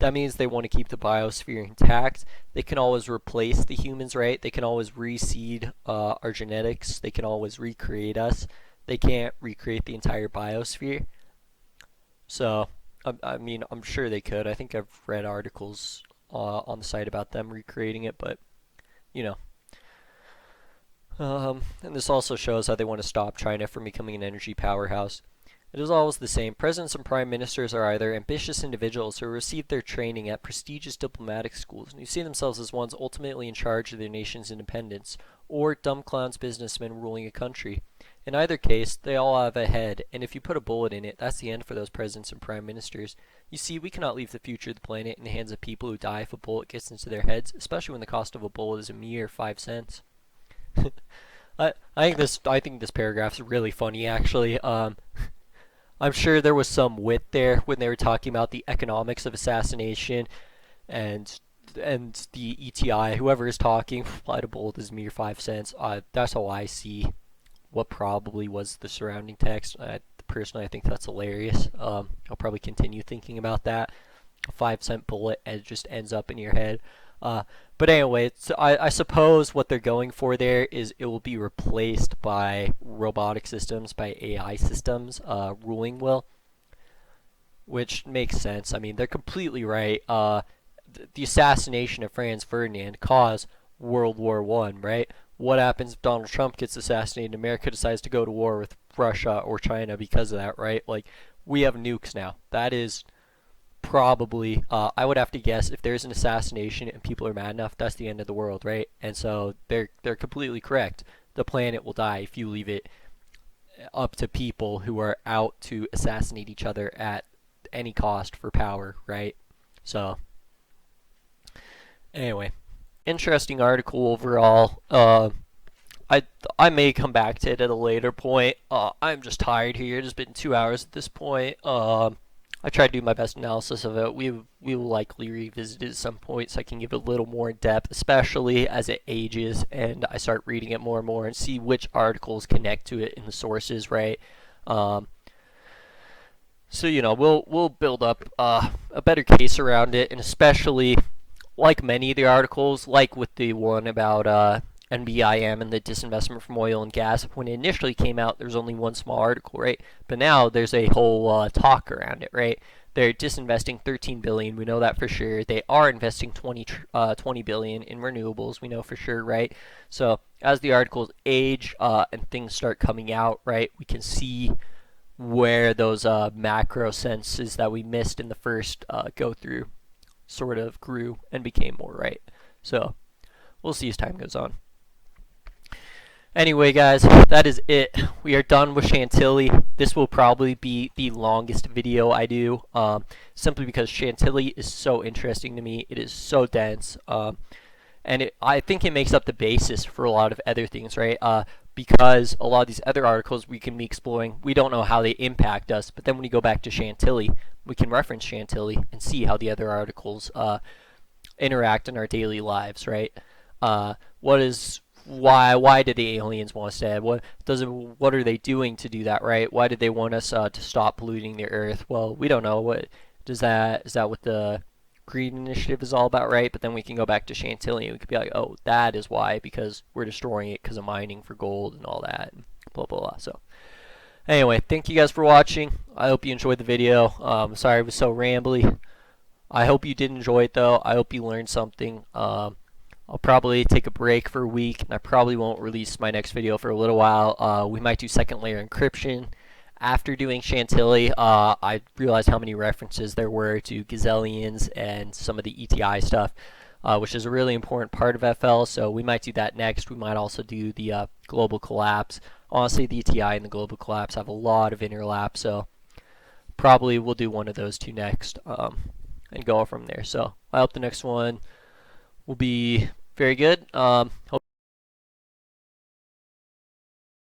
S1: that means they want to keep the biosphere intact. They can always replace the humans, right? They can always reseed our genetics. They can always recreate us. They can't recreate the entire biosphere. So, I mean, I'm sure they could. I think I've read articles on the site about them recreating it, but, you know. And this also shows how they want to stop China from becoming an energy powerhouse. It is always the same. Presidents and prime ministers are either ambitious individuals who received their training at prestigious diplomatic schools and who see themselves as ones ultimately in charge of their nation's independence, or dumb clowns businessmen ruling a country. In either case, they all have a head, and if you put a bullet in it, that's the end for those presidents and prime ministers. You see, we cannot leave the future of the planet in the hands of people who die if a bullet gets into their heads, especially when the cost of a bullet is a mere 5 cents. I think this paragraph is really funny, actually. I'm sure there was some wit there when they were talking about the economics of assassination, and the ETI, whoever is talking, flight a bullet is mere 5 cents. That's how I see what probably was the surrounding text. Personally, I think that's hilarious. I'll probably continue thinking about that. A 5-cent bullet and it just ends up in your head. But anyway, I suppose what they're going for there is it will be replaced by robotic systems, by AI systems, ruling will, which makes sense. I mean, they're completely right. The assassination of Franz Ferdinand caused World War I, right? What happens if Donald Trump gets assassinated and America decides to go to war with Russia or China because of that, right? Like, we have nukes now. That is probably, I would have to guess, if there's an assassination and people are mad enough, that's the end of the world, right? And so they're completely correct. The planet will die if you leave it up to people who are out to assassinate each other at any cost for power, right? So, anyway, interesting article overall. I may come back to it at a later point. I'm just tired here. It's been 2 hours at this point. I tried to do my best analysis of it. We will likely revisit it at some point so I can give it a little more in depth, especially as it ages and I start reading it more and more and see which articles connect to it in the sources, right? So we'll build up a better case around it, and especially like many of the articles, like with the one about NBIM and the disinvestment from oil and gas. When it initially came out, there was only one small article, right? But now there's a whole talk around it, right? They're disinvesting 13 billion. We know that for sure. They are investing 20 billion in renewables. We know for sure, right? So as the articles age and things start coming out, right, we can see where those macro senses that we missed in the first go through sort of grew and became more right. So we'll see as time goes on. Anyway, guys, that is it. We are done with Chantilly. This will probably be the longest video I do, simply because Chantilly is so interesting to me. It is so dense, and I think it makes up the basis for a lot of other things, right? Because a lot of these other articles we can be exploring, we don't know how they impact us, but then when you go back to Chantilly, we can reference Chantilly and see how the other articles interact in our daily lives, right? Why did the aliens want us dead? What are they doing to do that, right? Why did they want us to stop polluting the earth? Well, we don't know. What is that what the Green Initiative is all about, right? But then we can go back to Chantilly and we could be like, oh, that is why, because we're destroying it because of mining for gold and all that, and blah blah blah. So anyway, thank you guys for watching. I hope you enjoyed the video. Sorry it was so rambly. I hope you did enjoy it though. I hope you learned something. I'll probably take a break for a week, and I probably won't release my next video for a little while. We might do second layer encryption. After doing Chantilly, I realized how many references there were to gazillions and some of the ETI stuff, which is a really important part of FL, so we might do that next. We might also do the global collapse. Honestly, the ETI and the global collapse have a lot of interlap, so probably we'll do one of those two next and go from there. So I hope the next one will be very good. Hope